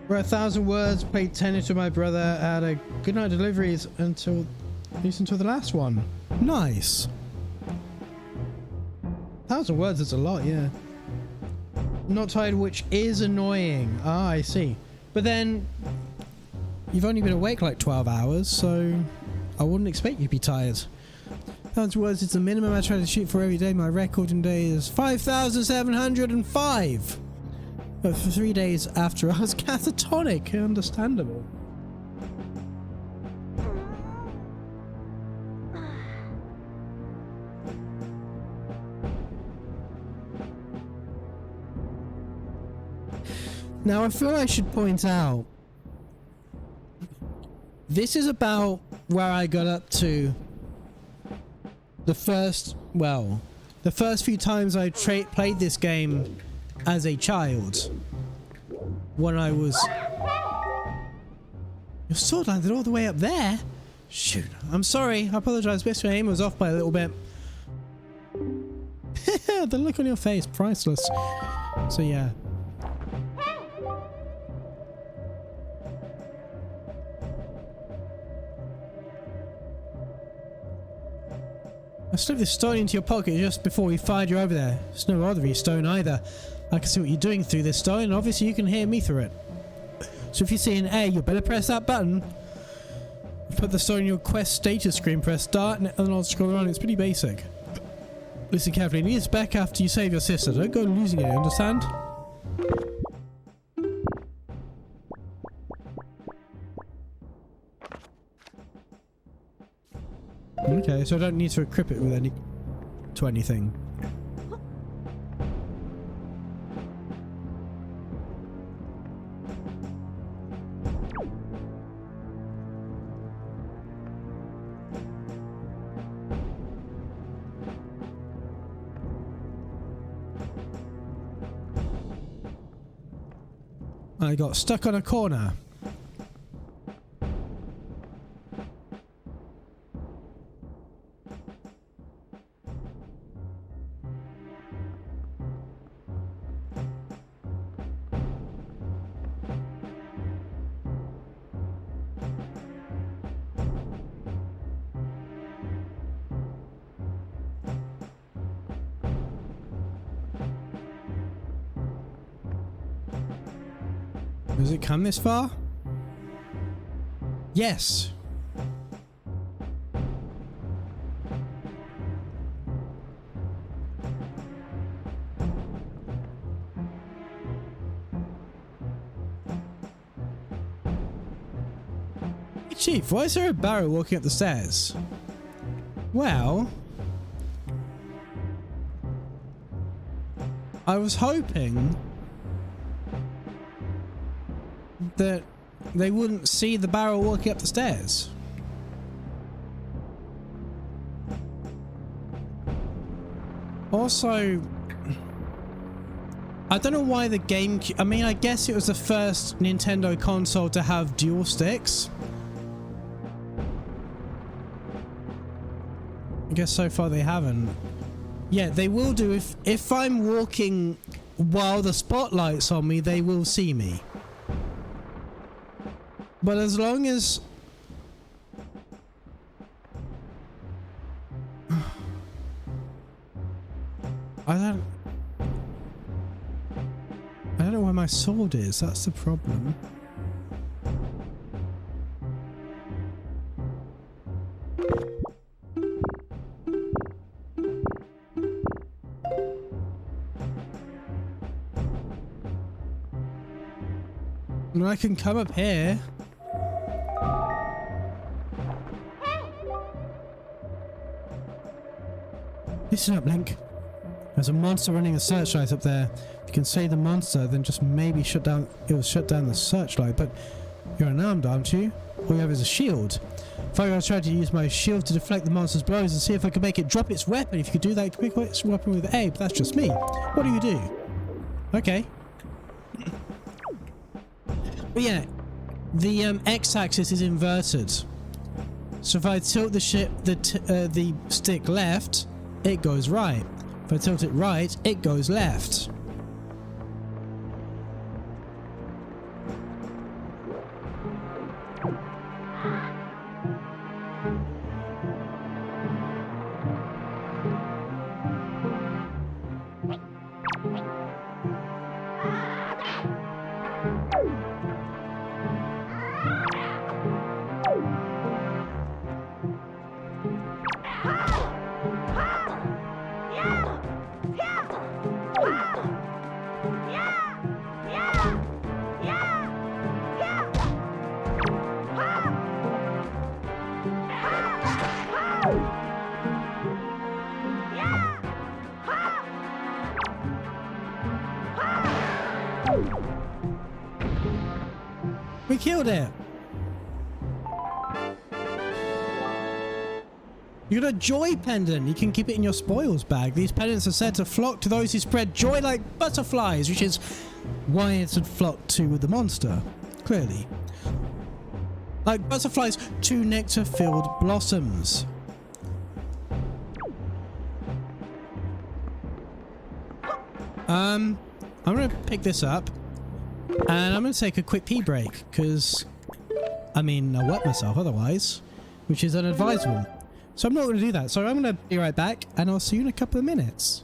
Speaker 1: For 1,000 words, played tennis with my brother, had a good night deliveries until, at least until the last one.
Speaker 3: Nice.
Speaker 1: 1,000 words, that's a lot, yeah. Not tired, which is annoying. Ah, I see. But then,
Speaker 3: You've only been awake like 12 hours, so I wouldn't expect you to be tired. 1,000 words is the minimum I try to shoot for every day. My record in day is 5,705. But for 3 days after I was catatonic. Understandable. Now I feel I should point out, this is about where I got up to the first few times I played this game as a child. When I was... Your sword landed all the way up there? Shoot, I'm sorry, I apologise, best my aim was off by a little bit. The look on your face, priceless. So yeah. I slipped this stone into your pocket just before we fired you over there. It's no ordinary stone either. I can see what you're doing through this stone, and obviously you can hear me through it. So if you see an A, you better press that button. Put the stone in your quest status screen, press start, and then I'll scroll around. It's pretty basic. Listen carefully. Need this back after you save your sister. Don't go losing it, understand? Okay, so I don't need to equip it with anything. I got stuck on a corner. Does it come this far? Yes. Hey, Chief, why is there a barrow walking up the stairs? Well, I was hoping that they wouldn't see the barrel walking up the stairs. Also, I don't know why the GameCube... I mean, I guess it was the first Nintendo console to have dual sticks. I guess so far they haven't. Yeah, they will do if I'm walking while the spotlight's on me, they will see me. But as long as... I don't know where my sword is, that's the problem. And I can come up here. Listen up, Link. There's a monster running a searchlight up there. If you can save the monster, then just maybe shut down the searchlight. But you're unarmed, aren't you? All you have is a shield. If I was trying to use my shield to deflect the monster's blows and see if I could make it drop its weapon. If you could do that, quick weapon with A, but that's just me. What do you do? Okay. But yeah, the x-axis is inverted. So if I tilt the stick left, it goes right. If I tilt it right, it goes left. We killed it! You got a joy pendant. You can keep it in your spoils bag. These pendants are said to flock to those who spread joy like butterflies, which is why it's flocked to the monster, clearly. Like butterflies to nectar-filled blossoms. I'm gonna pick this up. And I'm going to take a quick pee break, because, I mean, I'll wet myself otherwise, which is unadvisable. So I'm not going to do that. So I'm going to be right back, and I'll see you in a couple of minutes.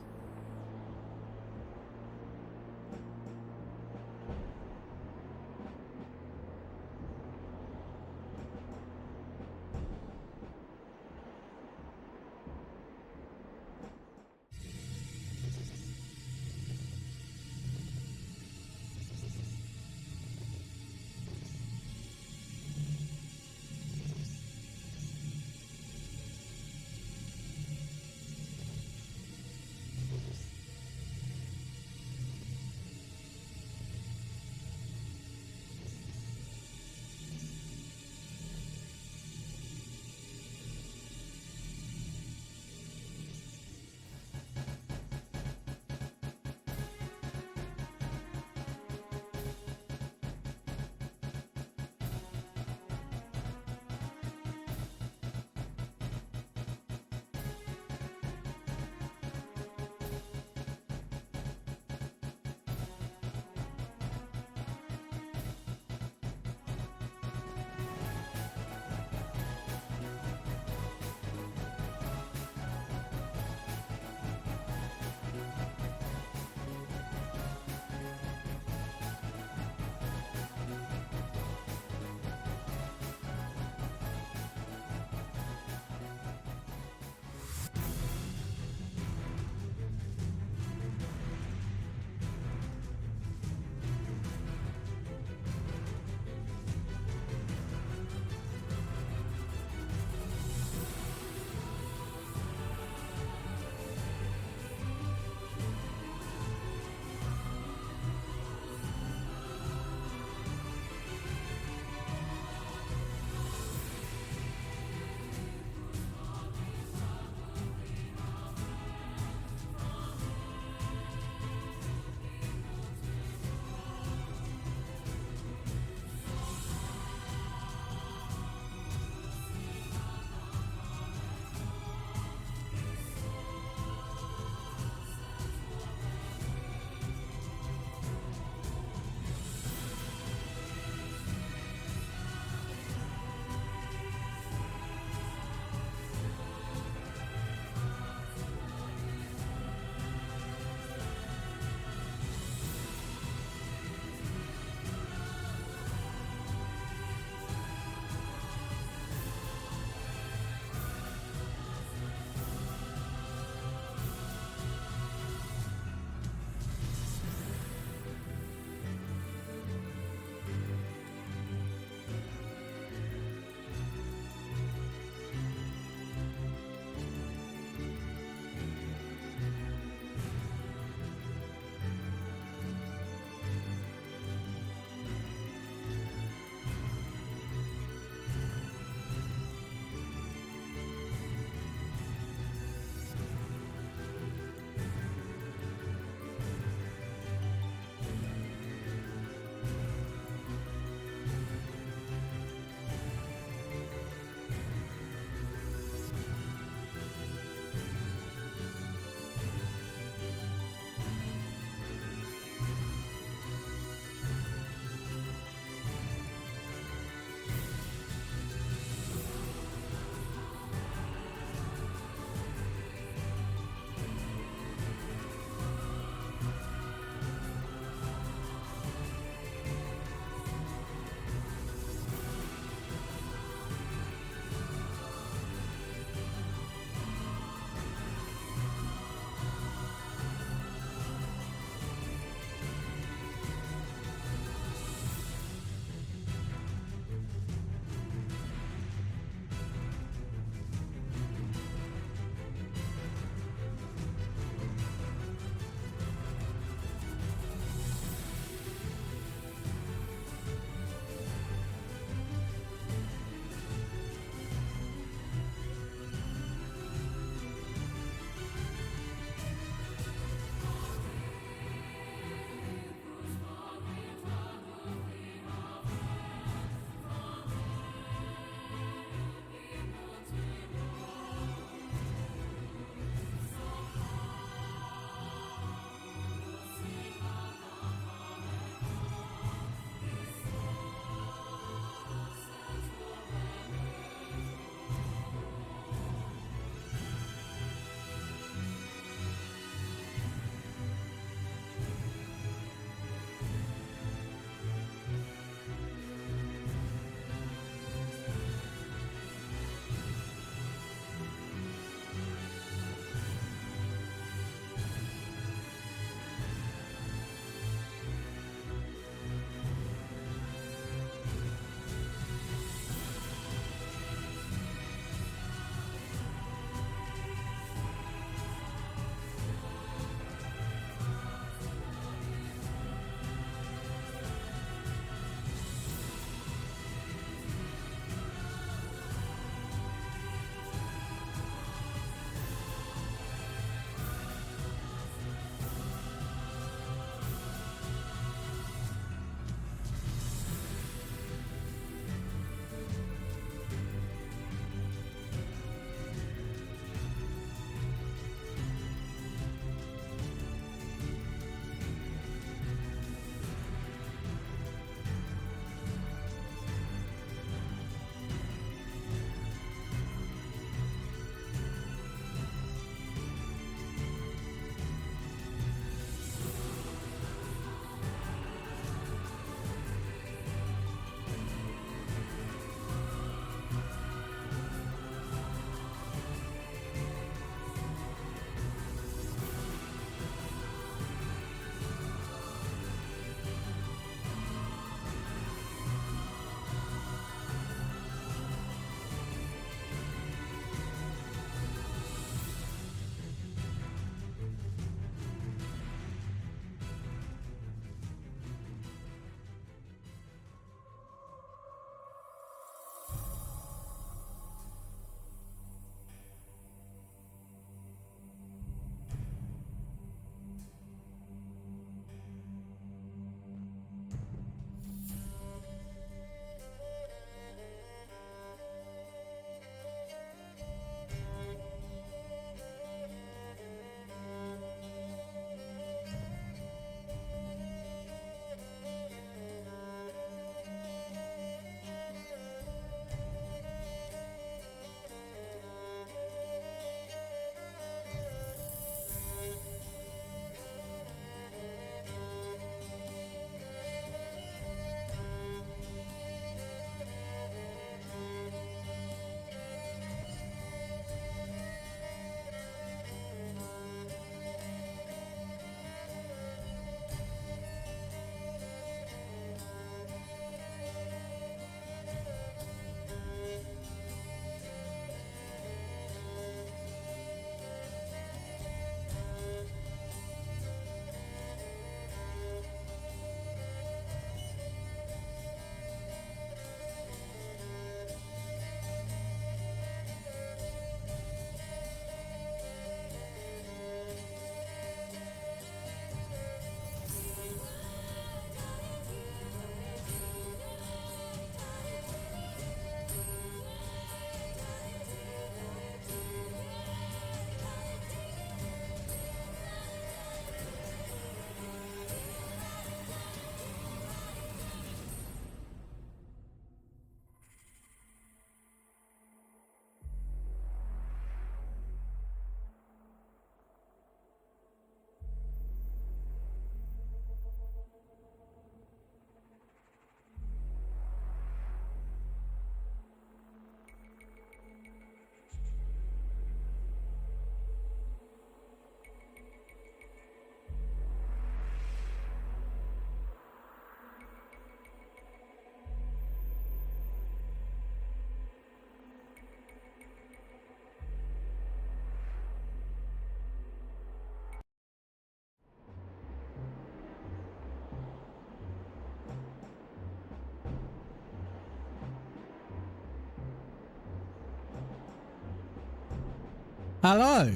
Speaker 1: Hello.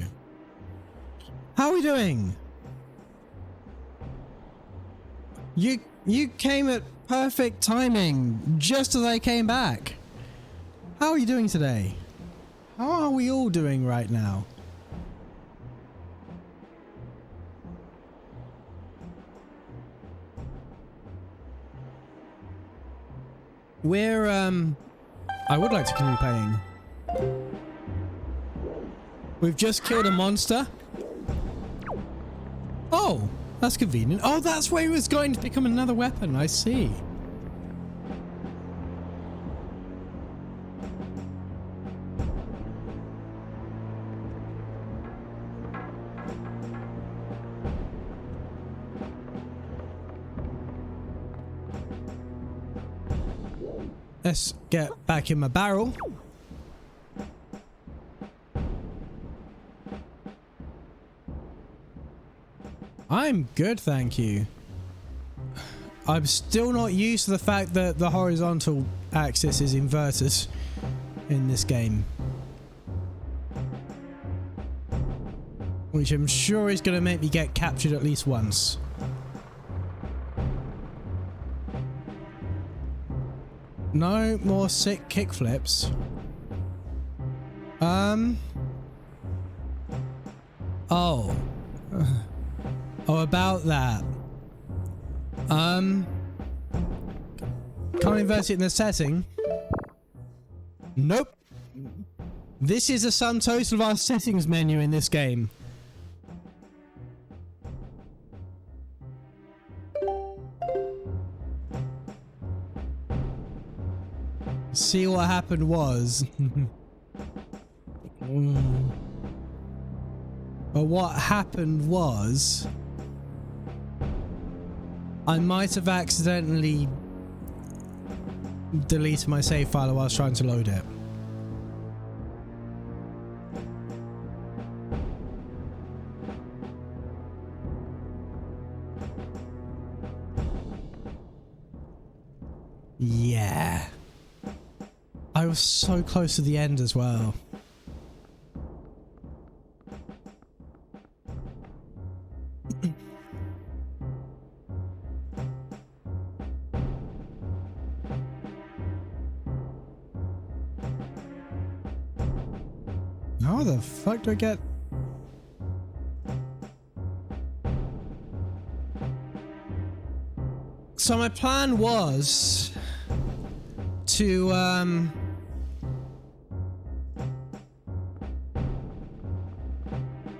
Speaker 1: How are we doing? You came at perfect timing, just as I came back. How are you doing today? How are we all doing right now? We're, I would like to continue playing. We've just killed a monster. Oh, that's convenient. Oh, that's where he was going to become another weapon. I see. Let's get back in my barrel. I'm good, thank you. I'm still not used to the fact that the horizontal axis is inverted in this game. Which I'm sure is going to make me get captured at least once. No more sick kickflips. Oh. Oh, about that. Can't invert it in the setting. Nope. This is a sum total of our settings menu in this game. See, what happened was... But what happened was... I might have accidentally deleted my save file while I was trying to load it. Yeah. I was so close to the end as well. How the fuck do I get... So my plan was to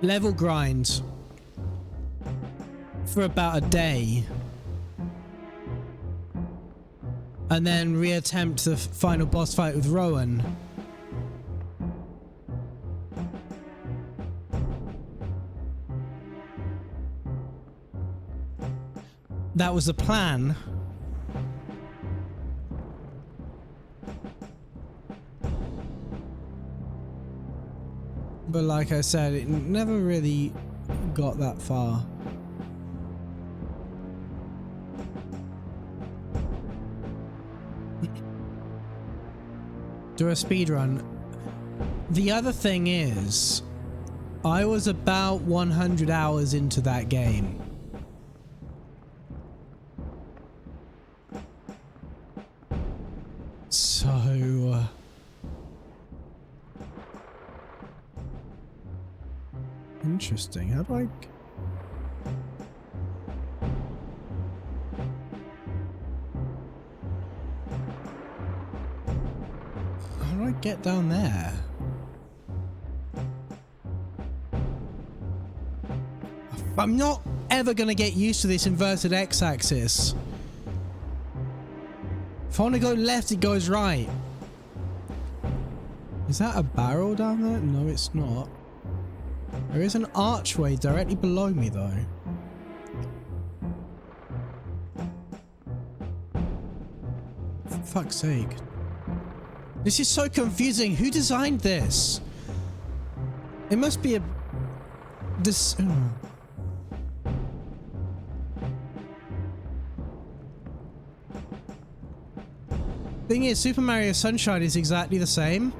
Speaker 1: level grind for about a day and then reattempt the final boss fight with Rowan. That was the plan. But like I said, it never really got that far. Do a speedrun. The other thing is, I was about 100 hours into that game. So... interesting. How do I... How do I get down there? I'm not ever gonna get used to this inverted x-axis. If I want to go left, it goes right. Is that a barrel down there? No, it's not. There is an archway directly below me, though. For fuck's sake. This is so confusing. Who designed this? It must be a... This... Thing is, Super Mario Sunshine is exactly the same.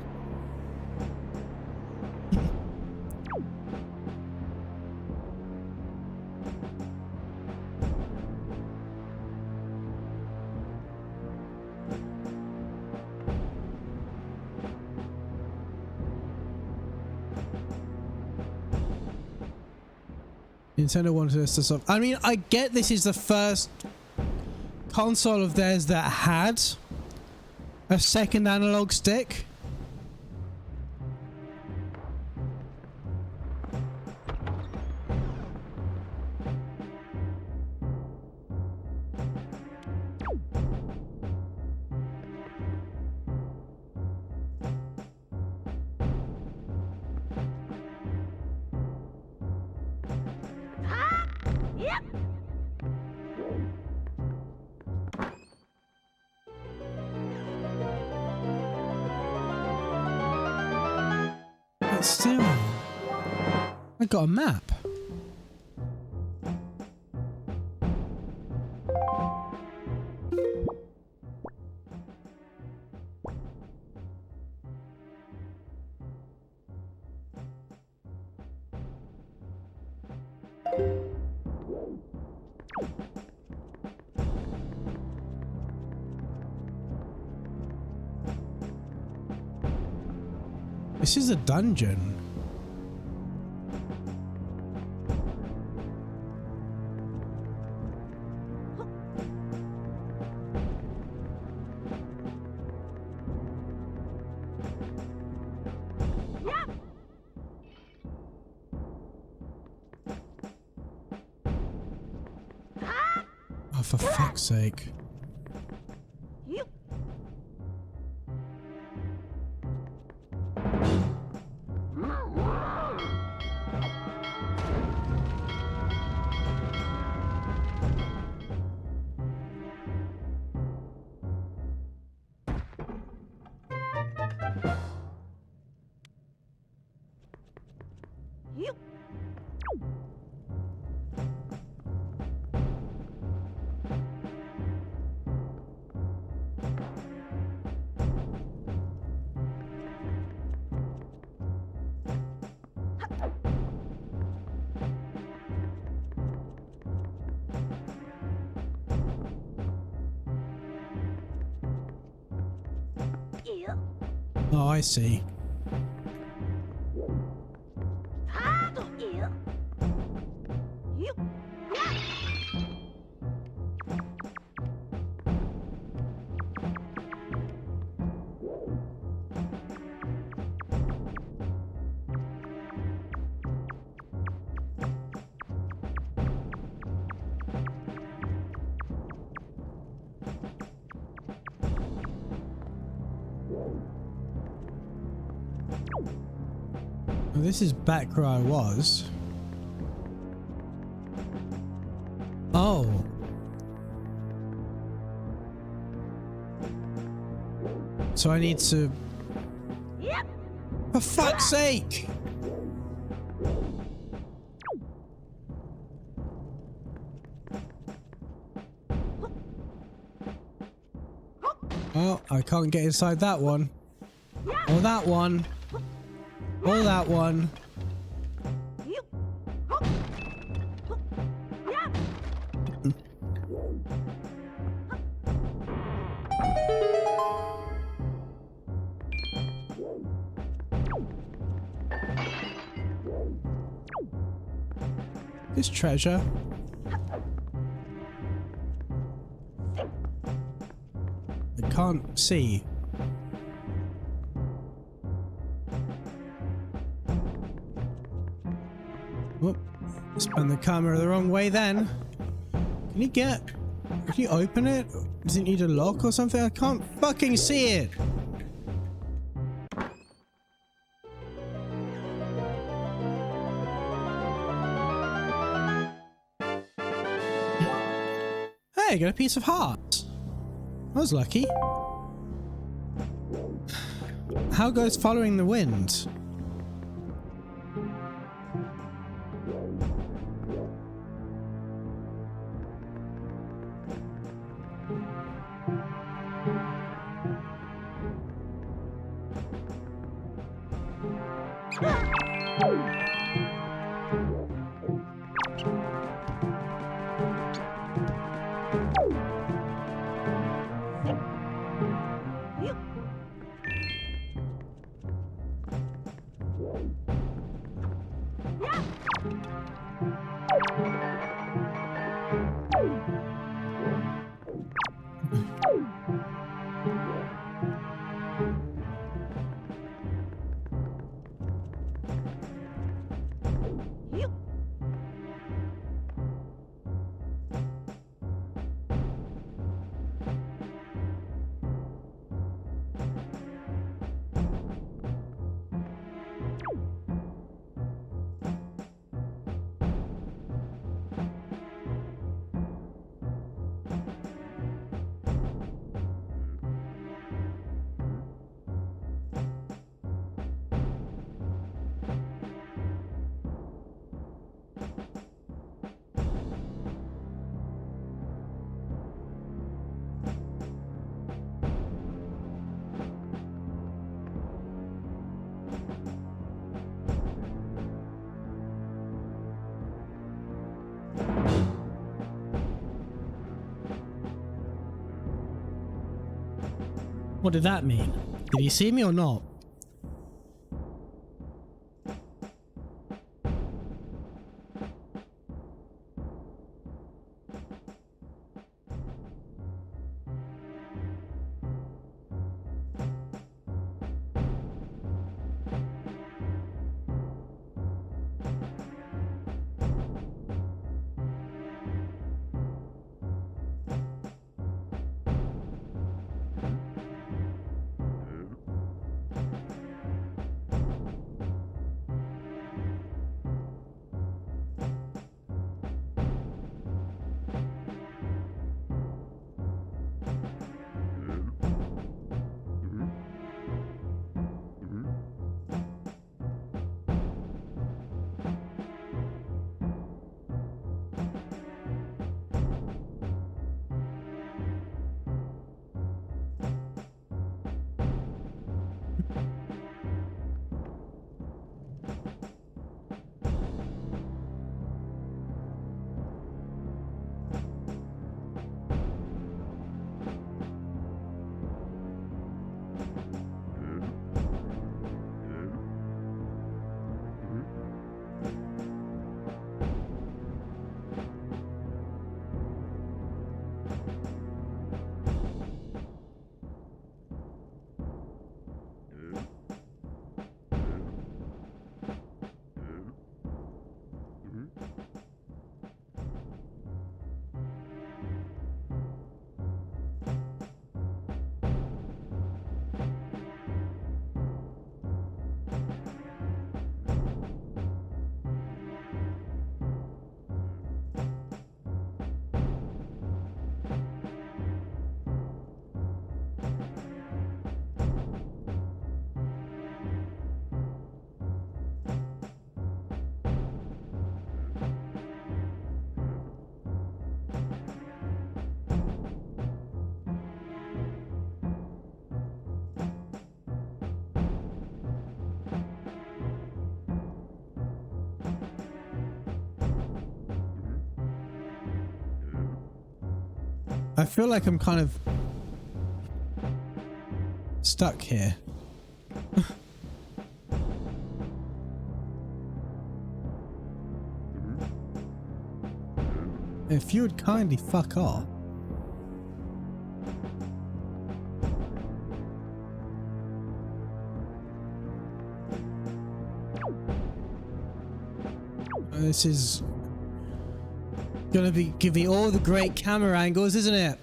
Speaker 1: Nintendo wanted us to stop. I mean, I get this is the first console of theirs that had a second analog stick.
Speaker 4: Yep.
Speaker 1: But still, I got a map. This is a dungeon.
Speaker 4: Yep.
Speaker 1: Oh, for fuck's sake.
Speaker 4: Yep. Yep. Yep.
Speaker 1: Oh, I see.
Speaker 4: Yep. Yep.
Speaker 1: Well, this is back where I was. Oh. So I need to...
Speaker 4: Yep.
Speaker 1: For fuck's sake! Oh, I can't get inside that one. Or that one. Or that one.
Speaker 4: Yep. Yep.
Speaker 1: This treasure. I can't see. Whoop. Spun the camera the wrong way then. Can you get... Can you open it? Does it need a lock or something? I can't fucking see it! Hey, got a piece of heart. I was lucky. How goes following the wind?
Speaker 4: Yep. Yep.
Speaker 3: What did that mean? Did he see me or not?
Speaker 1: I feel like I'm kind of stuck here. If you would kindly fuck off. This is gonna be give me all the great camera angles, isn't it?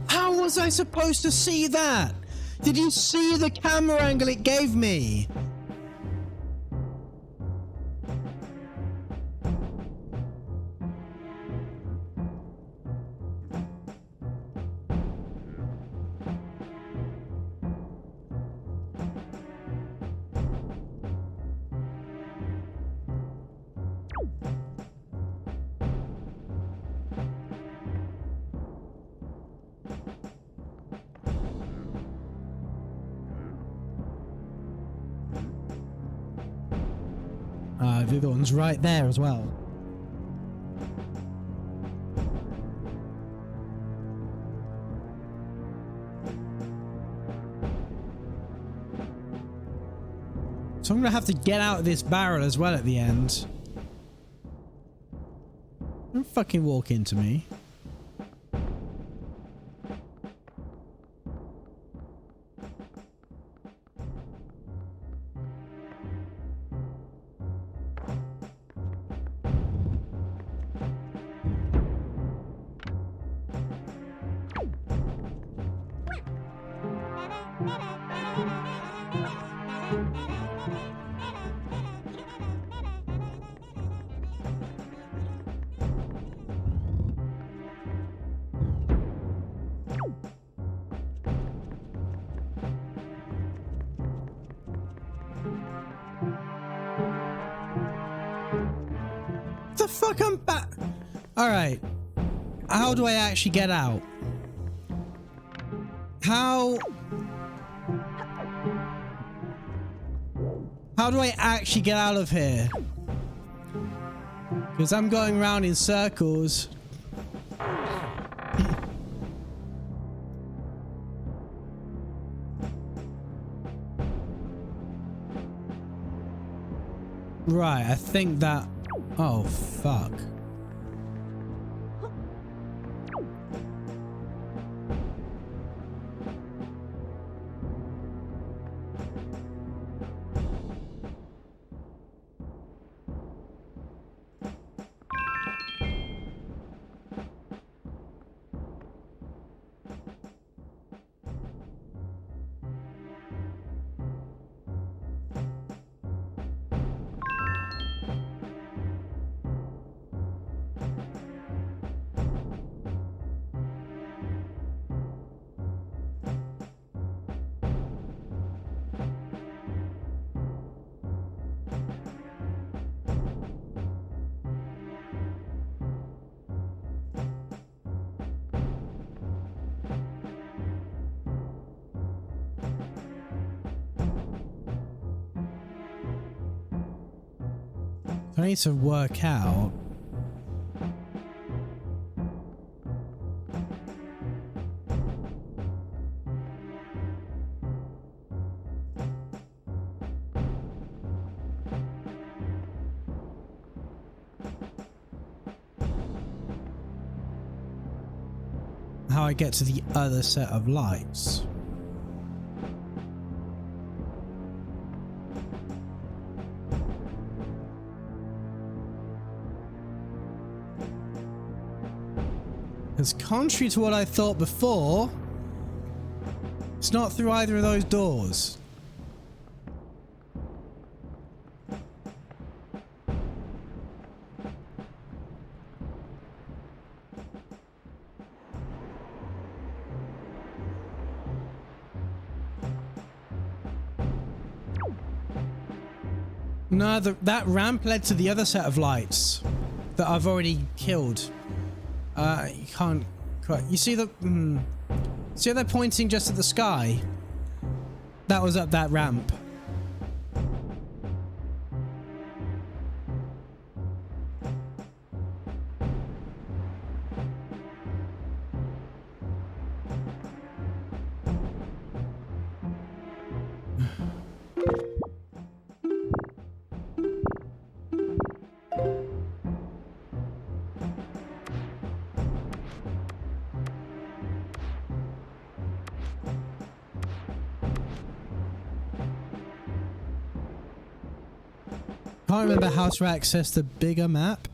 Speaker 1: How was I supposed to see that? Did you see the camera angle it gave me? The other one's right there as well. So I'm gonna have to get out of this barrel as well at the end. Don't fucking walk into me.
Speaker 3: the fuck? I'm back. Alright. How do I actually get out? How do I actually get out of here? Because I'm going around in circles. Right, I think that... Oh, fuck. I need to work out. How I get to the other set of lights. Because contrary to what I thought before, it's not through either of those doors. No, that ramp led to the other set of lights that I've already killed. You can't quite... You see the... See how they're pointing just at the sky? That was up that ramp. Can't remember how to access the bigger map.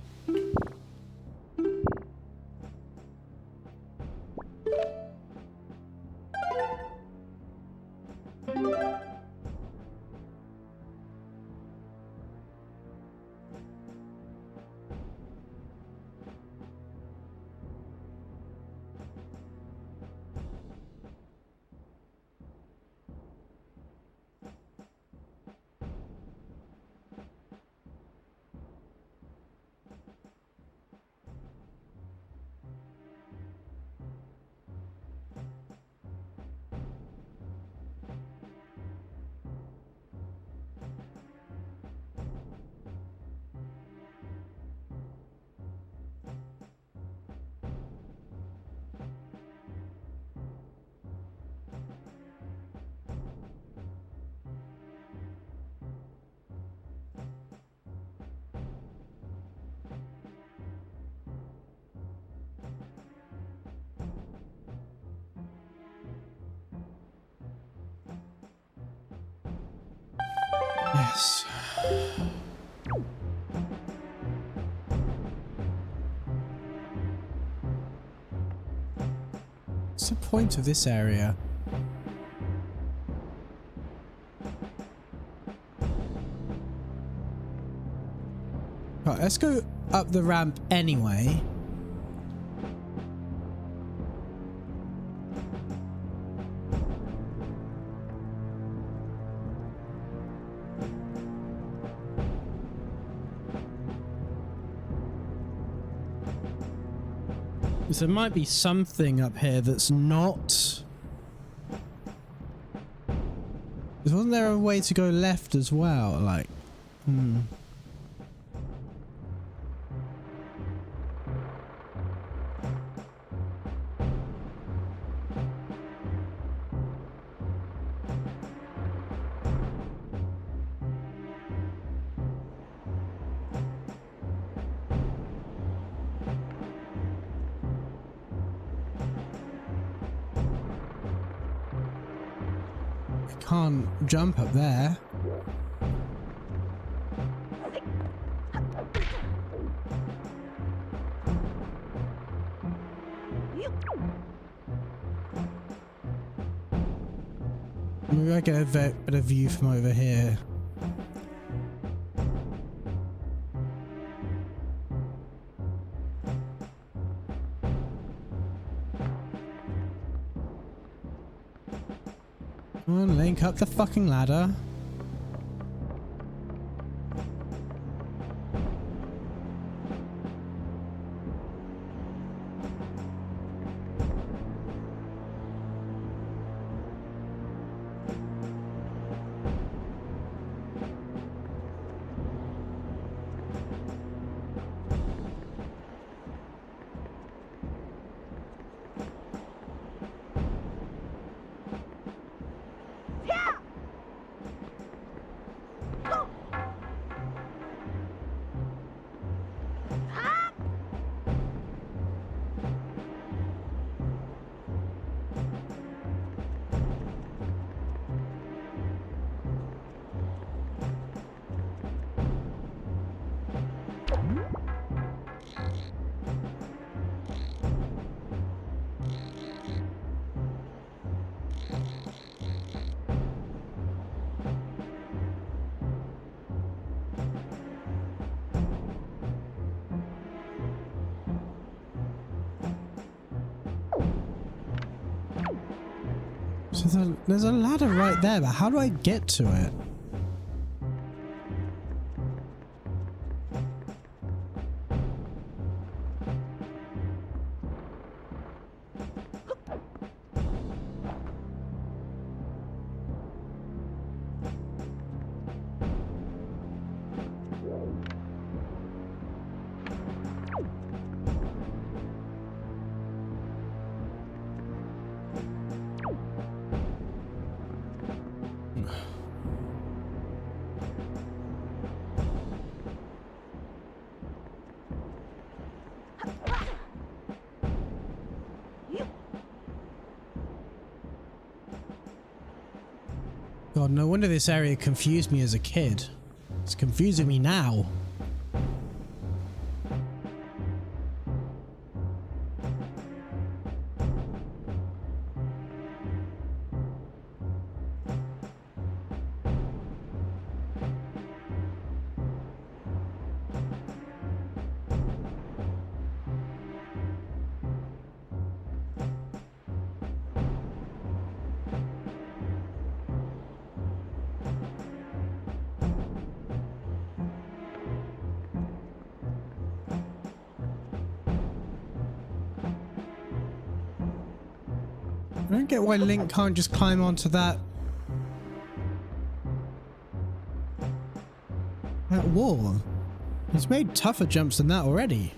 Speaker 3: Yes. What's the point of this area? Right, let's go up the ramp anyway. So there might be something up here that's not... Wasn't there a way to go left as well? Like, can't jump up there. Maybe I get a better view from over here. Come on, link up the fucking ladder. So there's a ladder right there, but how do I get to it? God, no wonder this area confused me as a kid. It's confusing me now. I don't get why Link can't just climb onto that wall. He's made tougher jumps than that already.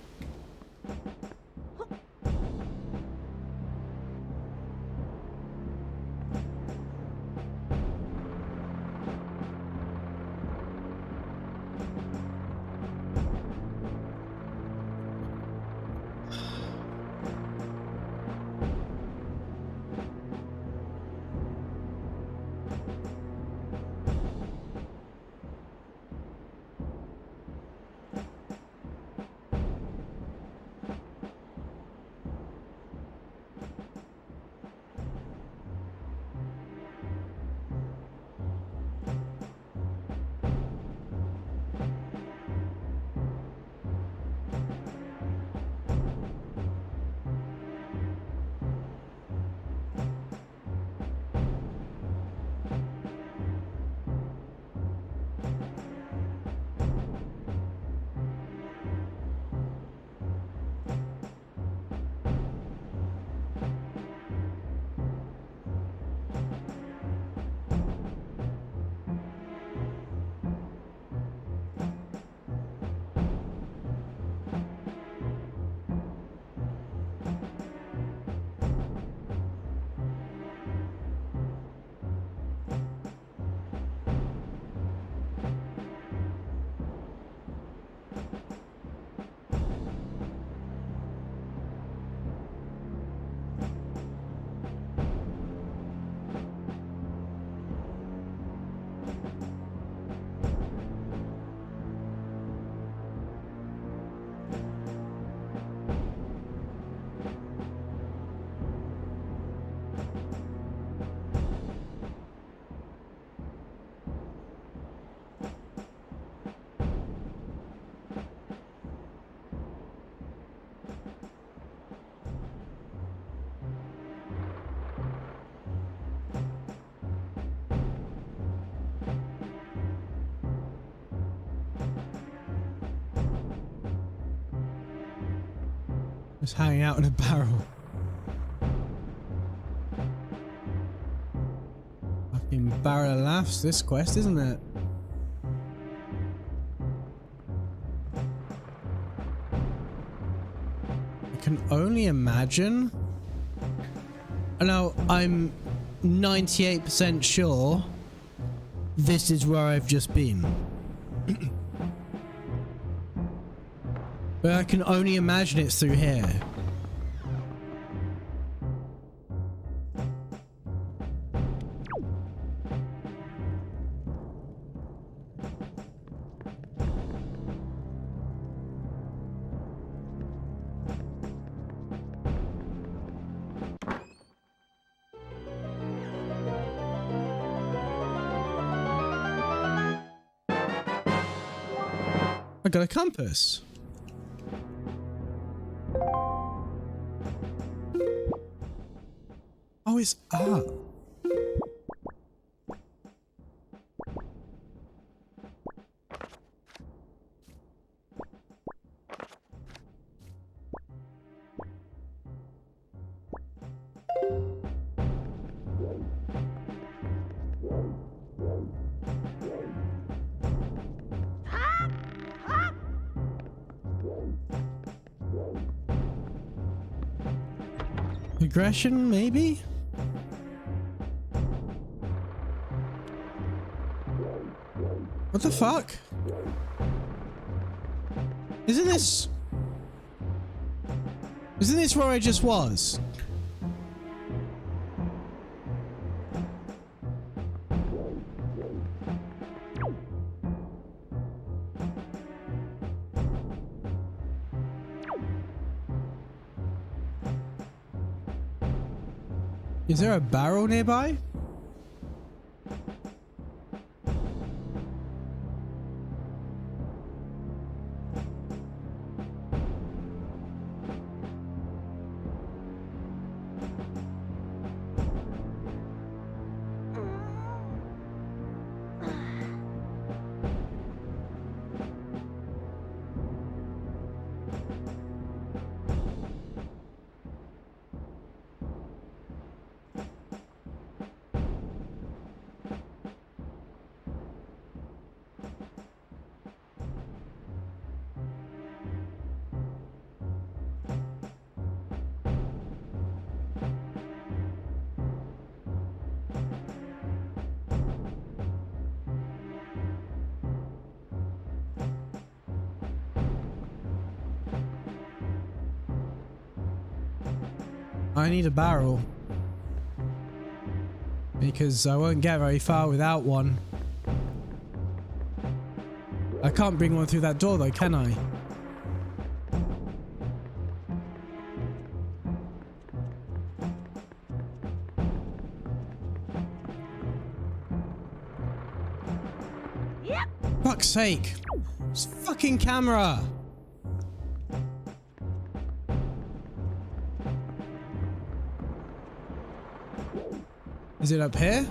Speaker 1: Just hanging out in a barrel. Fucking barrel of laughs, this quest, isn't it? I can only imagine. Now, I'm 98% sure this is where I've just been. But I can only imagine it's through here. I got a compass. Oh, it's up. Aggression, maybe? What the fuck? Isn't this where I just was? Is there a barrel nearby? I need a barrel. Because I won't get very far without one. I can't bring one through that door though, can I?
Speaker 4: Yep.
Speaker 1: Fuck's sake. This fucking camera. Is it up here?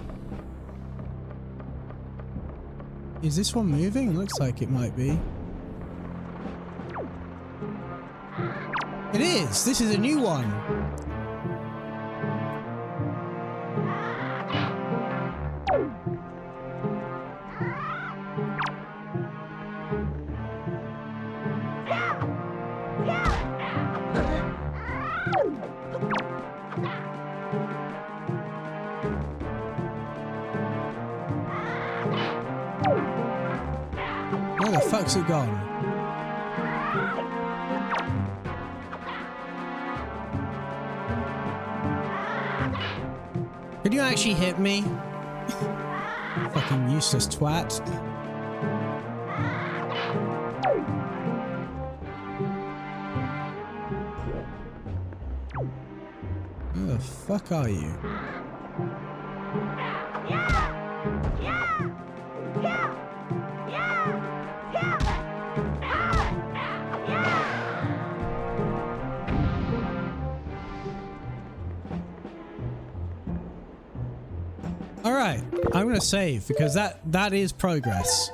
Speaker 1: Is this one moving? Looks like it might be. It is! This is a new one! Where the fuck's it gone? Can you actually hit me? Fucking useless twat. Where the fuck are you? Alright, I'm gonna save because that is progress.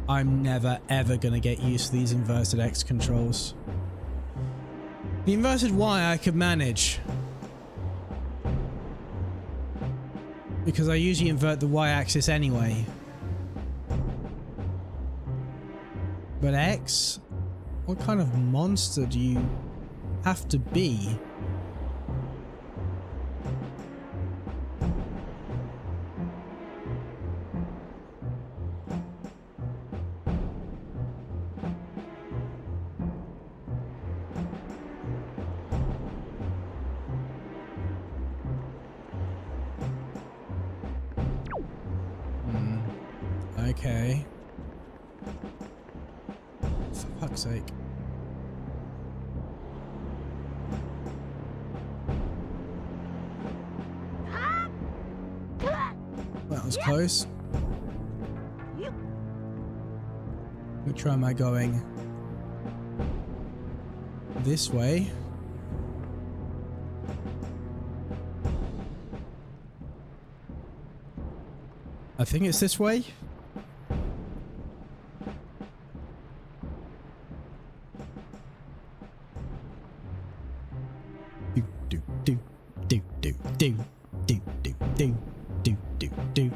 Speaker 3: I'm never ever gonna get used to these inverted X controls. The inverted Y I could manage, because I usually invert the Y axis anyway. But X? What kind of monster do you have to be? Okay. For fuck's sake. That was close. Which way am I going? This way. I think it's this way. Do do do do do do do do do do do.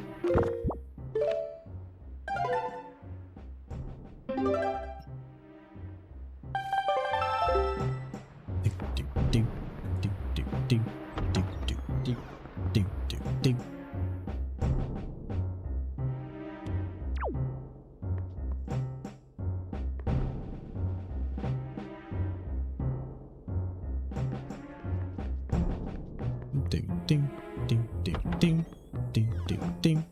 Speaker 3: Ding ding ding ding ding ding ding ding.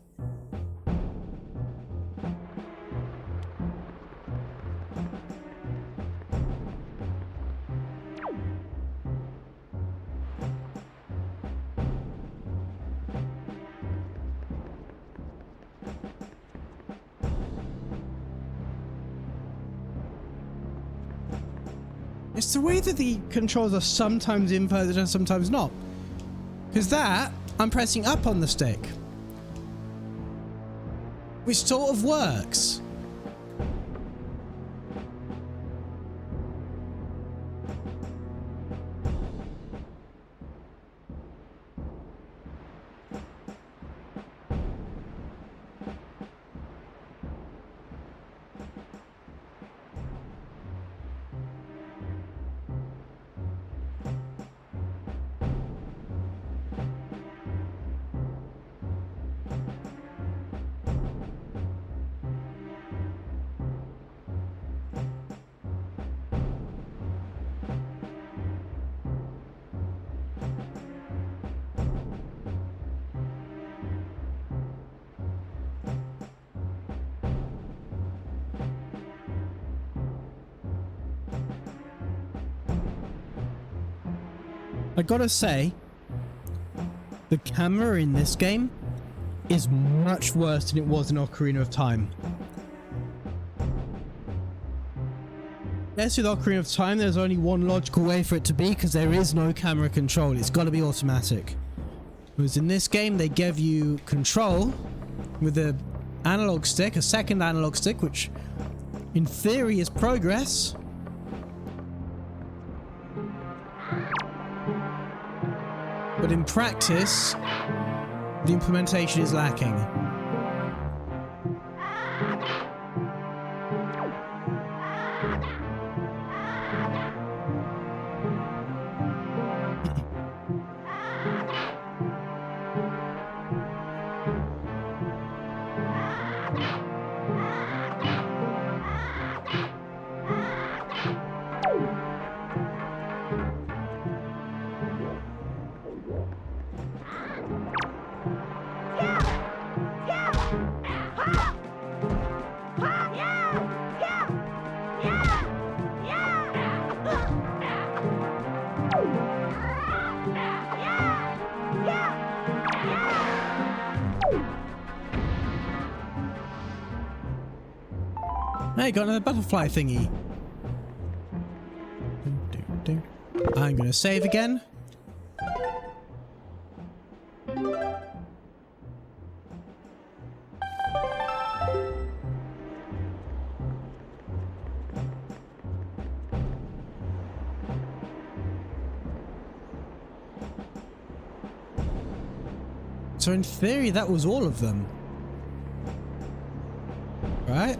Speaker 3: It's the way that the controls are sometimes inverted and sometimes not. Because that, I'm pressing up on the stick. Which sort of works. I gotta say, the camera in this game is much worse than it was in Ocarina of Time. Yes, with Ocarina of Time, there's only one logical way for it to be, because there is no camera control. It's got to be automatic. Whereas in this game, they give you control with a analog stick, a second analog stick, which in theory is progress. But in practice, the implementation is lacking. Hey, got another butterfly thingy. I'm gonna save again.
Speaker 1: So in theory, that was all of them. Right?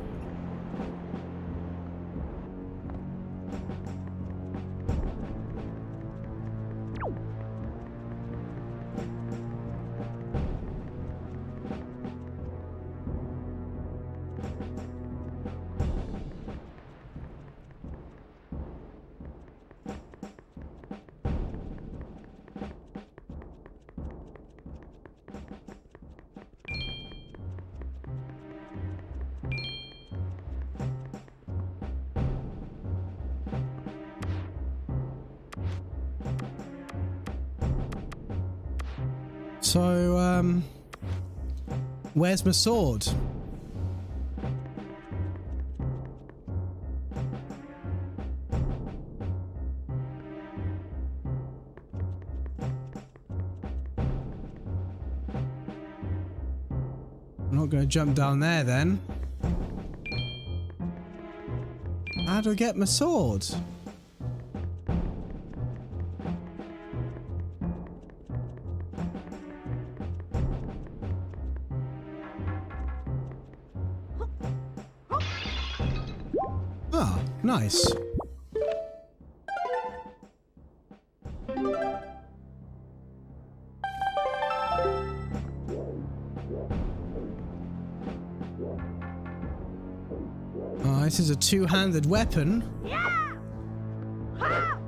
Speaker 1: So, where's my sword? I'm not going to jump down there then. How do I get my sword? Ah, nice. Oh, this is a two-handed weapon.
Speaker 4: Yeah! Ha!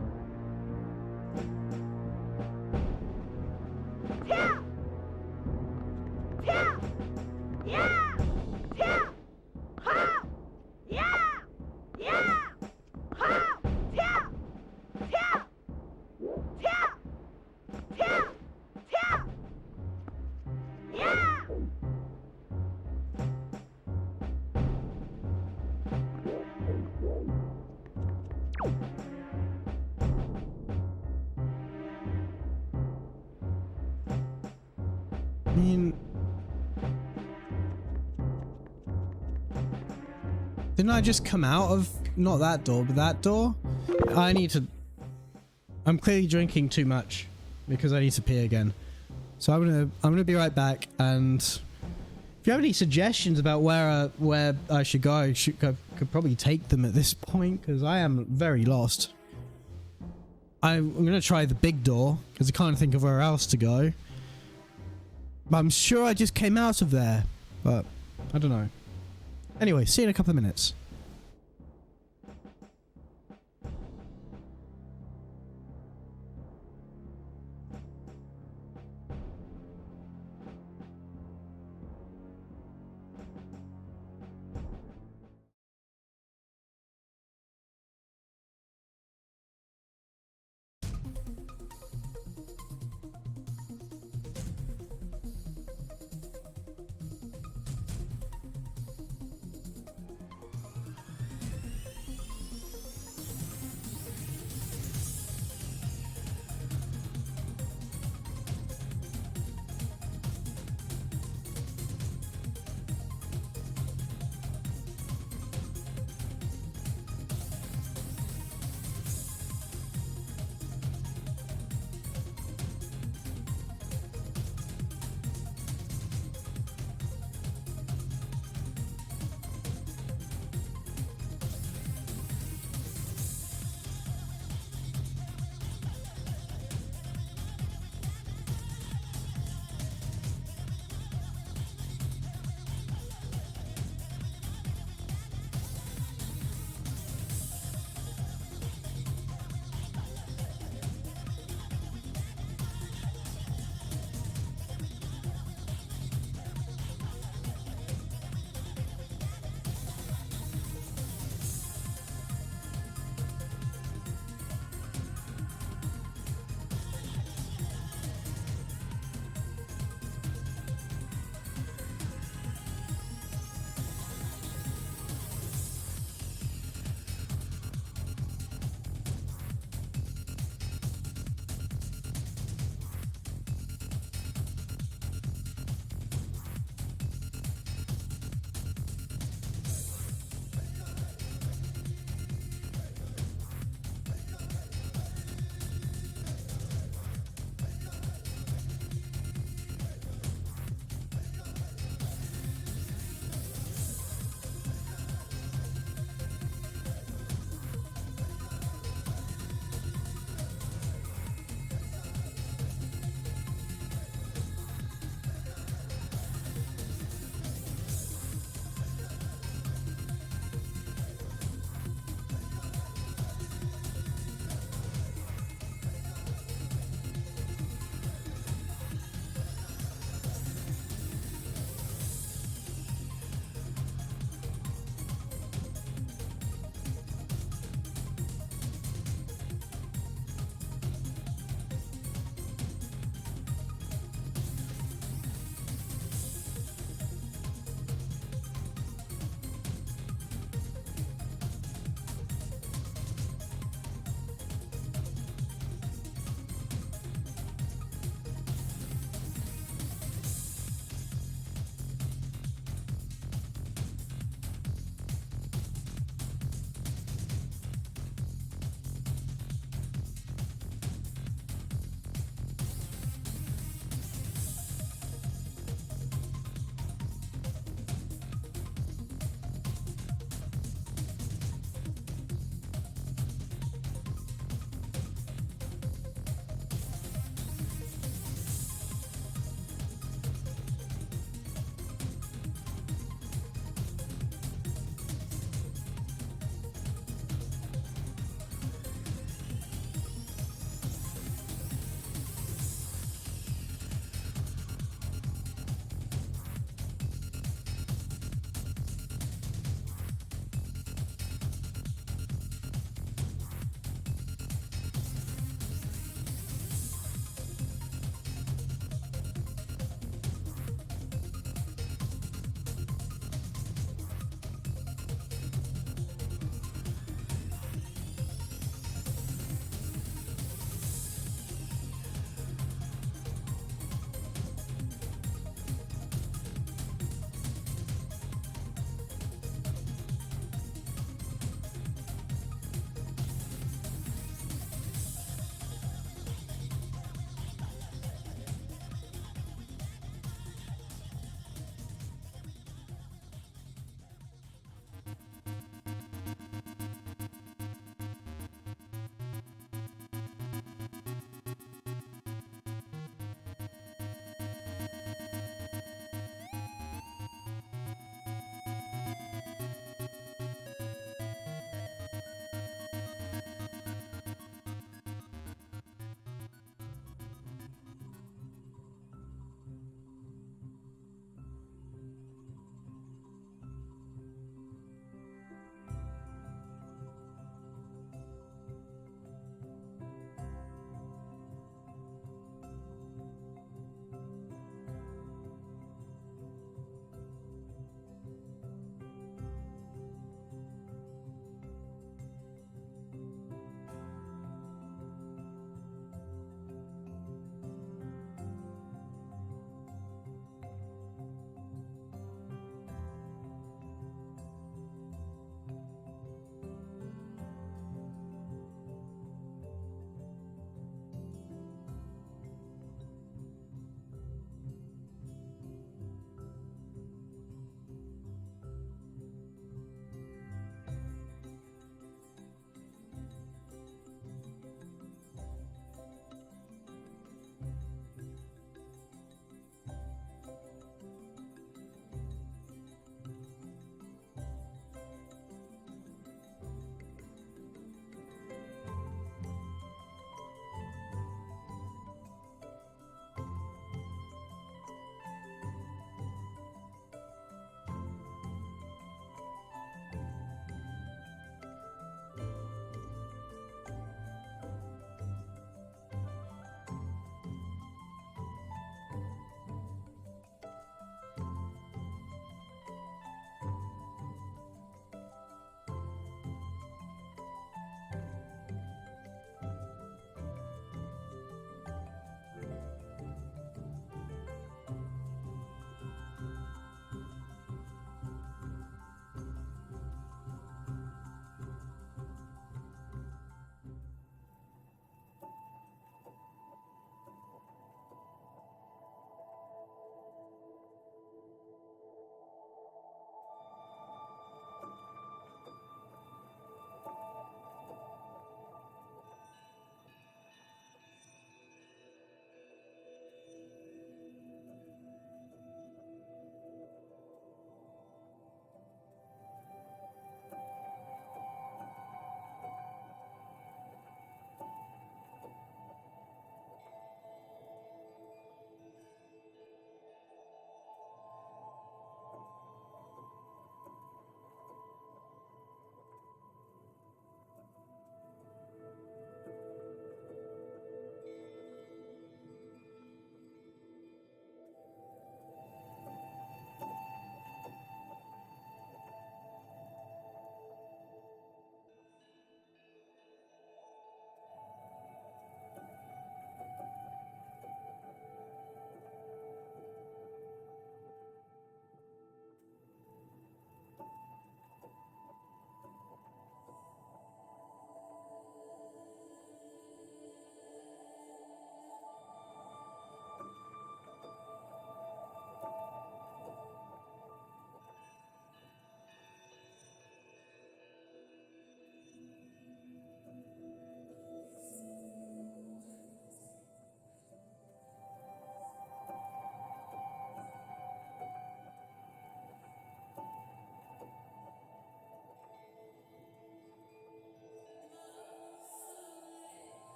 Speaker 4: Yeah! Yeah! Yeah! Yeah! Ha! Yeah! Yeah! Ha! Yeah! Yeah! Yeah! Yeah! Yeah! Yeah!
Speaker 1: I mean... Didn't I just come out of... Not that door, but that door? I need to... I'm clearly drinking too much. Because I need to pee again. So I'm gonna be right back, and... If you have any suggestions about where I should go, I could probably take them at this point, because I am very lost. I'm going to try the big door, because I can't think of where else to go. But I'm sure I just came out of there, but I don't know. Anyway, see you in a couple of minutes.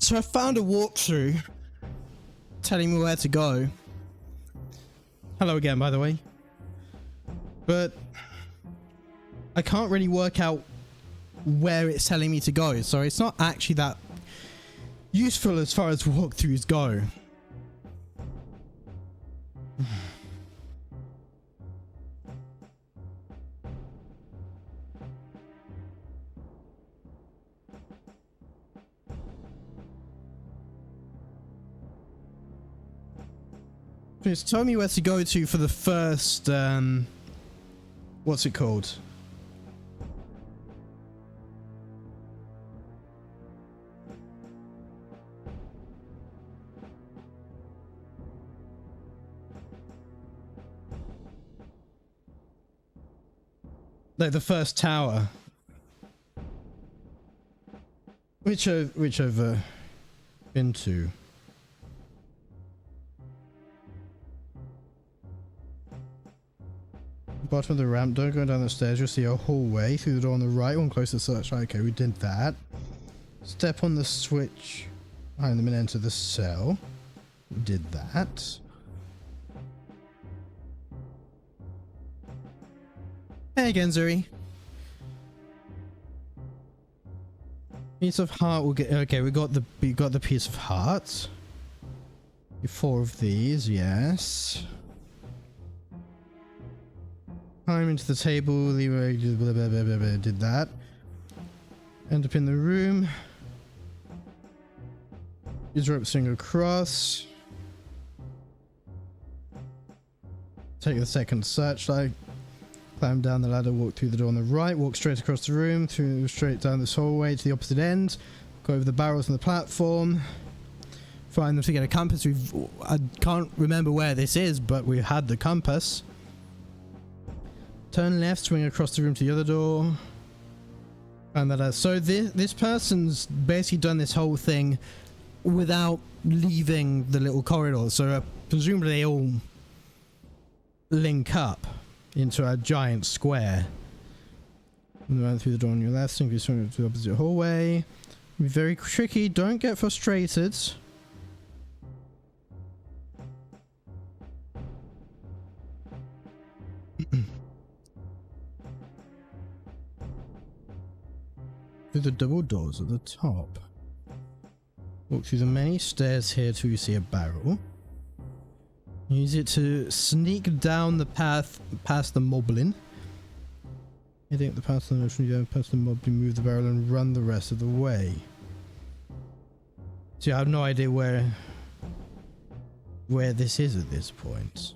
Speaker 1: So I found a walkthrough telling me where to go. Hello again, by the way. But I can't really work out where it's telling me to go, so it's not actually that useful as far as walkthroughs go. It's telling me where to go to for the first, what's it called? Like the first tower. Which I've been to. Bottom of the ramp, don't go down the stairs, you'll see a hallway through the door on the right, one close to the searchlight. Okay, we did that. Step on the switch behind them and enter the cell. We did that. Hey again, Zuri. Piece of heart will get. Okay, we got the piece of heart. 4 of these, yes. Climb into the table, lever, blah, blah, blah, blah, blah, did that. End up in the room. Use rope swing across. Take the second searchlight. Climb down the ladder, walk through the door on the right, walk straight across the room, straight down this hallway to the opposite end. Go over the barrels on the platform. Find them to get a compass. I can't remember where this is, but we had the compass. Turn left, swing across the room to the other door. And that. So this person's basically done this whole thing without leaving the little corridor. So presumably they all link up into a giant square. And run through the door on your left, simply swing to the opposite hallway. Be very tricky. Don't get frustrated. Through the double doors at the top. Walk through the many stairs here till you see a barrel. Use it to sneak down the path past the moblin. Heading up the path past the moblin, move the barrel and run the rest of the way. See, I have no idea where this is at this point.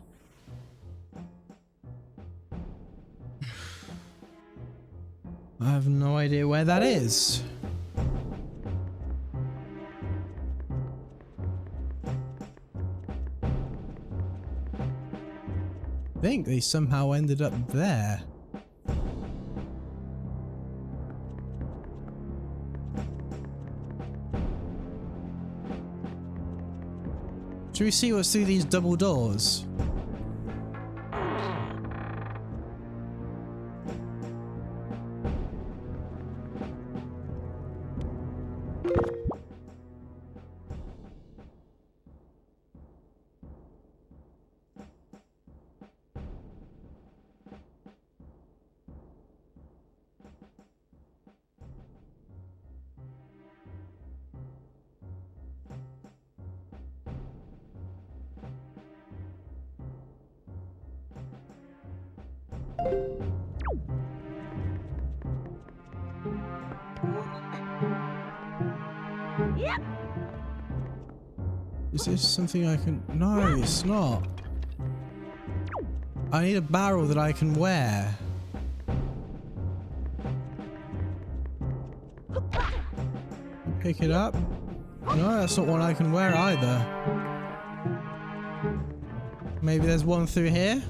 Speaker 1: I have no idea where that is. I think they somehow ended up there. Should we see what's through these double doors?
Speaker 4: Yep.
Speaker 1: Is this something I can... No, it's not. I need a barrel that I can wear. Pick it up. No, that's not one I can wear either. Maybe there's one through here?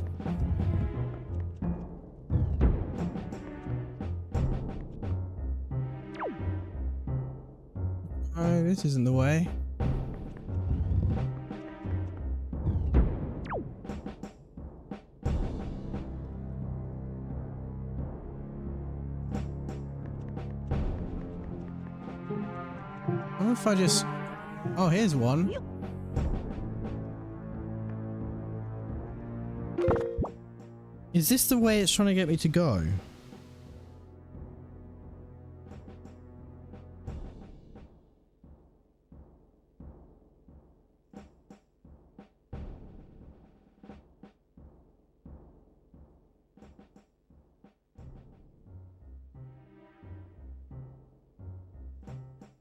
Speaker 1: Oh, this isn't the way. What if I just Oh, here's one. Is this the way it's trying to get me to go?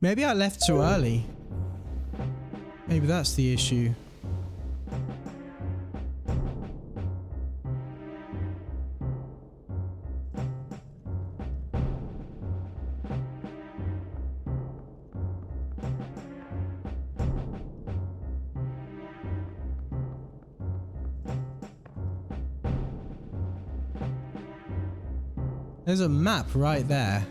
Speaker 1: Maybe I left too early. Maybe that's the issue. There's a map right there.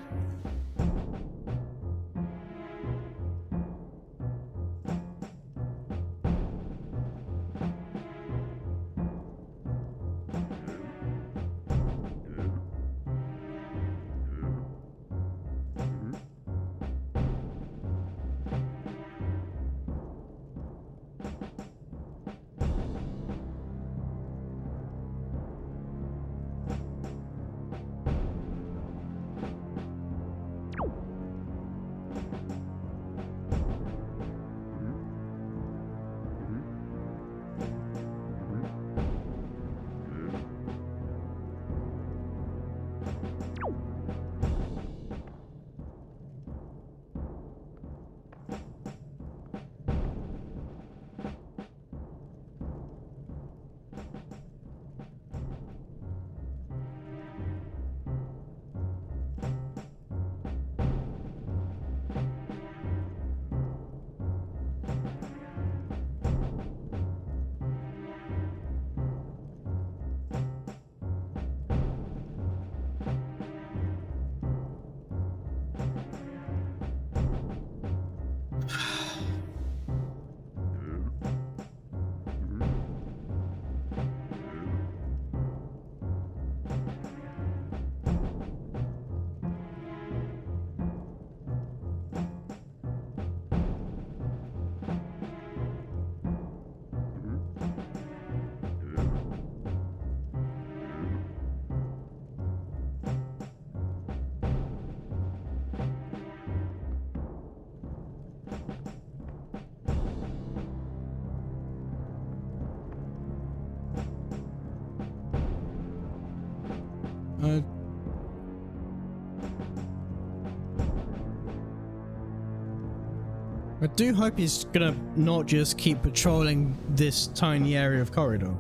Speaker 1: I do hope he's gonna not just keep patrolling this tiny area of corridor.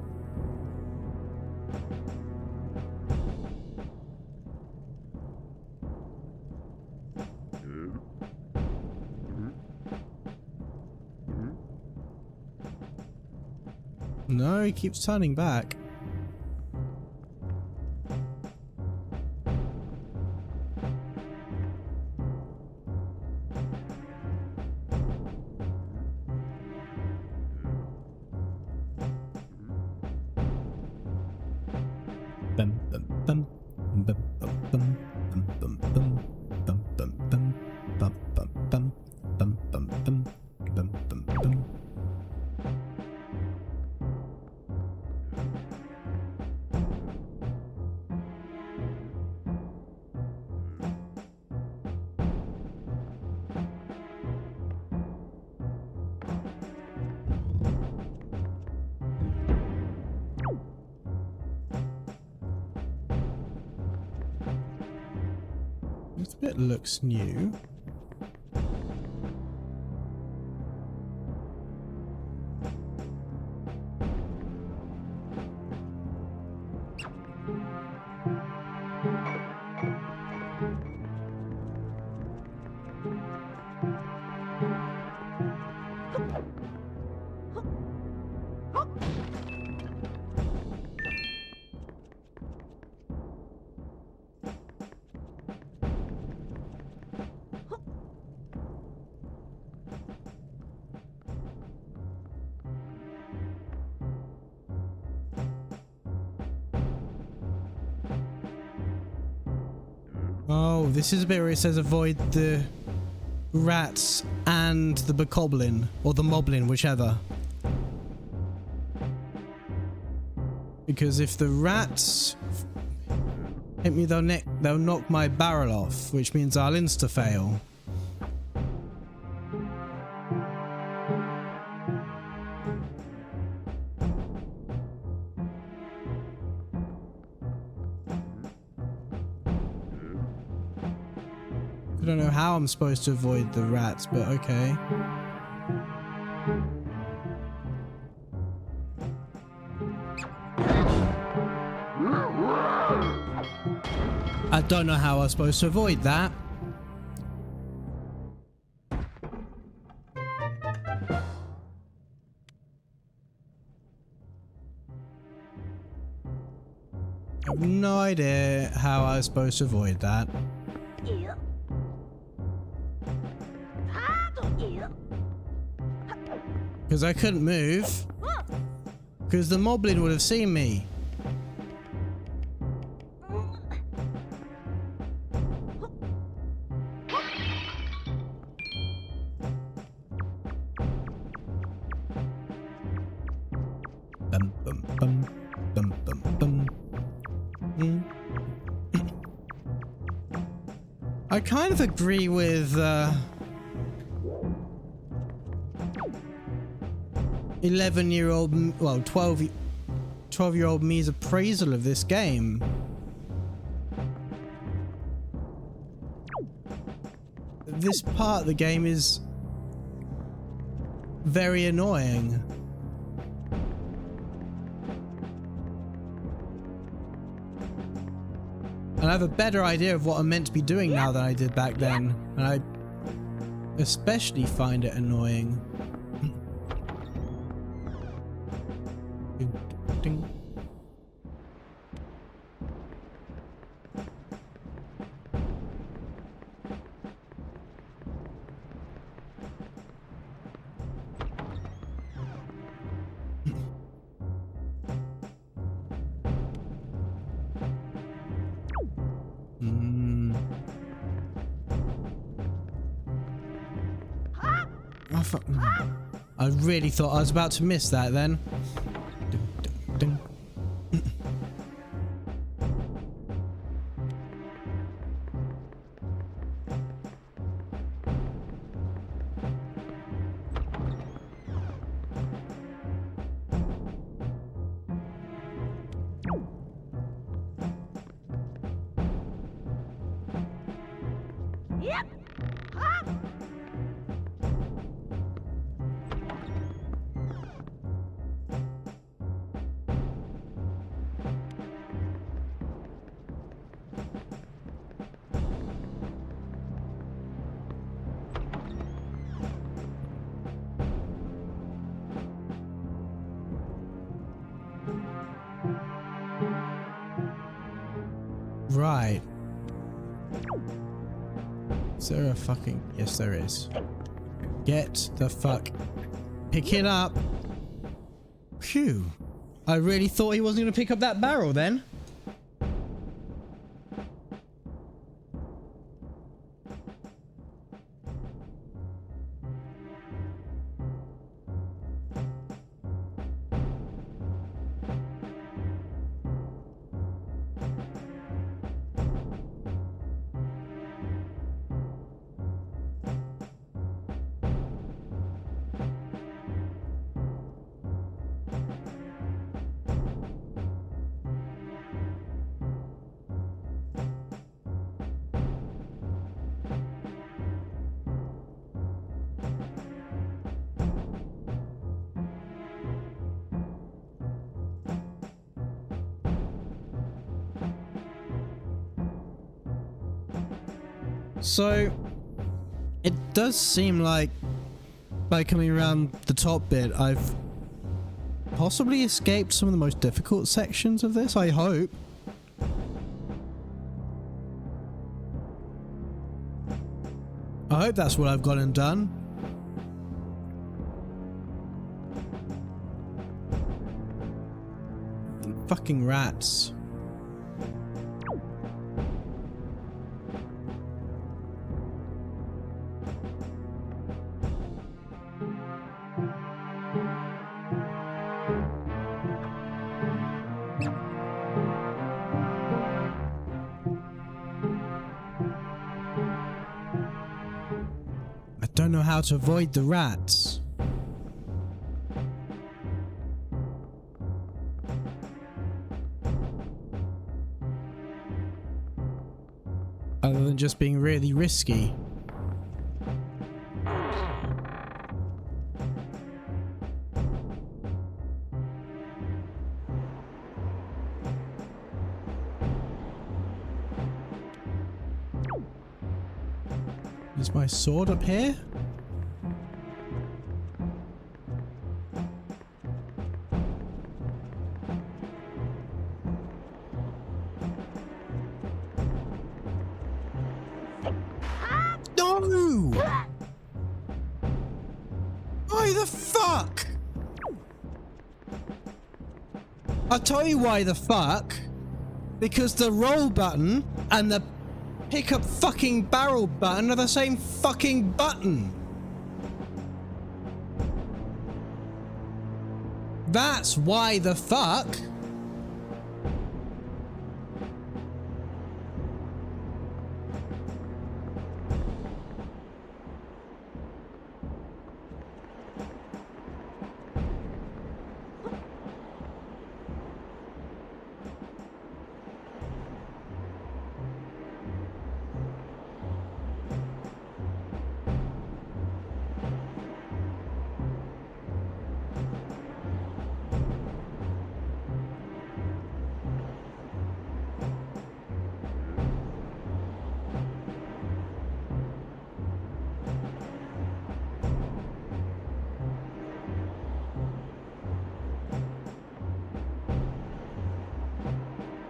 Speaker 1: No, he keeps turning back. This bit looks new. Oh, this is a bit where it says avoid the rats and the bokoblin, or the moblin, whichever. Because if the rats hit me, they'll knock my barrel off, which means I'll insta-fail. I don't know how I'm supposed to avoid the rats, but okay. I don't know how I'm supposed to avoid that. I have no idea how I was supposed to avoid that. Because I couldn't move. Because the moblin would have seen me. Bum, bum, bum, bum, bum, bum. I kind of agree with 11-year-old, well, 12-year-old me's appraisal of this game. This part of the game is very annoying. And I have a better idea of what I'm meant to be doing now than I did back then. And I especially find it annoying. Ding. I really thought I was about to miss that then. Ding.
Speaker 4: Yep.
Speaker 1: Right. Is there a fucking... Yes, there is. Get the fuck... Pick it up. Phew. I really thought he wasn't going to pick up that barrel then. So, it does seem like by coming around the top bit, I've possibly escaped some of the most difficult sections of this, I hope. I hope that's what I've gone and done. Fucking rats.
Speaker 3: Don't know how to avoid the rats. Other than just being really risky. Is my sword up here? No! Why the fuck? I'll tell you why the fuck. Because the roll button and the pick up fucking barrel button are the same fucking button. That's why the fuck.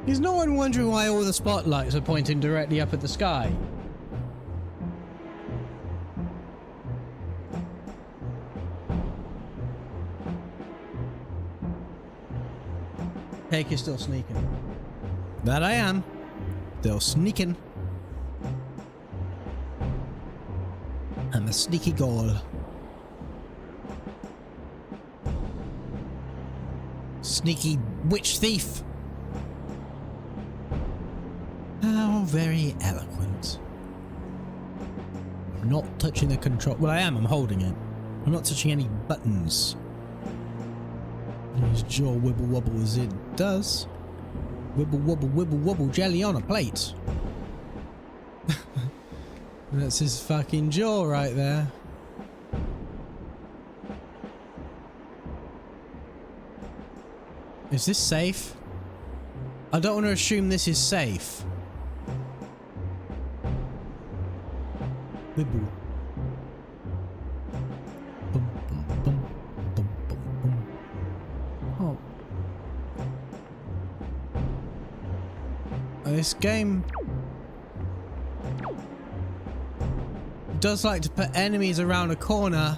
Speaker 3: Is no one wondering why all the spotlights are pointing directly up at the sky? Cake is still sneaking. That I am. Still sneaking. I'm a sneaky ghoul. Sneaky witch thief. How very eloquent. I'm not touching the control. Well, I am. I'm holding it. I'm not touching any buttons. His jaw wibble wobble as it does. Wibble wobble jelly on a plate. That's his fucking jaw right there. Is this safe? I don't want to assume this is safe. Wibble. Bum, bum, bum, bum, bum, bum. Oh. This game does like to put enemies around a corner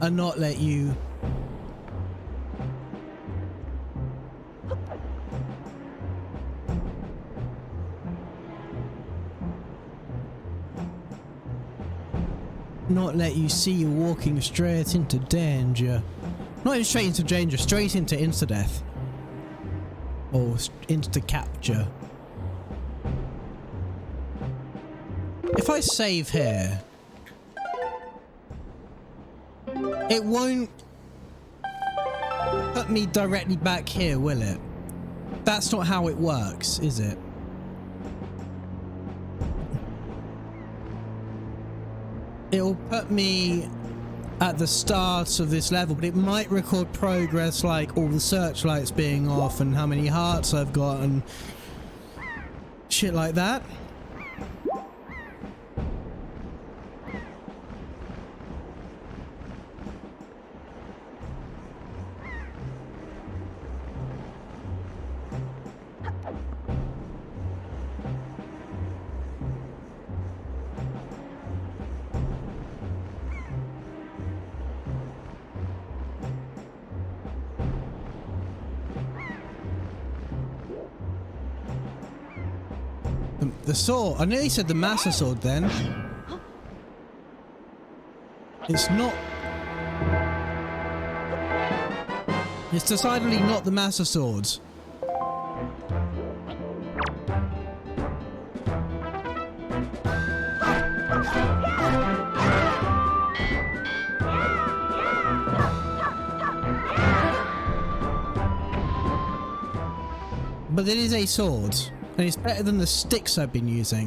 Speaker 3: and not let you see you walking straight into danger. Not even straight into danger, straight into insta-death. Or insta-capture. If I save here, it won't put me directly back here, will it? That's not how it works, is it? It'll put me at the start of this level, but it might record progress like all the searchlights being off and how many hearts I've got and shit like that. The sword. I nearly said the Master Sword then. It's not. It's decidedly not the Master Swords.
Speaker 1: but it is a sword, and it's better than the sticks I've been using.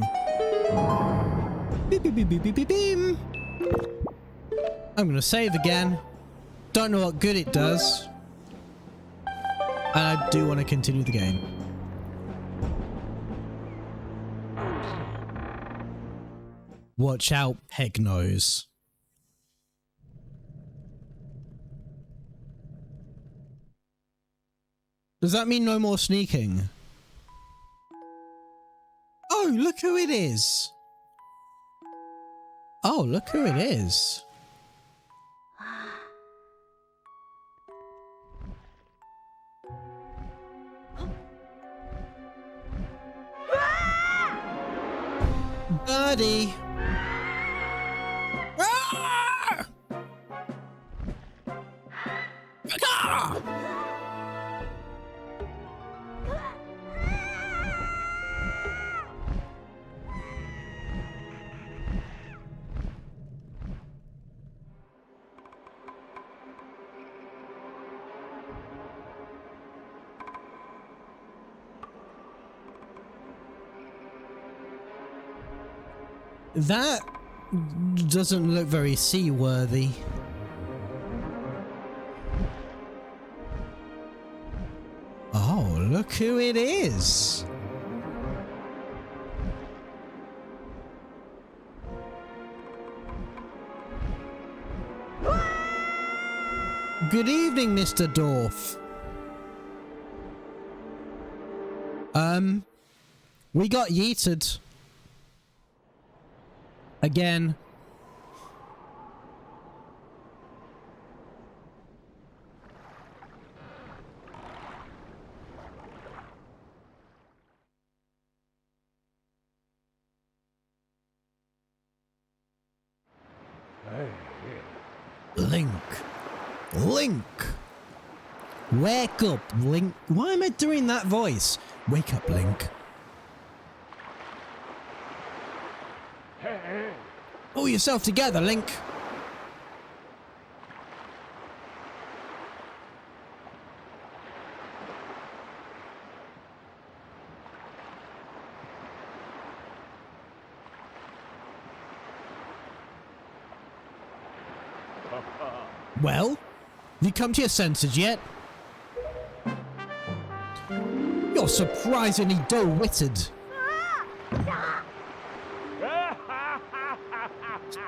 Speaker 1: Beep, beep, beep, beep, beep, beep, beep. I'm gonna save again. Don't know what good it does. And I do want to continue the game. Watch out, peg nose. Does that mean no more sneaking? Oh, look who it is. Oh, look who it is. Birdie. Ah! Ah! That doesn't look very seaworthy. Oh, look who it is. Good evening, Mr. Dorf. We got yeeted. Again. Link. Link. Wake up, Link. Why am I doing that voice? Wake up, Link. Pull yourself together, Link. Well, have you come to your senses yet? You're surprisingly dull-witted.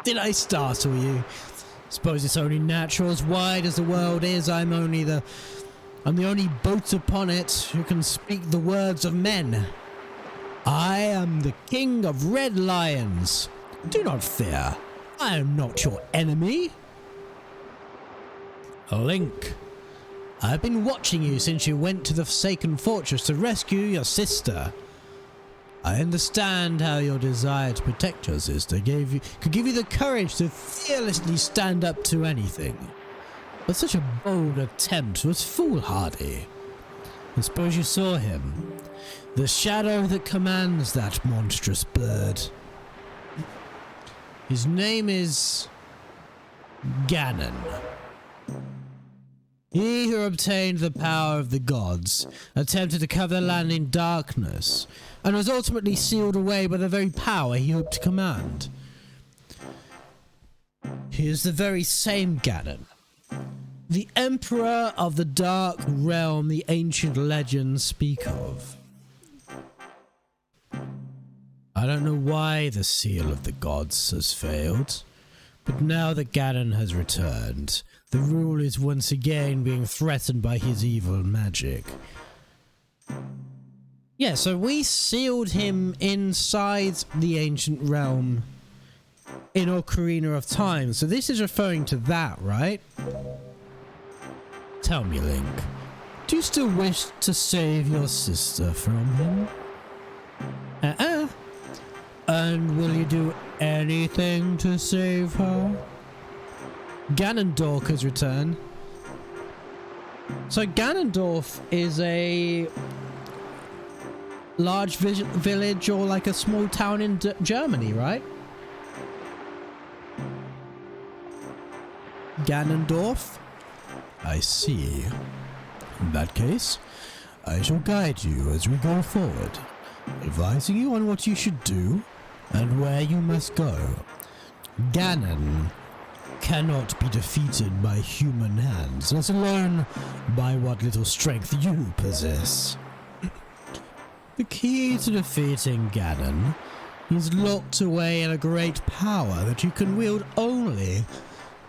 Speaker 1: Did I startle you? Suppose it's only natural. As wide as the world is, I'm the only boat upon it who can speak the words of men. I am the king of red lions. Do not fear. I am not your enemy. Link, I've been watching you since you went to the Forsaken Fortress to rescue your sister. I understand how your desire to protect your sister could give you the courage to fearlessly stand up to anything. But such a bold attempt was foolhardy. I suppose you saw him. The shadow that commands that monstrous bird. His name is Ganon. He who obtained the power of the gods attempted to cover the land in darkness, and was ultimately sealed away by the very power he hoped to command. He is the very same Ganon, the Emperor of the Dark Realm the ancient legends speak of. I don't know why the seal of the gods has failed, but now that Ganon has returned, the rule is once again being threatened by his evil magic. Yeah, so we sealed him inside the ancient realm in Ocarina of Time. So this is referring to that, right? Tell me, Link, do you still wish to save your sister from him? And will you do anything to save her? Ganondorf has returned. So Ganondorf is a large village or like a small town in Germany, right? Ganondorf? I see. In that case,
Speaker 3: I shall guide you as we go forward, advising you on what you should do and where you must go. Ganon cannot be defeated by human hands, let alone by what little strength you possess. The key to defeating Ganon is locked away in a great power that you can wield only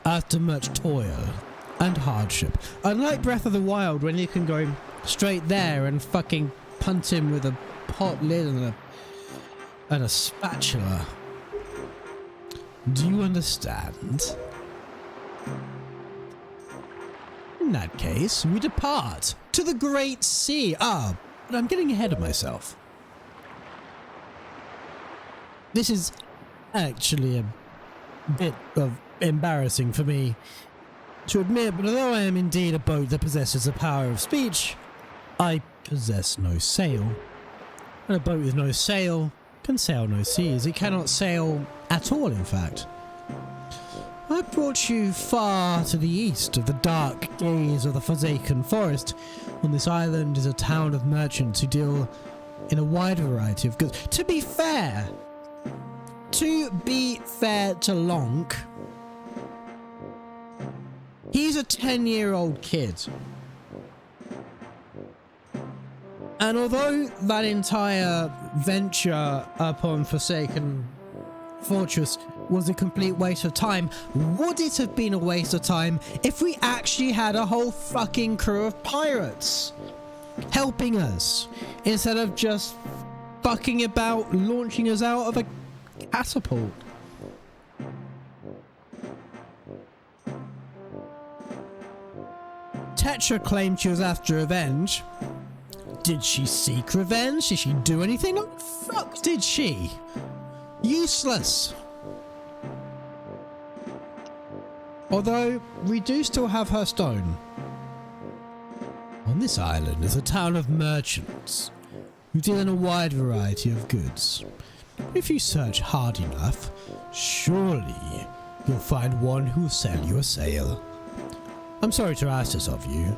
Speaker 3: after much toil and hardship. Unlike Breath of the Wild, when you can go straight there and fucking punt him with a pot lid and a spatula. Do you understand? In that case, we depart to the Great Sea. Ah, but I'm getting ahead of myself. This is actually a bit of embarrassing for me to admit, but although I am indeed a boat that possesses the power of speech, I possess no sail. And a boat with no sail can sail no seas. It cannot sail at all, in fact. I brought you far to the east of the dark gaze of the forsaken forest. On this island is a town of merchants who deal in a wide variety of goods. To be fair to Lonk, he's a 10-year-old kid. And although that entire venture upon Forsaken Fortress was a complete waste of time, would it have been a waste of time if we actually had a whole fucking crew of pirates helping us instead of just fucking about launching us out of a catapult? Tetra claimed she was after revenge. Did she seek revenge? Did she do anything? What the fuck did she? Useless. Although, we do still have her stone. On this island is a town of merchants who deal in a wide variety of goods. If you search hard enough, surely you'll find one who'll sell you a sail. I'm sorry to ask this of you,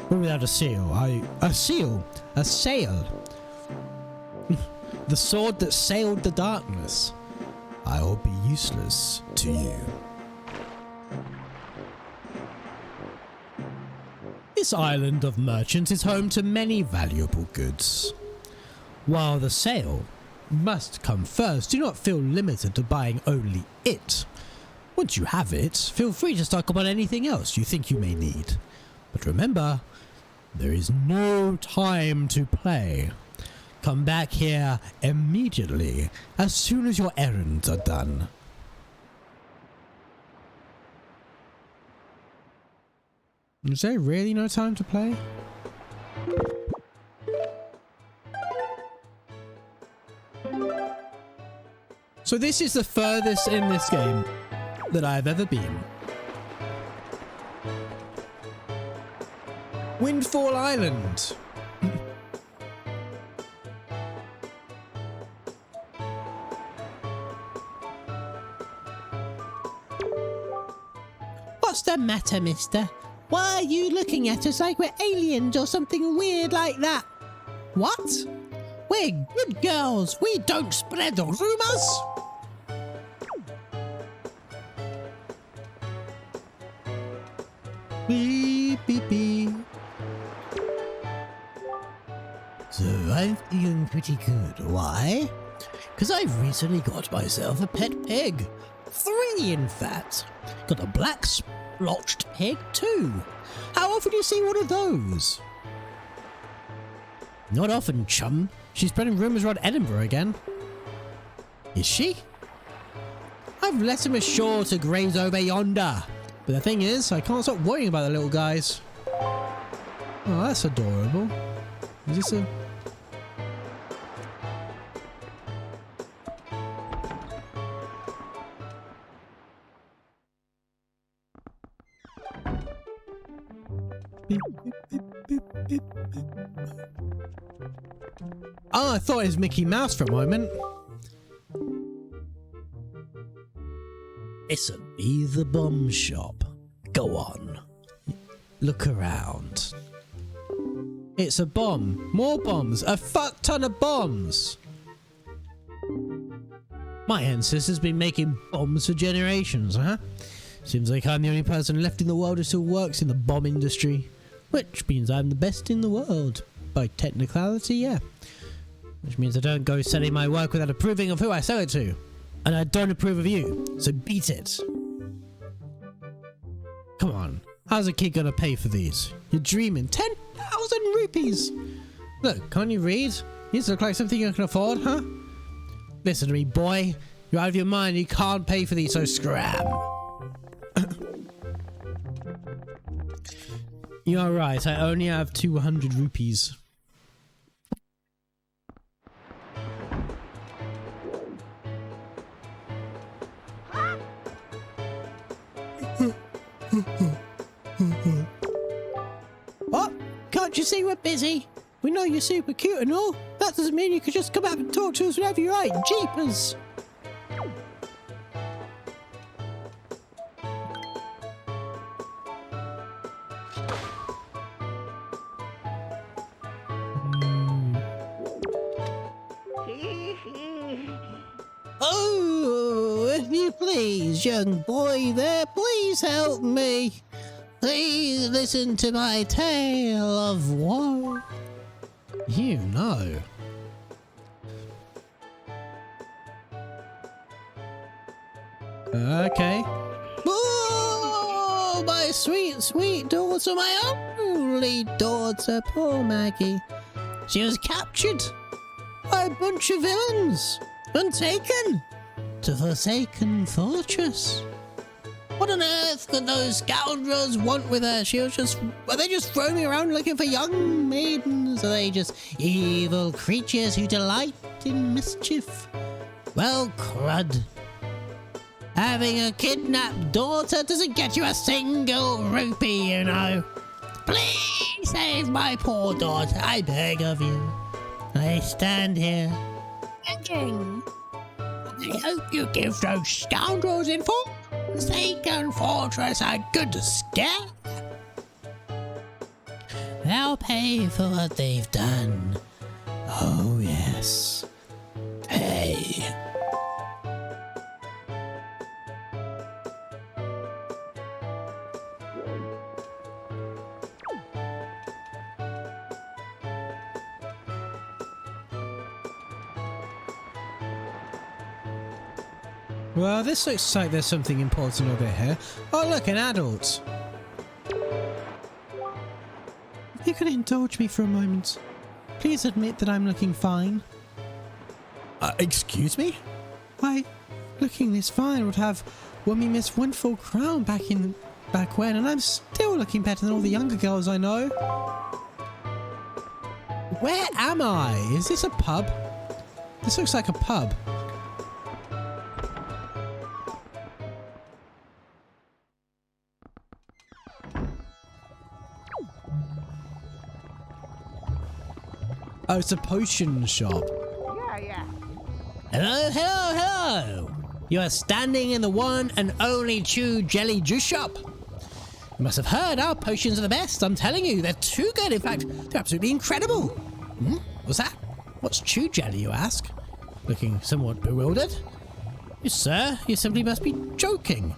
Speaker 3: but without a sail, a sail? The sword that sailed the darkness, I will be useless to you. This island of merchants is home to many valuable goods. While the sail must come first, do not feel limited to buying only it. Once you have it, feel free to stock up on anything else you think you may need. But remember, there is no time to play. Come back here immediately, as soon as your errands are done.
Speaker 1: Is there really no time to play? So this is the furthest in this game that I've ever been. Windfall Island.
Speaker 5: What's the matter, mister? Why are you looking at us like we're aliens or something weird like that? What? We're good girls. We don't spread rumors.
Speaker 3: Beep, beep, beep. So I'm feeling pretty good. Why? Because I've recently got myself a pet pig. 3, in fact. Got a black splotched pig too. How often do you see one of those? Not often, chum.
Speaker 1: She's spreading rumours around Edinburgh again.
Speaker 3: Is she? I've let him ashore to graze over yonder.
Speaker 1: But the thing is, I can't stop worrying about the little guys. Oh, that's adorable. Is this a... Oh, I thought it was Mickey Mouse for a moment.
Speaker 3: This'll be the bomb shop. Go on. Look around. It's a bomb. More bombs. A fuck ton of bombs. My ancestors been making bombs for generations, huh? Seems like I'm the only person left in the world who still works in the bomb industry. Which means I'm the best in the world. By technicality, yeah. Which means I don't go selling my work without approving of who I sell it to. And I don't approve of you, so beat it. Come on, how's a kid gonna pay for these? You're dreaming. 10,000 rupees! Look, can't you read? These look like something you can afford, huh? Listen to me, boy. You're out of your mind. You can't pay for these, so scram. You're right. I only have 200 rupees.
Speaker 5: What? Can't you see we're busy? We know you're super cute and all. That doesn't mean you could just come out and talk to us whenever you like. Jeepers! Oh, if you please, young boy there, please help me. Please listen to my tale of woe.
Speaker 3: You know. Okay.
Speaker 5: Oh, my sweet, sweet daughter, my only daughter, poor Maggie. She was captured by a bunch of villains and taken to Forsaken Fortress. What on earth could those scoundrels want with her? Were they just roaming around looking for young maidens? Are they just evil creatures who delight in mischief? Well, crud. Having a kidnapped daughter doesn't get you a single rupee, you know. Please save my poor daughter, I beg of you. I stand here begging. I hope you give those scoundrels in Forsaken Fortress a good scare. They'll pay for what they've done. Oh, yes. Pay.
Speaker 3: Well, this looks like there's something important over here. Oh, look, an adult.
Speaker 1: If you could indulge me for a moment, please admit that I'm looking fine.
Speaker 3: Excuse me?
Speaker 1: Why, looking this fine would have won me Miss Wonderful Crown back when, and I'm still looking better than all the younger girls I know.
Speaker 3: Where am I? Is this a pub? This looks like a pub. Oh, it's a potion shop.
Speaker 5: Hello, hello, hello! You are standing in the one and only Chew Jelly Juice Shop. You must have heard our potions are the best, I'm telling you. They're too good, in fact, they're absolutely incredible. What's that? What's Chew Jelly, you ask? Looking somewhat bewildered. You, sir, you simply must be joking.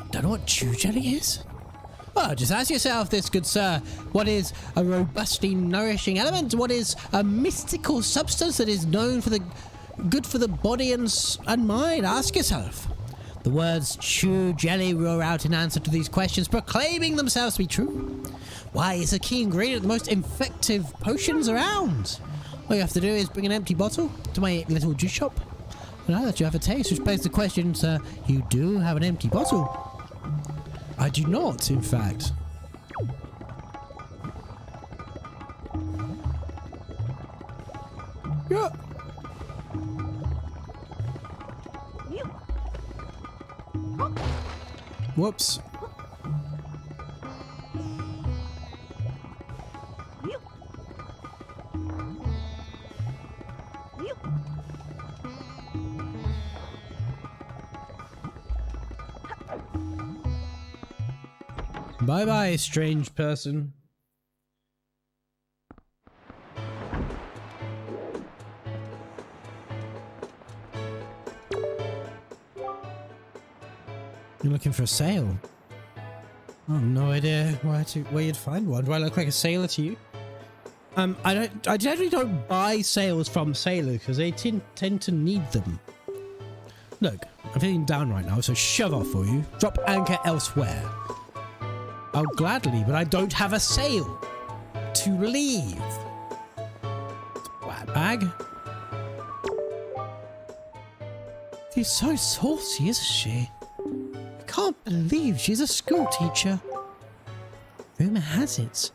Speaker 5: Don't know what Chew Jelly is? Well, just ask yourself this, good sir. What is a robustly nourishing element? What is a mystical substance that is known for the good for the body and mind? Ask yourself. The words chew jelly roar out in answer to these questions, proclaiming themselves to be true. Why, it's a key ingredient of the most effective potions around. All you have to do is bring an empty bottle to my little juice shop. Now that you have a taste, which begs the question, sir, you do have an empty bottle.
Speaker 3: I do not, in fact.
Speaker 1: Yeah.
Speaker 3: Whoops. Bye-bye, strange person. You're looking for a sail? I have no idea where you'd find one. Do I look like a sailor to you? I generally don't buy sails from sailors because they tend to need them. Look, I'm feeling down right now, so shove off for you. Drop anchor elsewhere. I'll gladly, but I don't have a sail to leave. Wet bag. She's so saucy, isn't she? I can't believe she's a school teacher. Rumour has it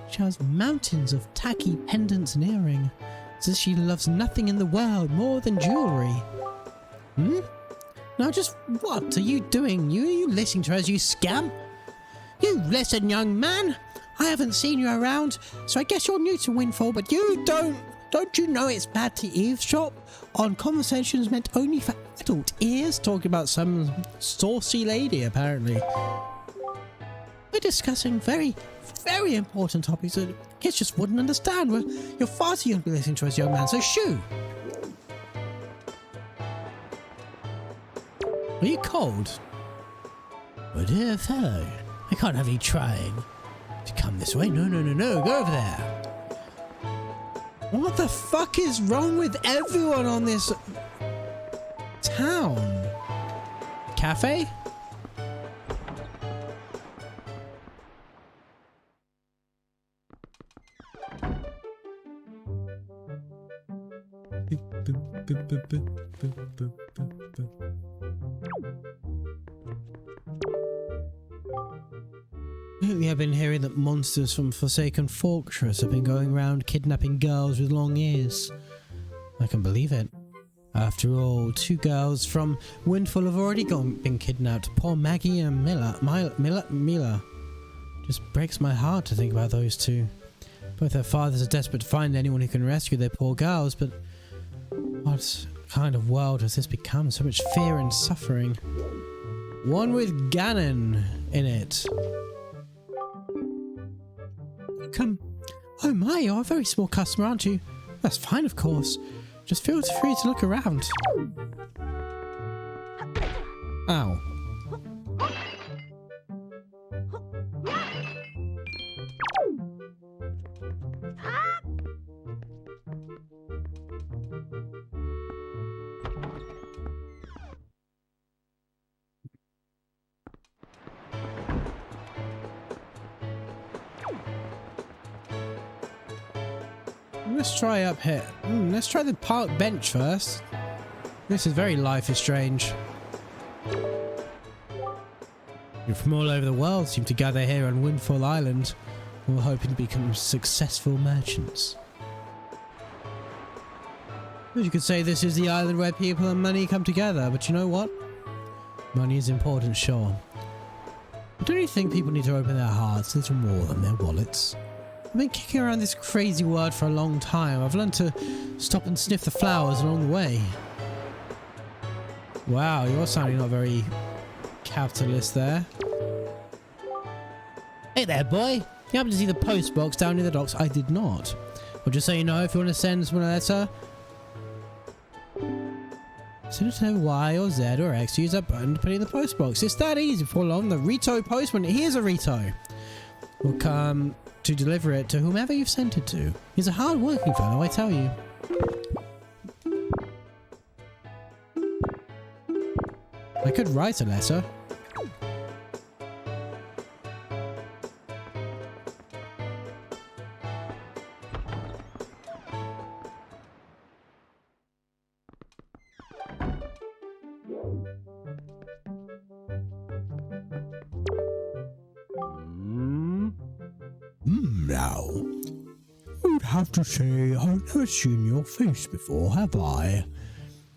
Speaker 3: she has mountains of tacky pendants and earrings. Says she loves nothing in the world more than jewellery. Hmm? Now just what are you doing? Are you listening to her as you scamp? You listen, young man. I haven't seen you around, so I guess you're new to Windfall, but you don't you know it's bad to eavesdrop on conversations meant only for adult ears? Talking about some saucy lady, apparently. We're discussing very, very important topics that kids just wouldn't understand. Well, you're far too young to be listening to us, young man, so shoo! Are you cold? My dear fellow, I can't have you trying to come this way. No, go over there. What the fuck is wrong with everyone on this town? Cafe? Lately I've been hearing that monsters from Forsaken Fortress have been going around kidnapping girls with long ears. I can believe it. After all, 2 girls from Windfall have already been kidnapped. Poor Maggie and Mila. Just breaks my heart to think about those 2. Both their fathers are desperate to find anyone who can rescue their poor girls, but what kind of world has this become? So much fear and suffering. One with Ganon in it. Come. Oh my, you're a very small customer, aren't you? That's fine, of course. Just feel free to look around. Ow. Let's try up here. Let's try the park bench first. This is very Life is Strange. People from all over the world seem to gather here on Windfall Island, all hoping to become successful merchants. Well, you could say this is the island where people and money come together, but you know what? Money is important, sure. But don't you think people need to open their hearts a little more than their wallets? I've been kicking around this crazy word for a long time. I've learned to stop and sniff the flowers along the way. Wow, you're sounding not very capitalist there. Hey there, boy. You happen to see the post box down near the docks? I did not. Well, just so you know, if you want to send someone a letter, send it to Y or Z or X. Use that button to put it in the post box. It's that easy. Before long, the Rito postman, here's a Rito, will come to deliver it to whomever you've sent it to. He's a hard-working fellow, I tell you. I could write a letter.
Speaker 2: Now, you'd have to say I've never seen your face before, have I?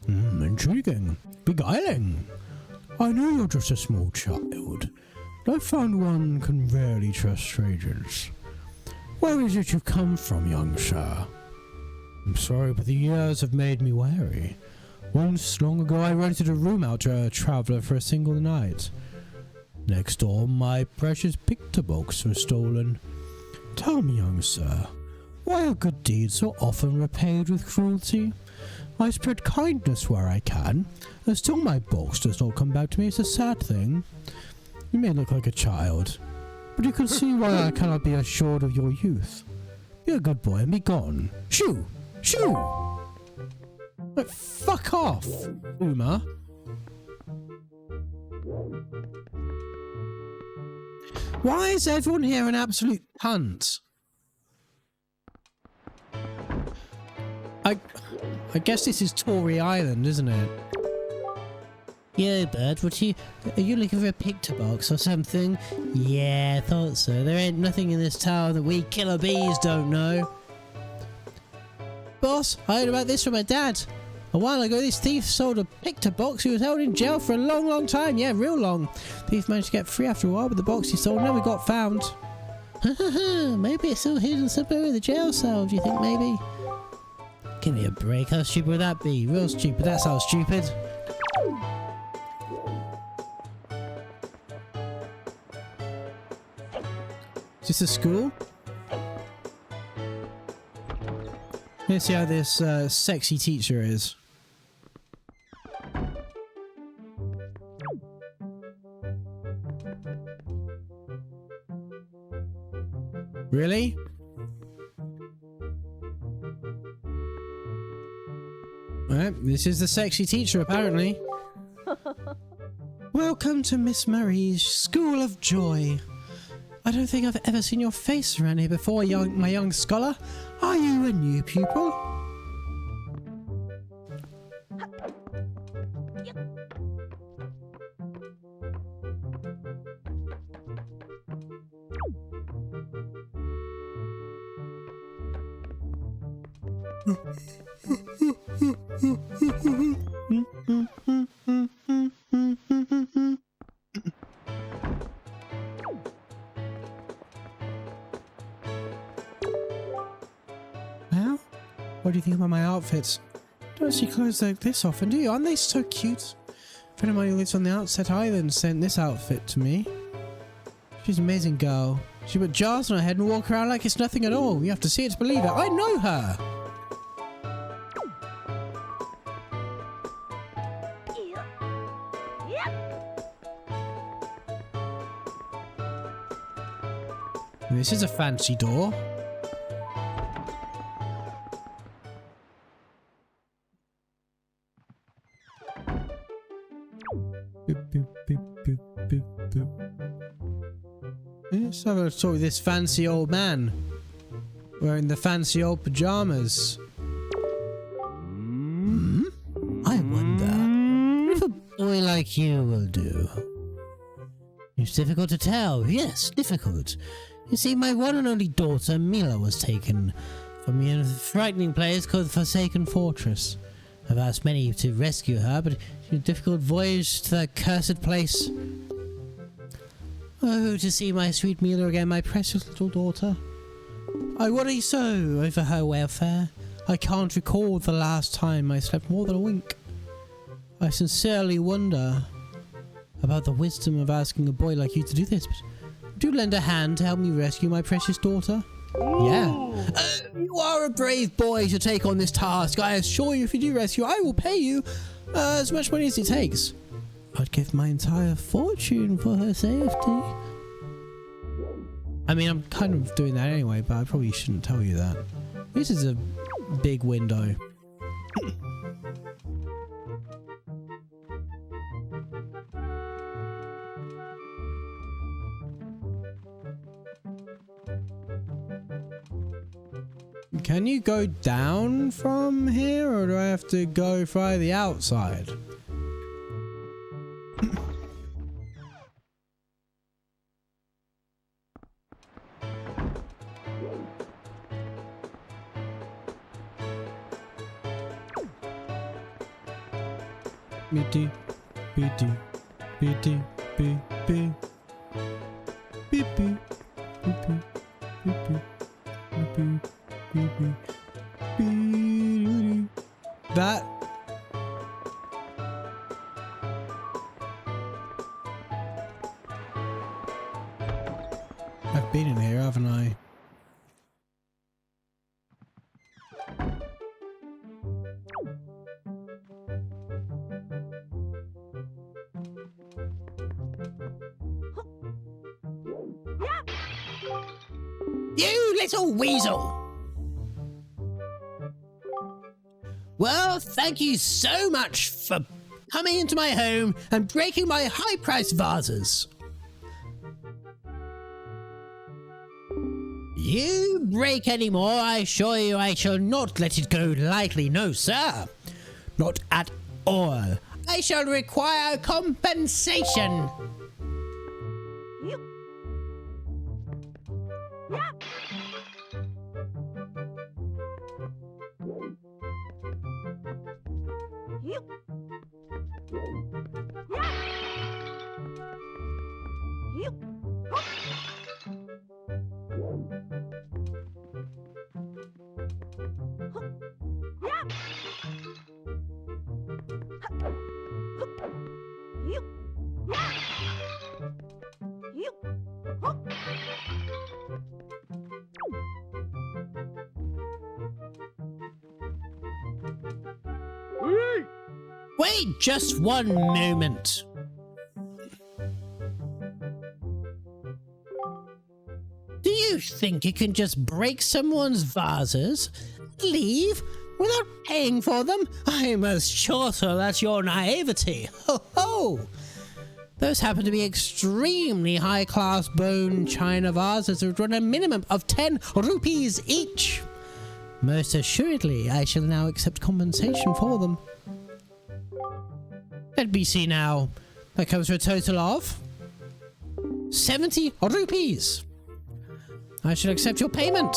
Speaker 2: Intriguing. Beguiling. I know you're just a small child, but I found one can rarely trust strangers. Where is it you've come from, young sir? I'm sorry, but the years have made me wary. Once, long ago, I rented a room out to a traveller for a single night. Next door, my precious picture box was stolen. Tell me, young sir, why are good deeds so often repaid with cruelty?
Speaker 3: I spread kindness where I can, and still my box does not come back to me. It's a sad thing. You may look like a child, but you can see why I cannot be assured of your youth. Be a good boy and be gone. Shoo! Shoo! Like, fuck off, Uma. Why is everyone here an absolute cunt? I guess this is Tory Island, isn't it?
Speaker 5: Yo, bud, are you looking for a picture box or something? Yeah, I thought so. There ain't nothing in this town that we killer bees don't know. Boss, I heard about this from my dad. A while ago, this thief sold a picture box. He was held in jail for a long, long time. Yeah, real long. Thief managed to get free after a while, but the box he sold never got found. Maybe it's still hidden somewhere in the jail cell, do you think, maybe? Give me a break. How stupid would that be? Real stupid. That sounds stupid.
Speaker 3: Is this a school? Let's see how this sexy teacher is. Really? Well, this is the sexy teacher, apparently. Welcome to Miss Murray's School of Joy. I don't think I've ever seen your face around here before, my young scholar. Are you a new pupil? Well, what do you think about my outfits? Don't see clothes like this often, do you? Aren't they so cute? A friend of mine who lives on the Outset Island sent this outfit to me. She's an amazing girl. She put jars on her head and walk around like it's nothing at all. You have to see it to believe it. I know her! This is a fancy door. Let's have a talk with this fancy old man wearing the fancy old pajamas.
Speaker 5: I wonder if a boy like you will do. It's difficult to tell. Yes, difficult. You see, my one and only daughter, Mila, was taken from me in a frightening place called the Forsaken Fortress. I've asked many to rescue her, but it's a difficult voyage to that cursed place. Oh, to see my sweet Mila again, my precious little daughter. I worry so over her welfare. I can't recall the last time I slept more than a wink. I sincerely wonder about the wisdom of asking a boy like you to do this, but do lend a hand to help me rescue my precious daughter. Yeah. You are a brave boy to take on this task. I assure you, if you do rescue, I will pay you as much money as it takes. I'd give my entire fortune for her safety. I mean, I'm kind of doing that anyway, but I probably shouldn't tell you that. This is a big window. Can you go down from here, or do I have to go via the outside? Beep beep beep beep beep beep beep beep beep beep beep. That. I've been in here, haven't I? little weasel! Well, thank you so much for coming into my home and breaking my high-priced vases. You break any more, I assure you I shall not let it go lightly, no sir. Not at all. I shall require compensation.
Speaker 4: Yep. Yep. Yep. Yep.
Speaker 5: Wait just one moment. Do you think you can just break someone's vases and leave without paying for them? I must sure sir that's your naivety. Ho ho! Those happen to be extremely high-class bone china vases that run a minimum of 10 rupees each. Most assuredly, I shall now accept compensation for them. Let me see now. That comes to a total of 70 rupees. I shall accept your payment.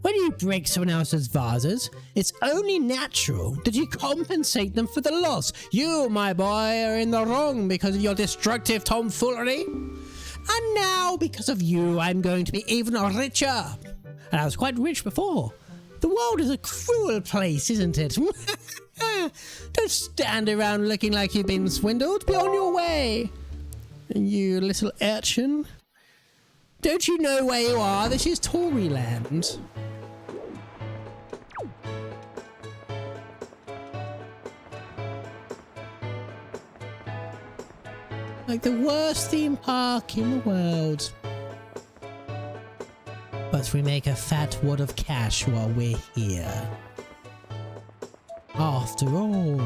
Speaker 5: When you break someone else's vases, it's only natural that you compensate them for the loss. You, my boy, are in the wrong because of your destructive tomfoolery. And now, because of you, I'm going to be even richer. And I was quite rich before. The world is a cruel place, isn't it? Don't stand around looking like you've been swindled. Be on your way. You little urchin. Don't you know where you are? This is Toryland. Like the worst theme park in the world. But we make a fat wad of cash while we're here. After all,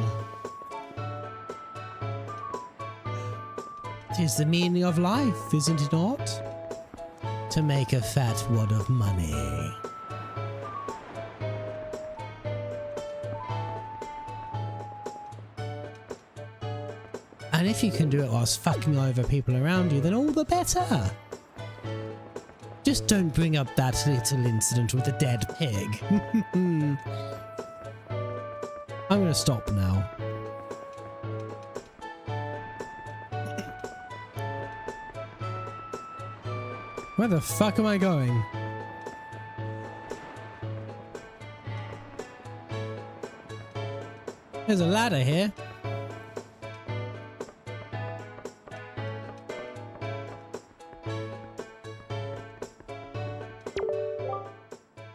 Speaker 5: tis the meaning of life, isn't it not? To make a fat wad of money. And if you can do it whilst fucking over people around you, then all the better. Just don't bring up that little incident with the dead pig. I'm gonna stop now. Where the fuck am I going? There's a ladder here.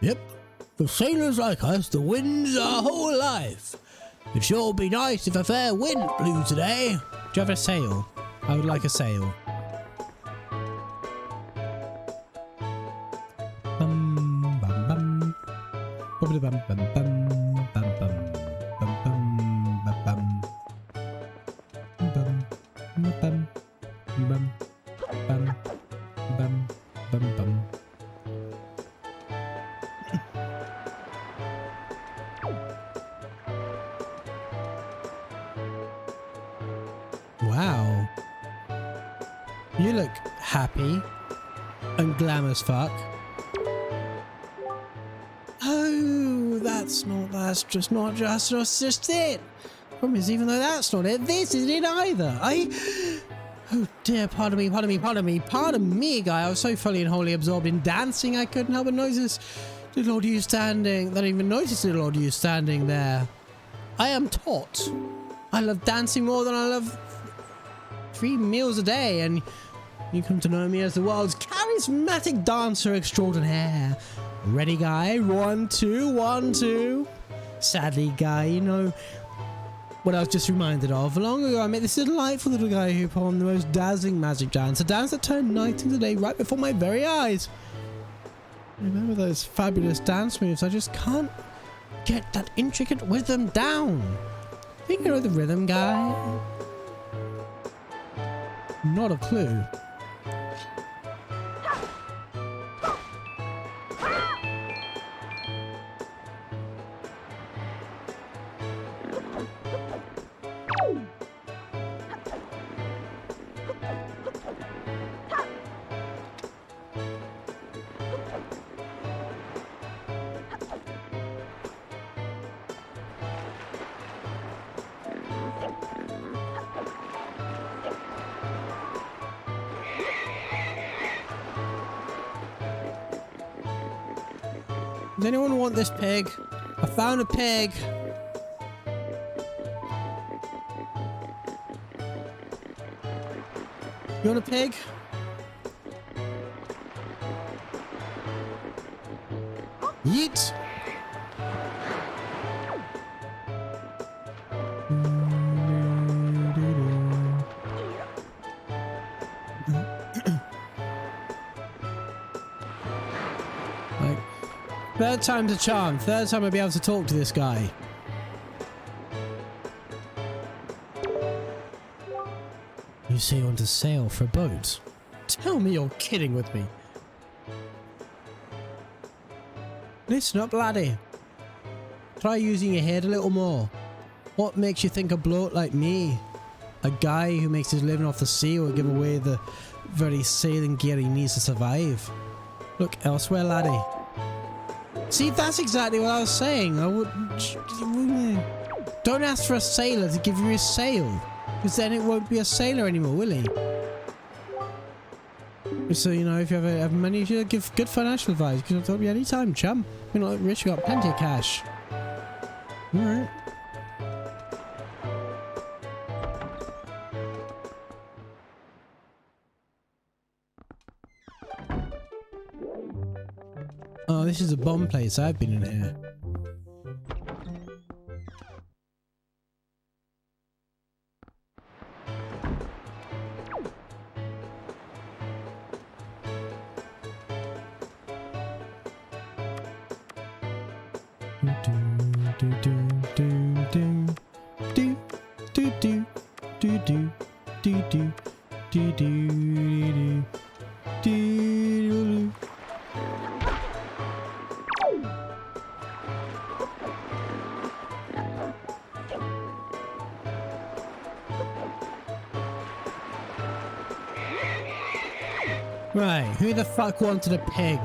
Speaker 5: Yep, for sailors like us, the wind's our whole life. It'd sure be nice if a fair wind blew today. Do you have a sail? I would like a sail. Bum bum bum. Bum bum bum bum bum bum bum bum bum bum bum bum bum bum bum. Wow. You look happy and glam as fuck. Oh, that's just it. Problem is, even though that's not it, this isn't it either. Oh dear, pardon me, guy. I was so fully and wholly absorbed in dancing, I couldn't help but notice little old you standing. I didn't even notice little old you standing there. I am taught. I love dancing more than I love 3 meals a day, and you come to know me as the world's charismatic dancer extraordinaire. Ready, guy? 1, 2, 1, 2. Sadly, guy, you know,
Speaker 3: what I was just reminded of. Long ago, I met this delightful little guy who performed the most dazzling magic dance, a dance that turned night into day right before my very eyes. I remember those fabulous dance moves. I just can't get that intricate rhythm down. Think you know the rhythm guy? Not a clue. Does anyone want this pig? I found a pig. You want a pig? Yeet. Like, third time's a charm. Third time I'll be able to talk to this guy. You say you want to sail for a boat? Tell me you're kidding with me. Listen up, laddie. Try using your head a little more. What makes you think a bloke like me, a guy who makes his living off the sea, will give away the very sailing gear he needs to survive? Look elsewhere, laddie. See, that's exactly what I was saying. I would... Don't ask for a sailor to give you a sail, because then it won't be a sailor anymore, will he? So, you know, if you have money, you should give good financial advice. You can talk to me anytime, chum. We're not rich, we got plenty of cash. Alright. Oh, this is a bomb place. I've been in here. Right, who the fuck wanted a pig?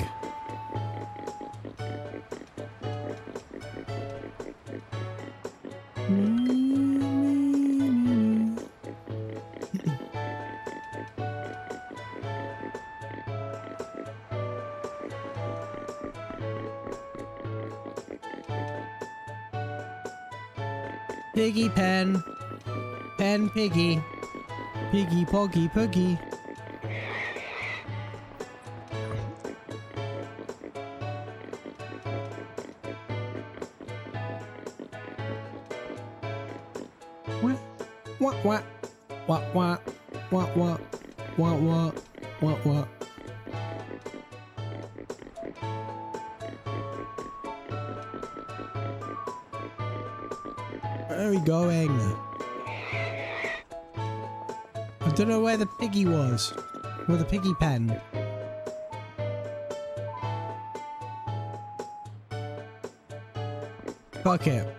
Speaker 3: Piggy pen. Pen piggy. Piggy poggy puggy. What? What? What? What? What? What? What? What? What? What? Where are we going? I don't know where the piggy was. Or the piggy pen. Fuck it.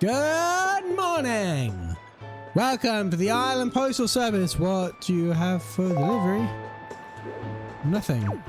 Speaker 3: Good morning! Welcome to the Island Postal Service. What do you have for delivery? Nothing.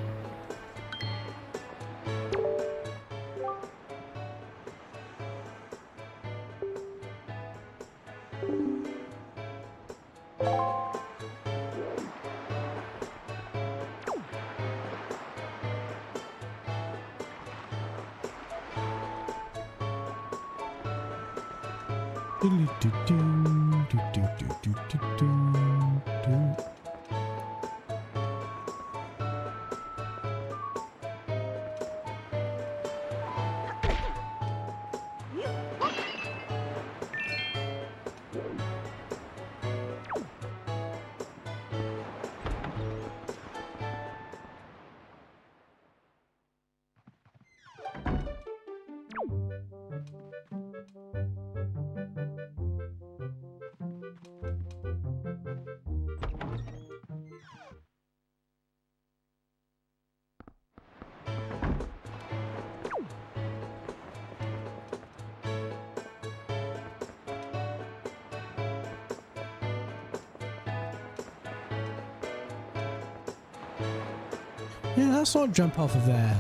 Speaker 3: Yeah, let's not jump off of there.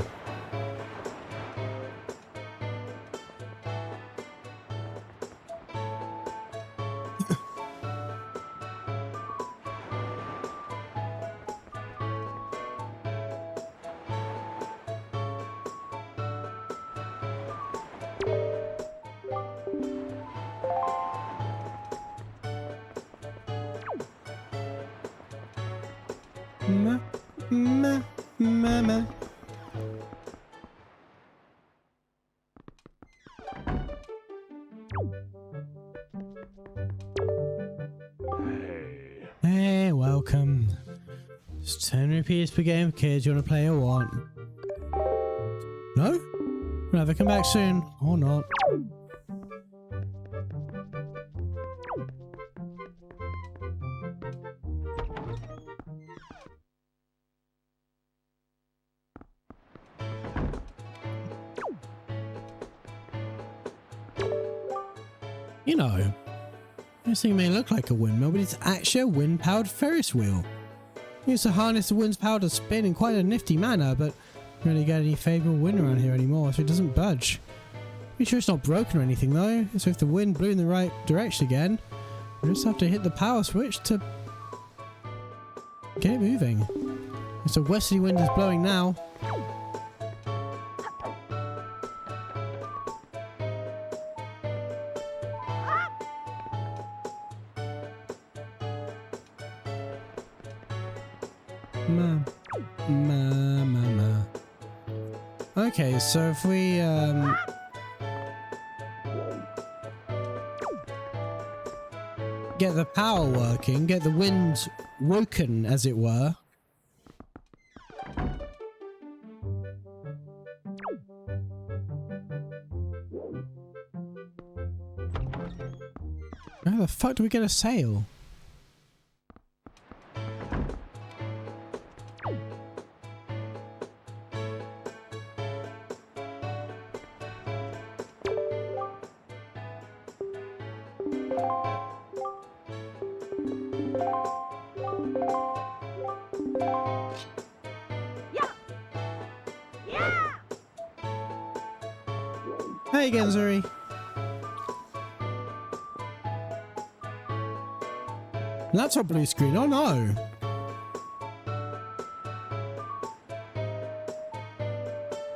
Speaker 3: Ma, ma, mama. Hey, welcome. It's 10 rupees per game for kids. You want to play or what? No? We'll either come back soon or not. You know, this thing may look like a windmill, but it's actually a wind-powered Ferris wheel. You used to harness the wind's power to spin in quite a nifty manner, but you don't really get any favourable wind around here anymore, so it doesn't budge. Be sure it's not broken or anything though, so if the wind blew in the right direction again, you just have to hit the power switch to get it moving. It's a westerly wind is blowing now. Okay, so if we get the power working, get the wind woken as it were. How the fuck do we get a sail? Hey, Genzuri. Laptop blue screen. Oh no.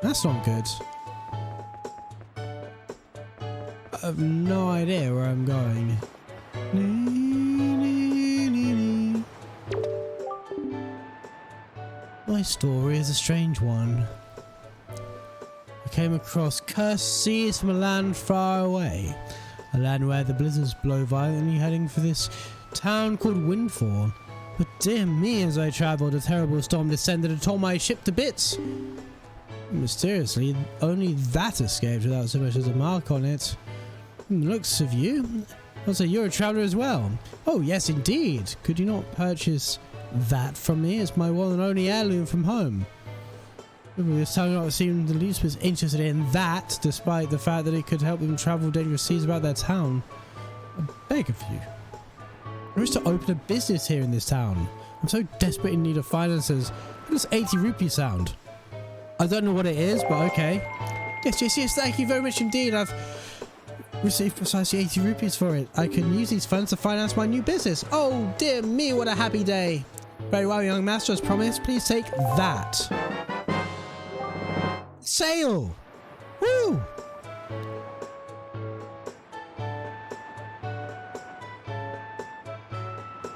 Speaker 3: That's not good. I have no idea where I'm going. My story is a strange one. I came across cursed seas from a land far away. A land where the blizzards blow violently, heading for this town called Windfall. But dear me, as I travelled, a terrible storm descended and tore my ship to bits. Mysteriously, only that escaped without so much as a mark on it. From the looks of you, also you're a traveller as well. Oh yes, indeed. Could you not purchase that from me? It's my one and only heirloom from home. This town not seemed the least was interested in that, despite the fact that it could help them travel dangerous seas about their town. I beg of you. I wish to open a business here in this town. I'm so desperate in need of finances. How does 80 rupees sound? I don't know what it is, but okay. Yes, thank you very much indeed. I've received precisely 80 rupees for it. I can use these funds to finance my new business. Oh dear me, what a happy day. Very well, young master, as promised. Please take that. Sail! Woo!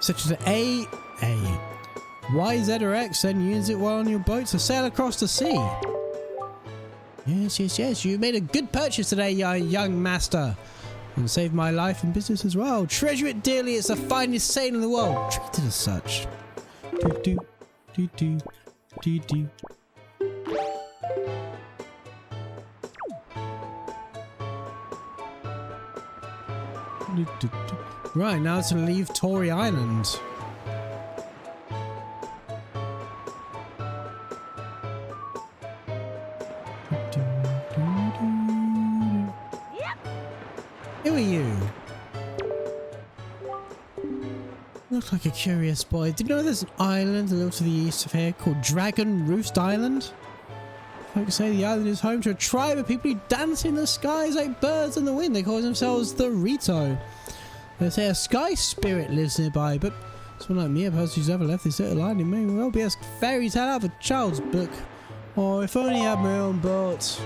Speaker 3: such as A, Y, Z, or X, then use it while on your boat to sail across the sea. Yes, yes, yes, you made a good purchase today, young master. And saved my life and business as well. Treasure it dearly, it's the finest sail in the world. Treat it as such. Do, do, do, do, do. Right, now to leave Tory Island. Who are you? Look like a curious boy. Did you know there's an island a little to the east of here called Dragon Roost Island? Folks say the island is home to a tribe of people who dance in the skies like birds in the wind. They call themselves the Rito. They say a sky spirit lives nearby, but someone like me, a person who's ever left this little island, may well be a fairy tale out of a child's book. Or if only I had my own boat.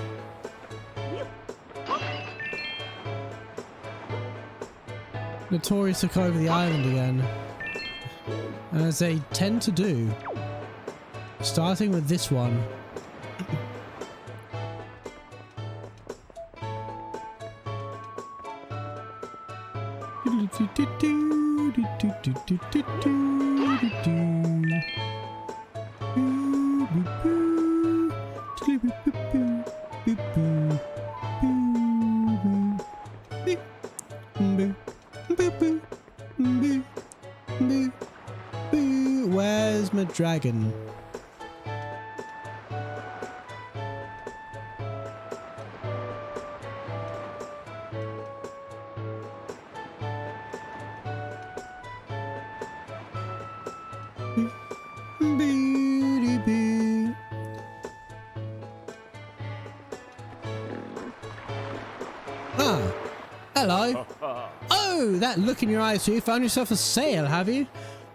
Speaker 3: The Tories took over the island again, as they tend to do, starting with this one. Where's my dragon? Ah, hello. Oh, that look in your eyes, you found yourself a sail, have you?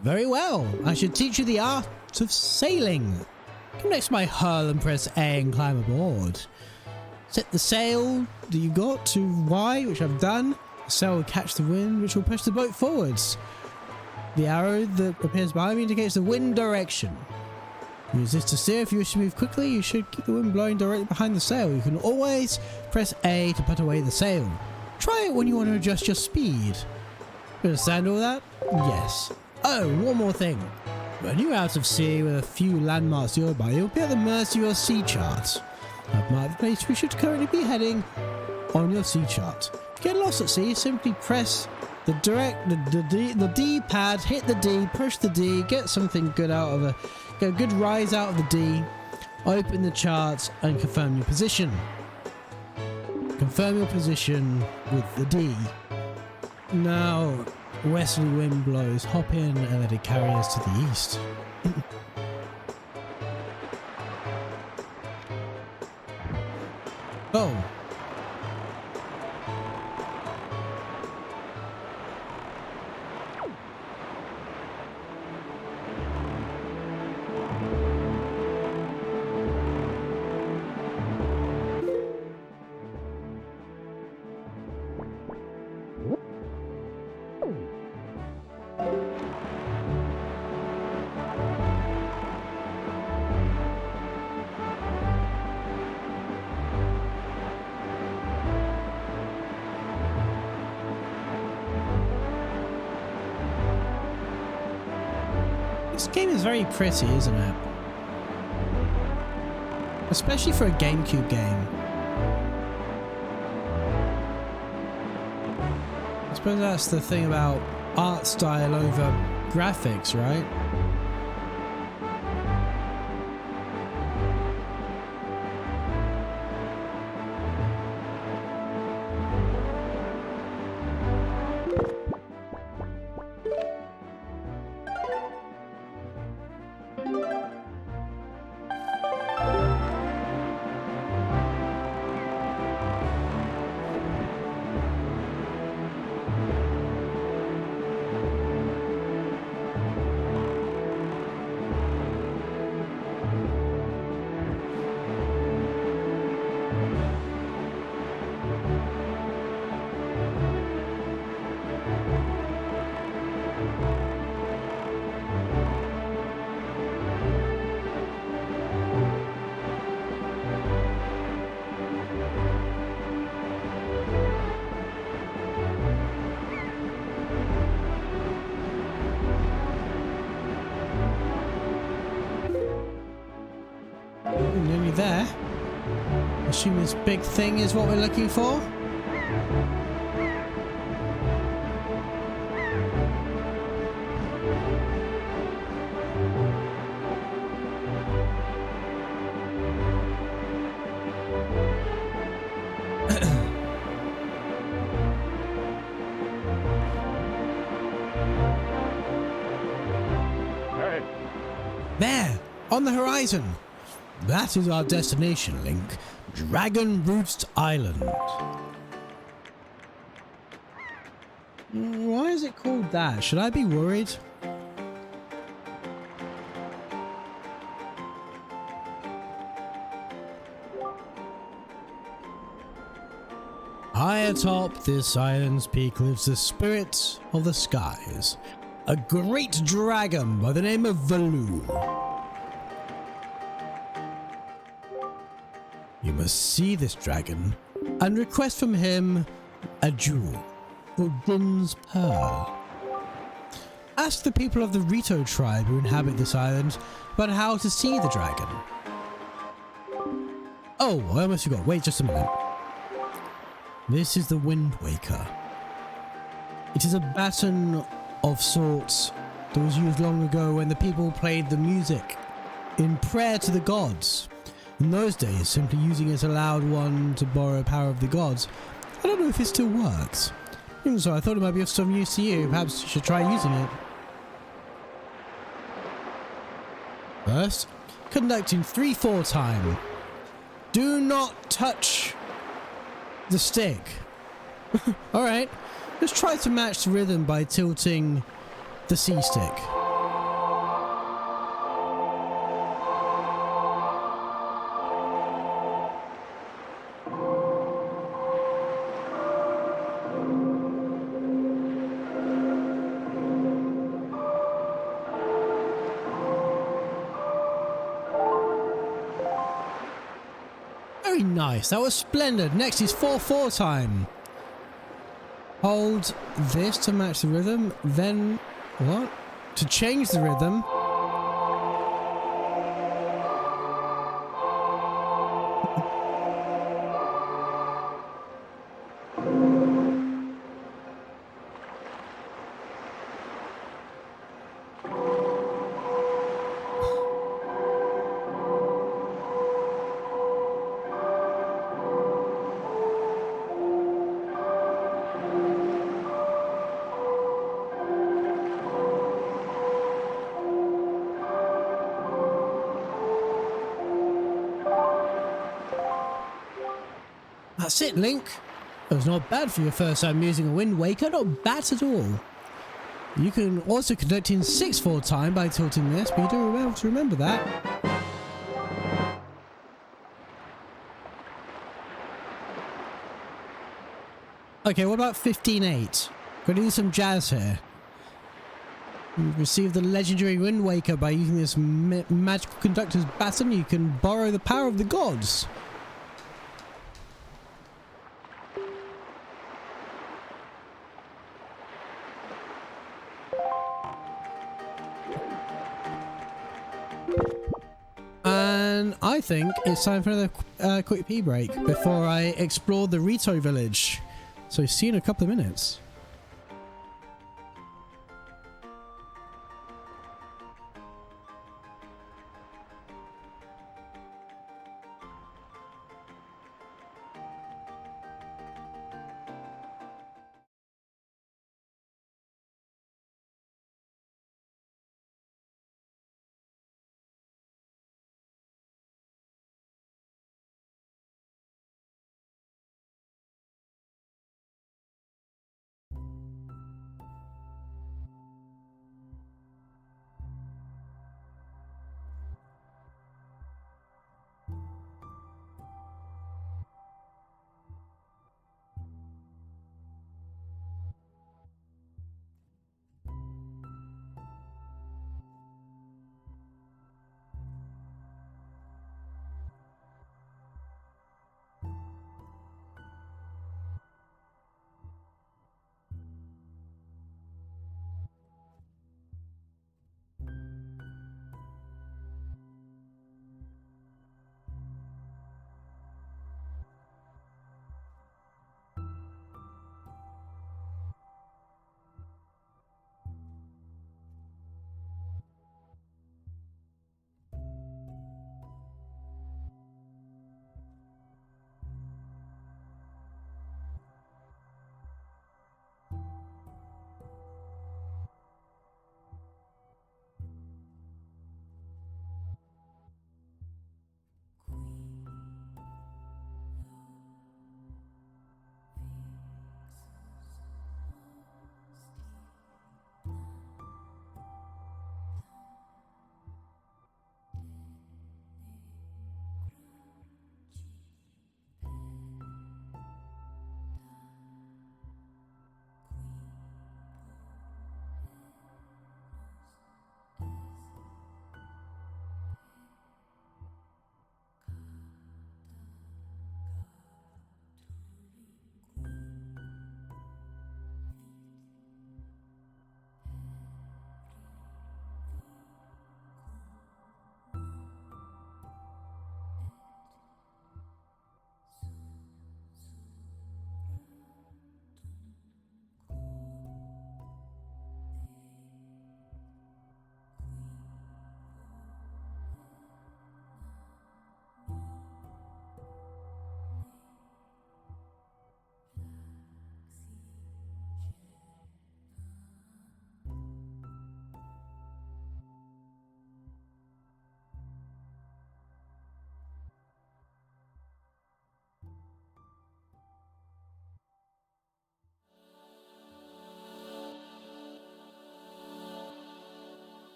Speaker 3: Very well. I should teach you the art of sailing. Come next to my hull and press A and climb aboard. Set the sail that you got to Y, which I've done. The sail will catch the wind, which will push the boat forwards. The arrow that appears behind me indicates the wind direction. Use this to steer. If you wish to move quickly, you should keep the wind blowing directly behind the sail. You can always press A to put away the sail. Try it when you want to adjust your speed. You understand all that? Yes. Oh, one more thing. When you're out of sea with a few landmarks nearby, you'll be at the mercy of your sea chart. I've marked the place we should currently be heading on your sea chart. If you get lost at sea, simply press the D pad, hit the D, push the D, get something good out of it. Get a good rise out of the D, open the charts and confirm your position. Confirm your position with the D. Now, westerly wind blows, hop in and let it carry us to the east. Oh. This game is very pretty, isn't it? Especially for a GameCube game. I suppose that's the thing about art style over graphics, right? nearly there. Assume this big thing is what we're looking for. There, on the horizon. That is our destination, Link. Dragon Roost Island. Why is it called that? Should I be worried? High atop this island's peak lives the spirit of the skies, a great dragon by the name of Valoo. You must see this dragon and request from him a jewel, Odin's Pearl. Ask the people of the Rito tribe who inhabit this island about how to see the dragon. Oh, I almost forgot. Wait just a minute. This is the Wind Waker. It is a baton of sorts that was used long ago when the people played the music in prayer to the gods. In those days, simply using it allowed one to borrow power of the gods. I don't know if it still works. Even so, I thought it might be of some use to you. Perhaps you should try using it. First, conducting 3/4 time. Do not touch the stick. Alright, let's try to match the rhythm by tilting the C stick. Very nice, that was splendid. Next is 4/4 time. Hold this to match the rhythm, then what? To change the rhythm. That's it, Link. It was not bad for your first time using a Wind Waker, not bad at all. You can also conduct in 6/4 time by tilting this, but you do have to remember that. Okay, what about 15/8? Gonna do some jazz here. You've received the legendary Wind Waker by using this magical conductor's baton. You can borrow the power of the gods. And I think it's time for another quick pee break before I explore the Rito village. So see you in a couple of minutes.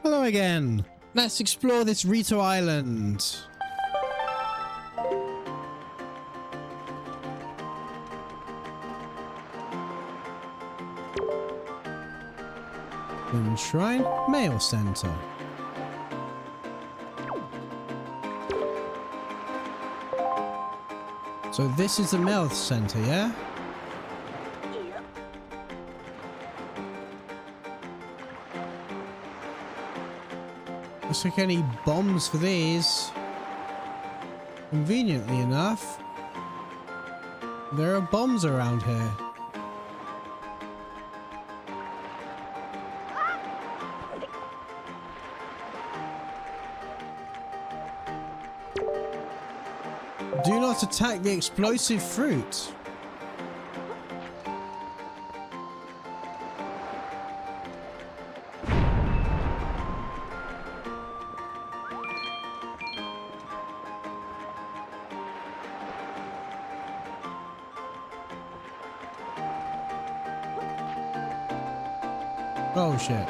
Speaker 1: Hello again. Let's explore this Rito Island. Wind Shrine, Mail Center. So this is the mail center, yeah? Looks like any bombs for these. Conveniently enough, there are bombs around here. Do not attack the explosive fruit. Oh shit.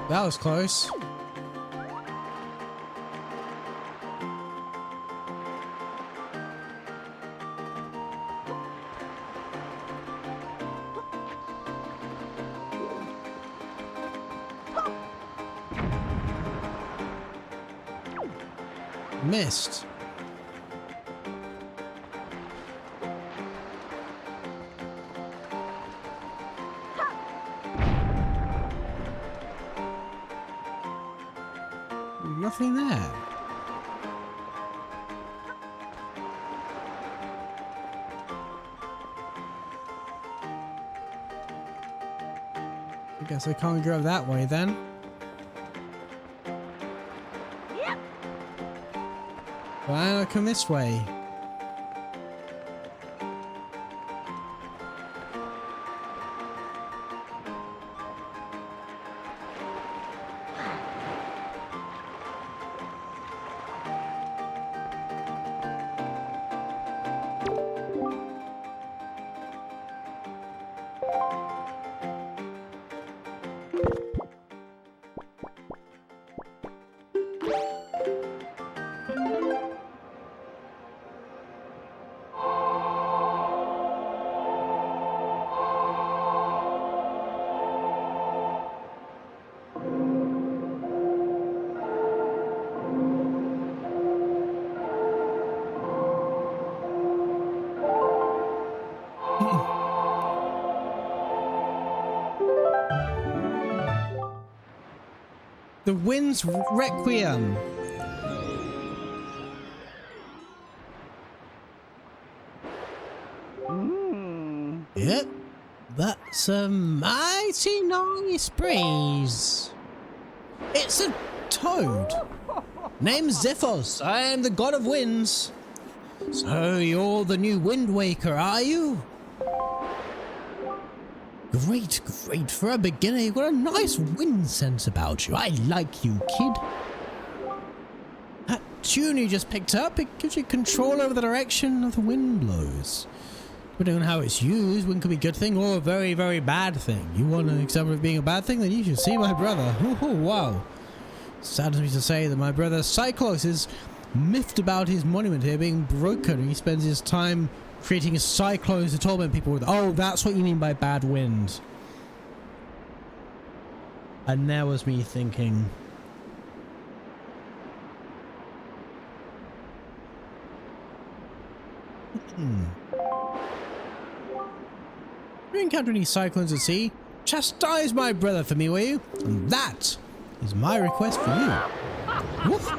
Speaker 1: That was close. Missed. Nothing there. I guess I can't go that way then. Why not come this way? The Wind's Requiem.
Speaker 5: Yep, that's a mighty nice breeze.
Speaker 1: It's a toad. Name's Ziphos. I am the god of winds.
Speaker 5: So you're the new Wind Waker, are you? Great, great. For a beginner, you've got a nice wind sense about you. I like you, kid.
Speaker 1: That tune you just picked up, it gives you control over the direction of the wind blows. Depending on how it's used, wind could be a good thing or a very, very bad thing. You want an example of being a bad thing? Then you should see my brother. Oh, wow. Saddens me to say that my brother Cyclos is miffed about his monument here being broken. He spends his time creating cyclones to torment people with. Oh, that's what you mean by bad wind. And there was me thinking. If you encounter any cyclones at sea, chastise my brother for me, will you? And that is my request for you. Woof.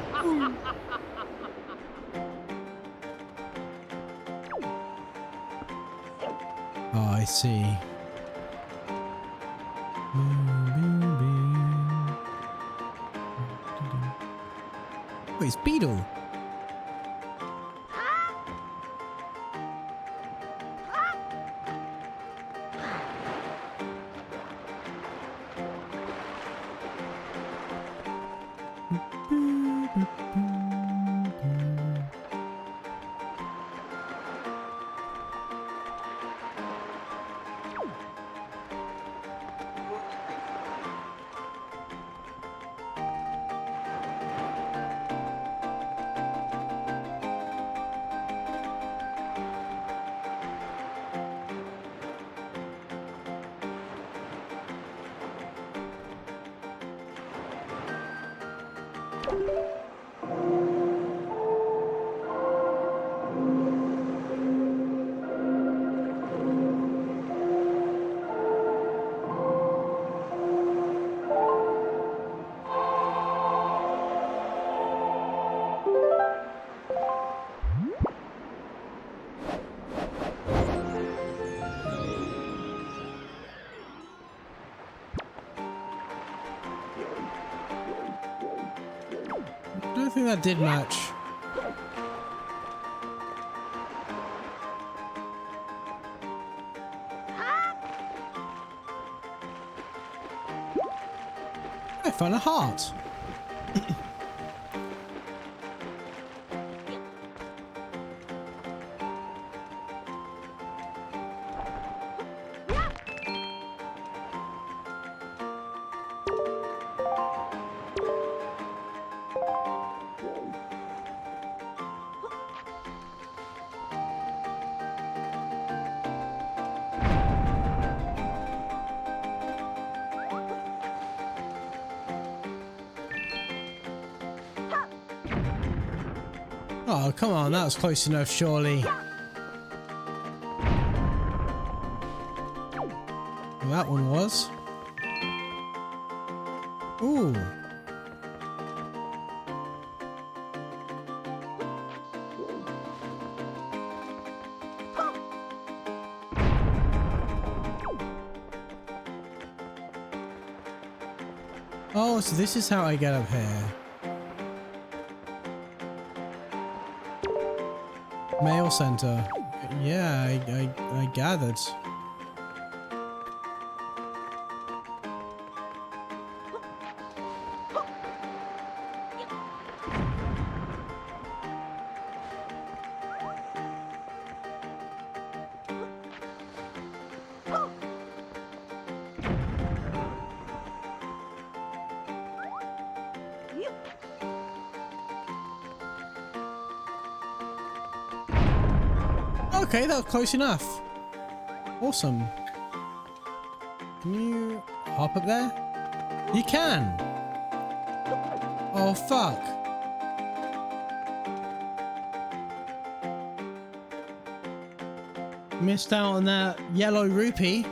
Speaker 1: Oh, I see. Oh, it's Beetle. I don't think that did much. I found a heart. Oh, come on, that was close enough, surely. Well, that one was. Ooh. Oh, so this is how I get up here. Mail center. Yeah, I gathered. Okay, that was close enough. Awesome. Can you hop up there? You can! Oh, fuck. Missed out on that yellow rupee.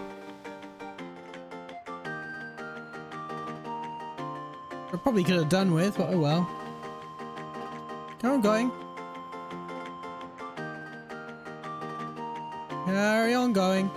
Speaker 1: I probably could have done with, but oh well. Carry on going. Carry on going.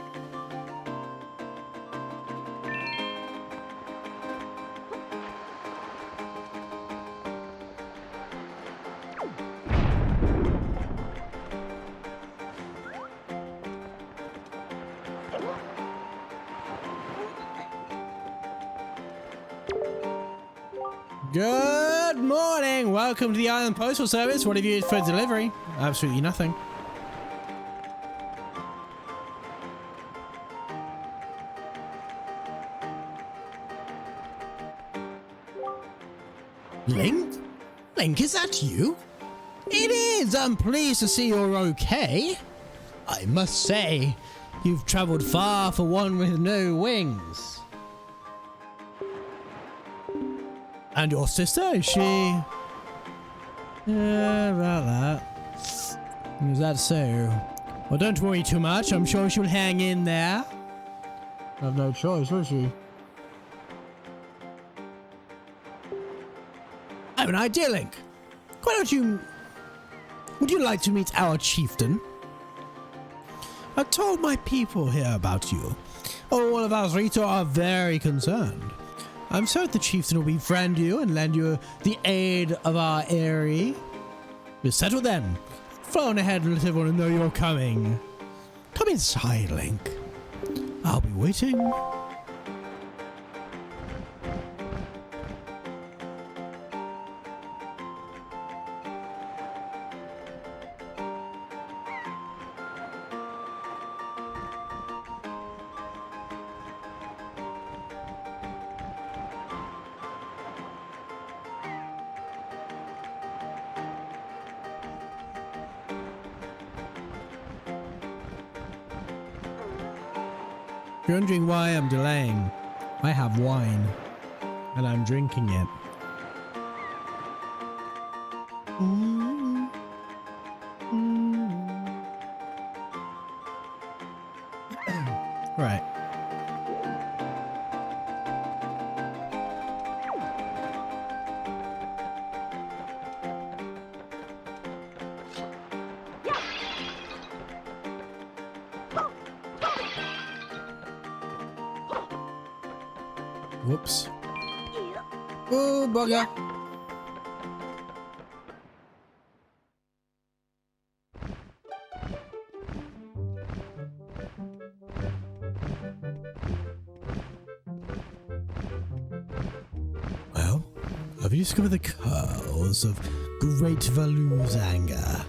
Speaker 1: Good morning! Welcome to the Island Postal Service. What have you for delivery? Absolutely nothing. Link? Link, is that you? It is! I'm pleased to see you're okay. I must say, you've travelled far for one with no wings. And your sister, is she? Yeah, about that. Is that so? Well, don't worry too much. I'm sure she'll hang in there. Have no choice, will she? I have an idea, Link. Why don't you... Would you like to meet our chieftain? I told my people here about you. All of us Rito are very concerned. I'm certain the chieftain will befriend you and lend you the aid of our Airy. We're settled then. Phone ahead and let everyone know you're coming. Come inside, Link. I'll be waiting. If you're wondering why I'm delaying, I have wine, and I'm drinking it. Right. Whoops. Oh, bugger. Well, have you discovered the cause of Great Valu's anger?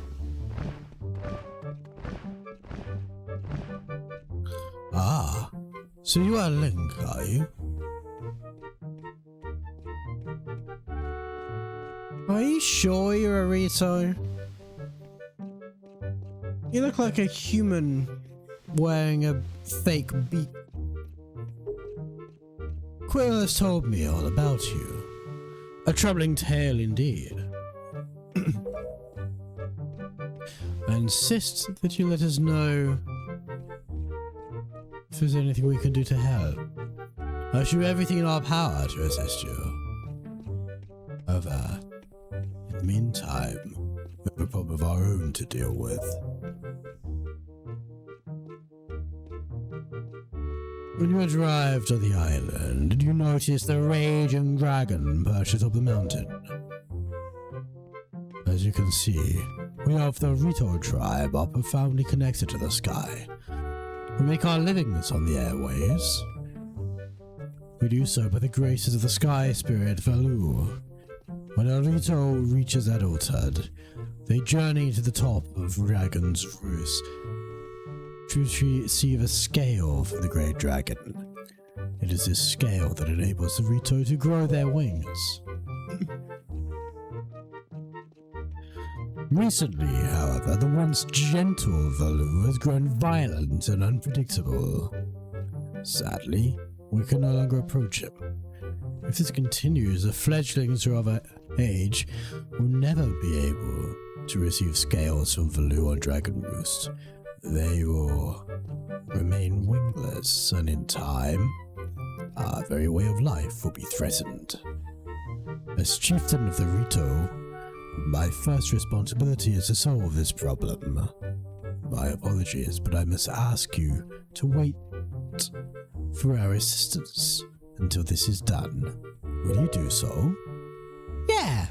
Speaker 1: Ah, so you are Link, are you? Are you sure you're a Rito? You look like a human wearing a fake beak. Quill has told me all about you. A troubling tale indeed. I insist that you let us know if there's anything we can do to help. I'll do everything in our power to assist you. However, in the meantime, we have a problem of our own to deal with. When you arrived on the island, did you notice the raging dragon perched atop the mountain? As you can see, we of the Rito tribe are profoundly connected to the sky. We make our livings on the airways. We do so by the graces of the sky spirit Valu. When a Rito reaches adulthood, they journey to the top of Dragon's Roost to receive a scale from the Great Dragon. It is this scale that enables the Rito to grow their wings. Recently, however, the once gentle Valu has grown violent and unpredictable. Sadly, we can no longer approach him. If this continues, the fledglings who are of age will never be able to receive scales from Valu on Dragon Roost. They will remain wingless, and in time, our very way of life will be threatened. As chieftain of the Rito, my first responsibility is to solve this problem. My apologies, but I must ask you to wait for our assistance until this is done. Will you do so?
Speaker 5: Yeah.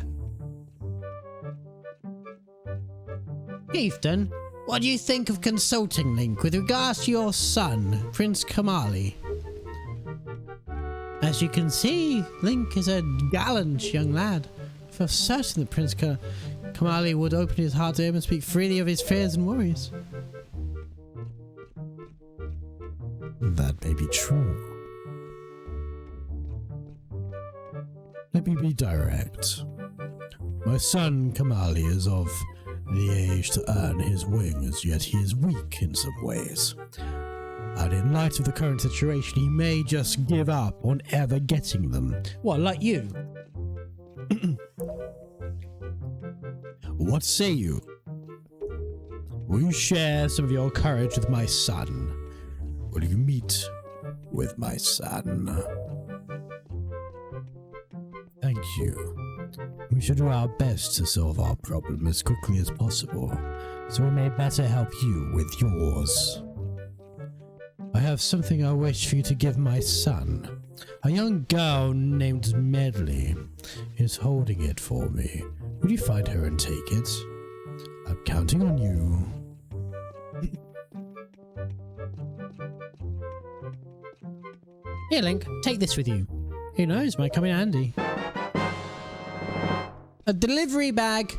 Speaker 5: Chieftain, what do you think of consulting Link with regards to your son, Prince Kamali? As you can see, Link is a gallant young lad. I feel certain that Prince Kamali would open his heart to him and speak freely of his fears and worries.
Speaker 1: That may be true. Let me be direct. My son Kamali is of the age to earn his wings, yet he is weak in some ways. And in light of the current situation, he may just give up on ever getting them.
Speaker 5: What, like you?
Speaker 1: What say you? Will you share some of your courage with my son? Will you meet with my son? Thank you. We should do our best to solve our problem as quickly as possible, so we may better help you with yours. I have something I wish for you to give my son. A young girl named Medley is holding it for me. Would you find her and take it? I'm counting on you.
Speaker 5: Here, Link, take this with you. Who knows, might come in handy. A delivery bag.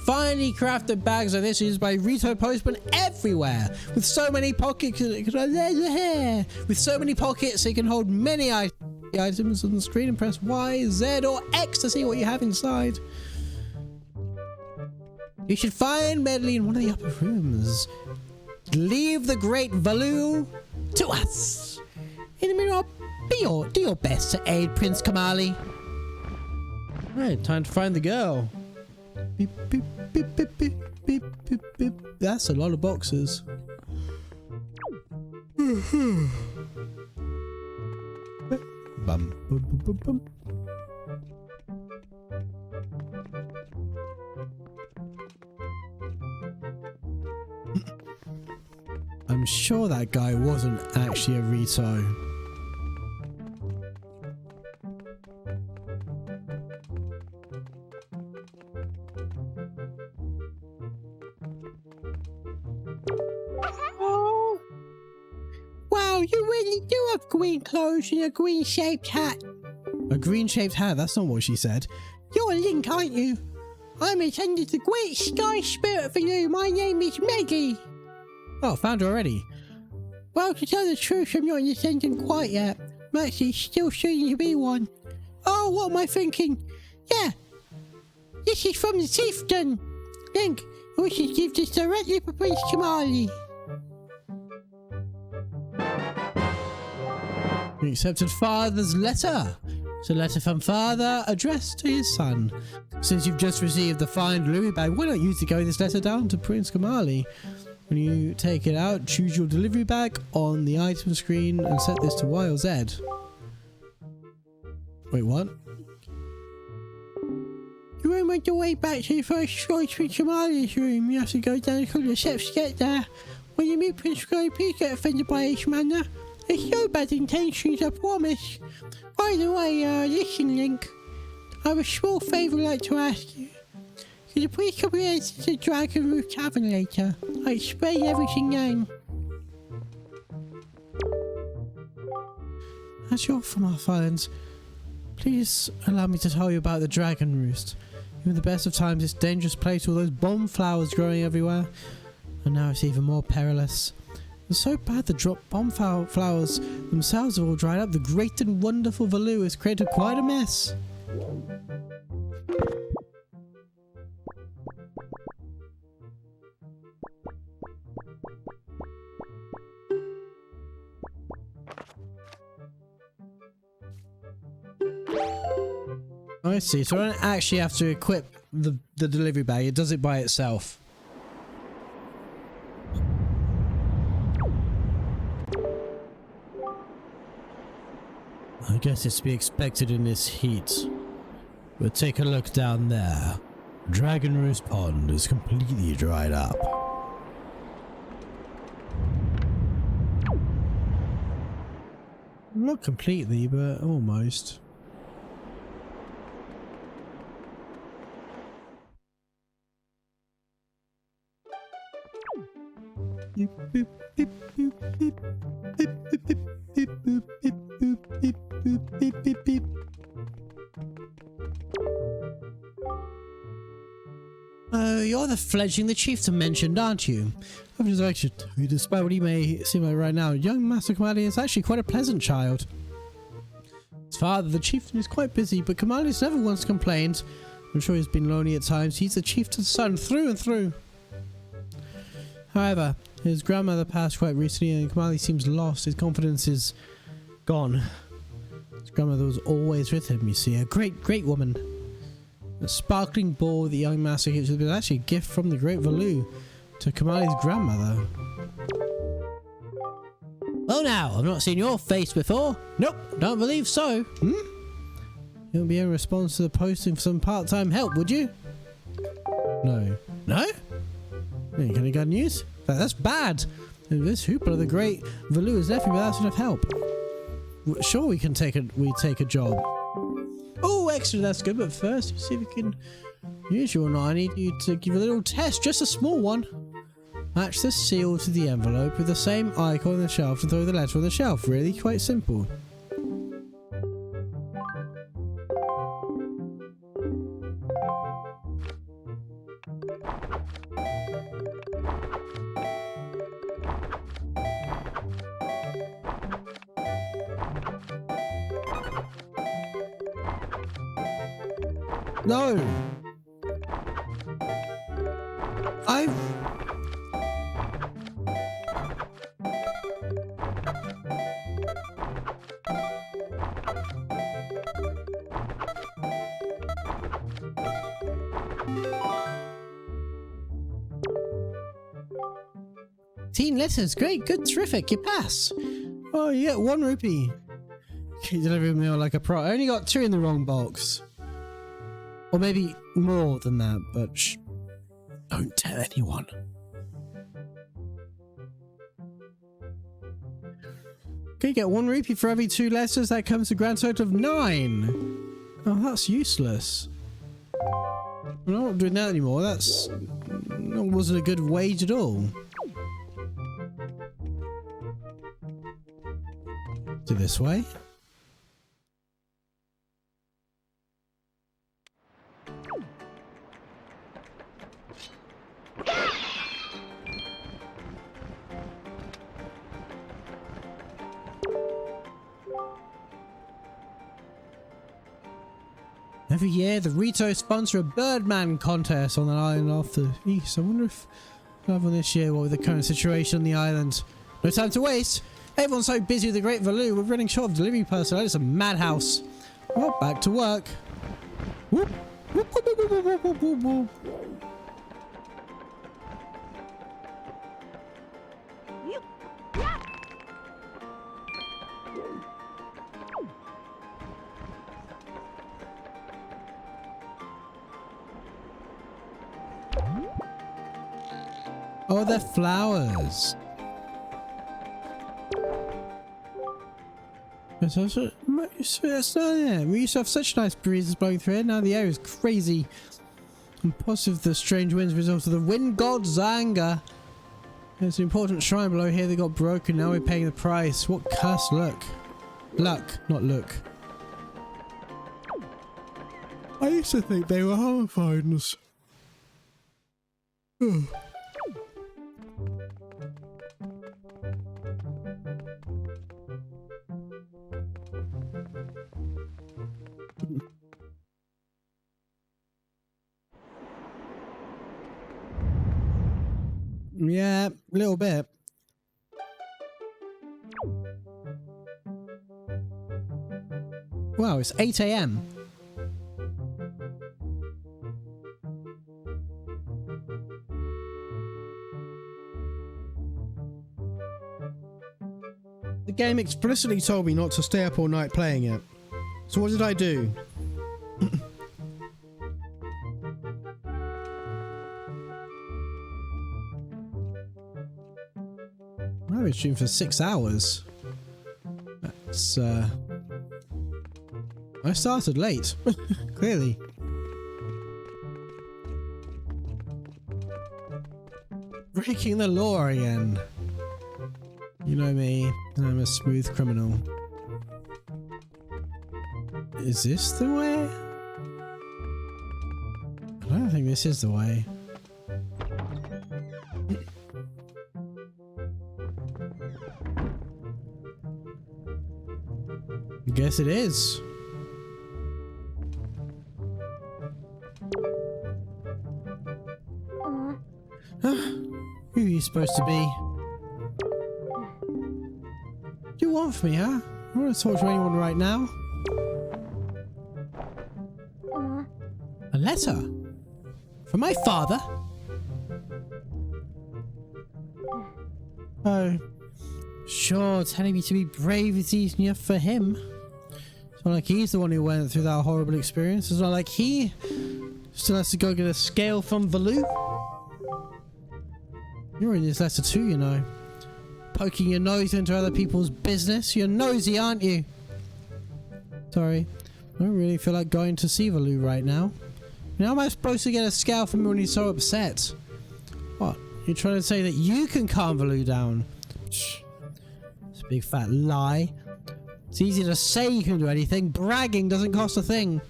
Speaker 5: Finely crafted bags like this used by Rito postmen everywhere, with so many pockets. With so many pockets, it can hold many items on the screen, and press Y, Z, or X to see what you have inside. You should find Medley in one of the upper rooms. Leave the Great Valu to us. In the meanwhile, do your best to aid Prince Kamali. Right, time to find the girl.
Speaker 3: Beep, beep, beep, beep, beep, beep, beep, beep. That's a lot of boxes. Bum, bum, bum, bum, bum. I'm sure that guy wasn't actually a Rito.
Speaker 5: Oh. Wow, you really do have green clothes and a green shaped hat.
Speaker 3: A green-shaped hat, that's not what she said.
Speaker 5: You're a Link, aren't you? I'm attending the Great Sky Spirit for you. My name is Maggie.
Speaker 3: Oh, found her already.
Speaker 5: Well, to tell the truth, I'm not an attendant quite yet. I'm actually still studying to be one. Oh, what am I thinking? Yeah, this is from the chieftain. Link, we should give this directly to Prince Kamali.
Speaker 3: He accepted father's letter. It's a letter from father addressed to his son. Since you've just received the fine delivery bag, why don't you to carry this letter down to Prince Kamali? When you take it out, choose your delivery bag on the item screen and set this to Y or Z. Wait, what?
Speaker 5: You won't make your way back to the first floor to Prince Kamali's room. You have to go down a couple of steps to get there. When you meet Prince Kamali, please get offended by his manner. It's no bad intentions, I promise. By the way, listen, Link. I have a small favour I'd like to ask you. Could you please come here to the Dragon Roof Tavern later? I'll explain everything then.
Speaker 3: As you're from our islands, please allow me to tell you about the Dragon Roost. Even the best of times, it's a dangerous place with all those bomb flowers growing everywhere. And now it's even more perilous. It's so bad the drop bomb flowers themselves have all dried up. The great and wonderful Valoo has created quite a mess. I see, so I don't actually have to equip the delivery bag, it does it by itself. I guess it's to be expected in this heat. But take a look down there. Dragon Roost Pond is completely dried up. Not completely, but almost. You're the fledgling the chieftain mentioned, aren't you? I've just actually, despite what he may seem like right now, young Master Kamali is actually quite a pleasant child. His father, the chieftain, is quite busy, but Kamali's never once complained. I'm sure he's been lonely at times. He's the chieftain's son through and through. However, his grandmother passed quite recently and Kamali seems lost. His confidence is gone. His grandmother was always with him, you see. A great woman. A sparkling ball with the young master keeps was actually a gift from the great Valoo to Kamali's grandmother. Oh now, I've not seen your face before. Nope, don't believe so. You won't be in response to the posting for some part-time help, would you? No. No? You got any good news? That's bad. This hoopla, the great Valoo, has left me without enough help. Sure, we take a job. Oh, excellent, that's good. But first, see if we can use you or not. I need you to give a little test, just a small one. Match the seal to the envelope with the same icon on the shelf and throw the letter on the shelf. Really, quite simple. No! 18 letters. Great, good, terrific. You pass.
Speaker 1: Oh, you get 1 rupee. Keep delivering mail like a pro. I only got 2 in the wrong box. Or maybe more than that, but shh. Don't tell anyone. Okay, you get 1 rupee for every 2 letters. That comes to a grand total of 9. Oh, that's useless. I'm not doing that anymore. That wasn't a good wage at all. Do this way. Every year, the Rito sponsor a Birdman contest on an island off the east. I wonder if we'll have one this year. What with the current situation on the island? No time to waste. Everyone's so busy with the Great Valoo, we're running short of delivery personnel. It's a madhouse. Well, back to work. Whoop. Whoop, whoop, whoop, whoop, whoop, whoop, whoop, whoop.
Speaker 4: You. Yeah.
Speaker 1: Oh, they're flowers. We used to have such nice breezes blowing through here. Now the air is crazy. And positive the strange winds result of the wind god's anger. There's an important shrine below here that got broken. Now we're paying the price. What cursed luck. Luck, not look. I used to think they were homophones. Yeah, a little bit. Wow, it's 8 AM. The game explicitly told me not to stay up all night playing it. So what did I do? I've been streaming for 6 hours. That's, I started late. Clearly. Breaking the law again. You know me, I'm a smooth criminal. Is this the way? I don't think this is the way. Guess it is. Who are you supposed to be? What do you want from me, huh? I don't want to talk to anyone right now. A letter? From my father? Oh. Sure, telling me to be brave is easy enough for him. It's not like he's the one who went through that horrible experience. It's not like he still has to go get a scale from Valoo. You're in this letter too, you know. Poking your nose into other people's business. You're nosy, aren't you? Sorry. I don't really feel like going to see Valoo right now. How am I supposed to get a scale from him when he's so upset? What? You're trying to say that you can calm Valoo down? Shh. It's a big fat lie. It's easy to say you can do anything. Bragging doesn't cost a thing.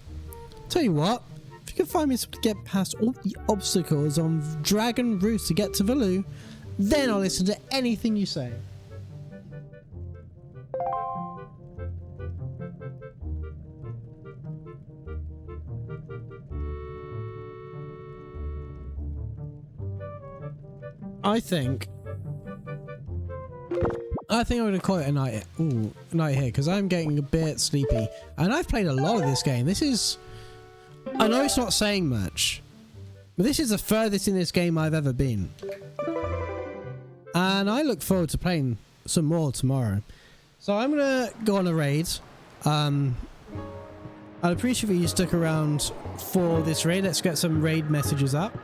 Speaker 1: Tell you what, if you can find me something to get past all the obstacles on Dragon Roost to get to Valoo, then I'll listen to anything you say. I think I'm going to call it a night. Ooh, a night here, because I'm getting a bit sleepy. And I've played a lot of this game. This is... I know it's not saying much, but this is the furthest in this game I've ever been.
Speaker 3: and I look forward to playing some more tomorrow. So I'm gonna go on a raid. I'd appreciate if you stick around for this raid. Let's get some raid messages up.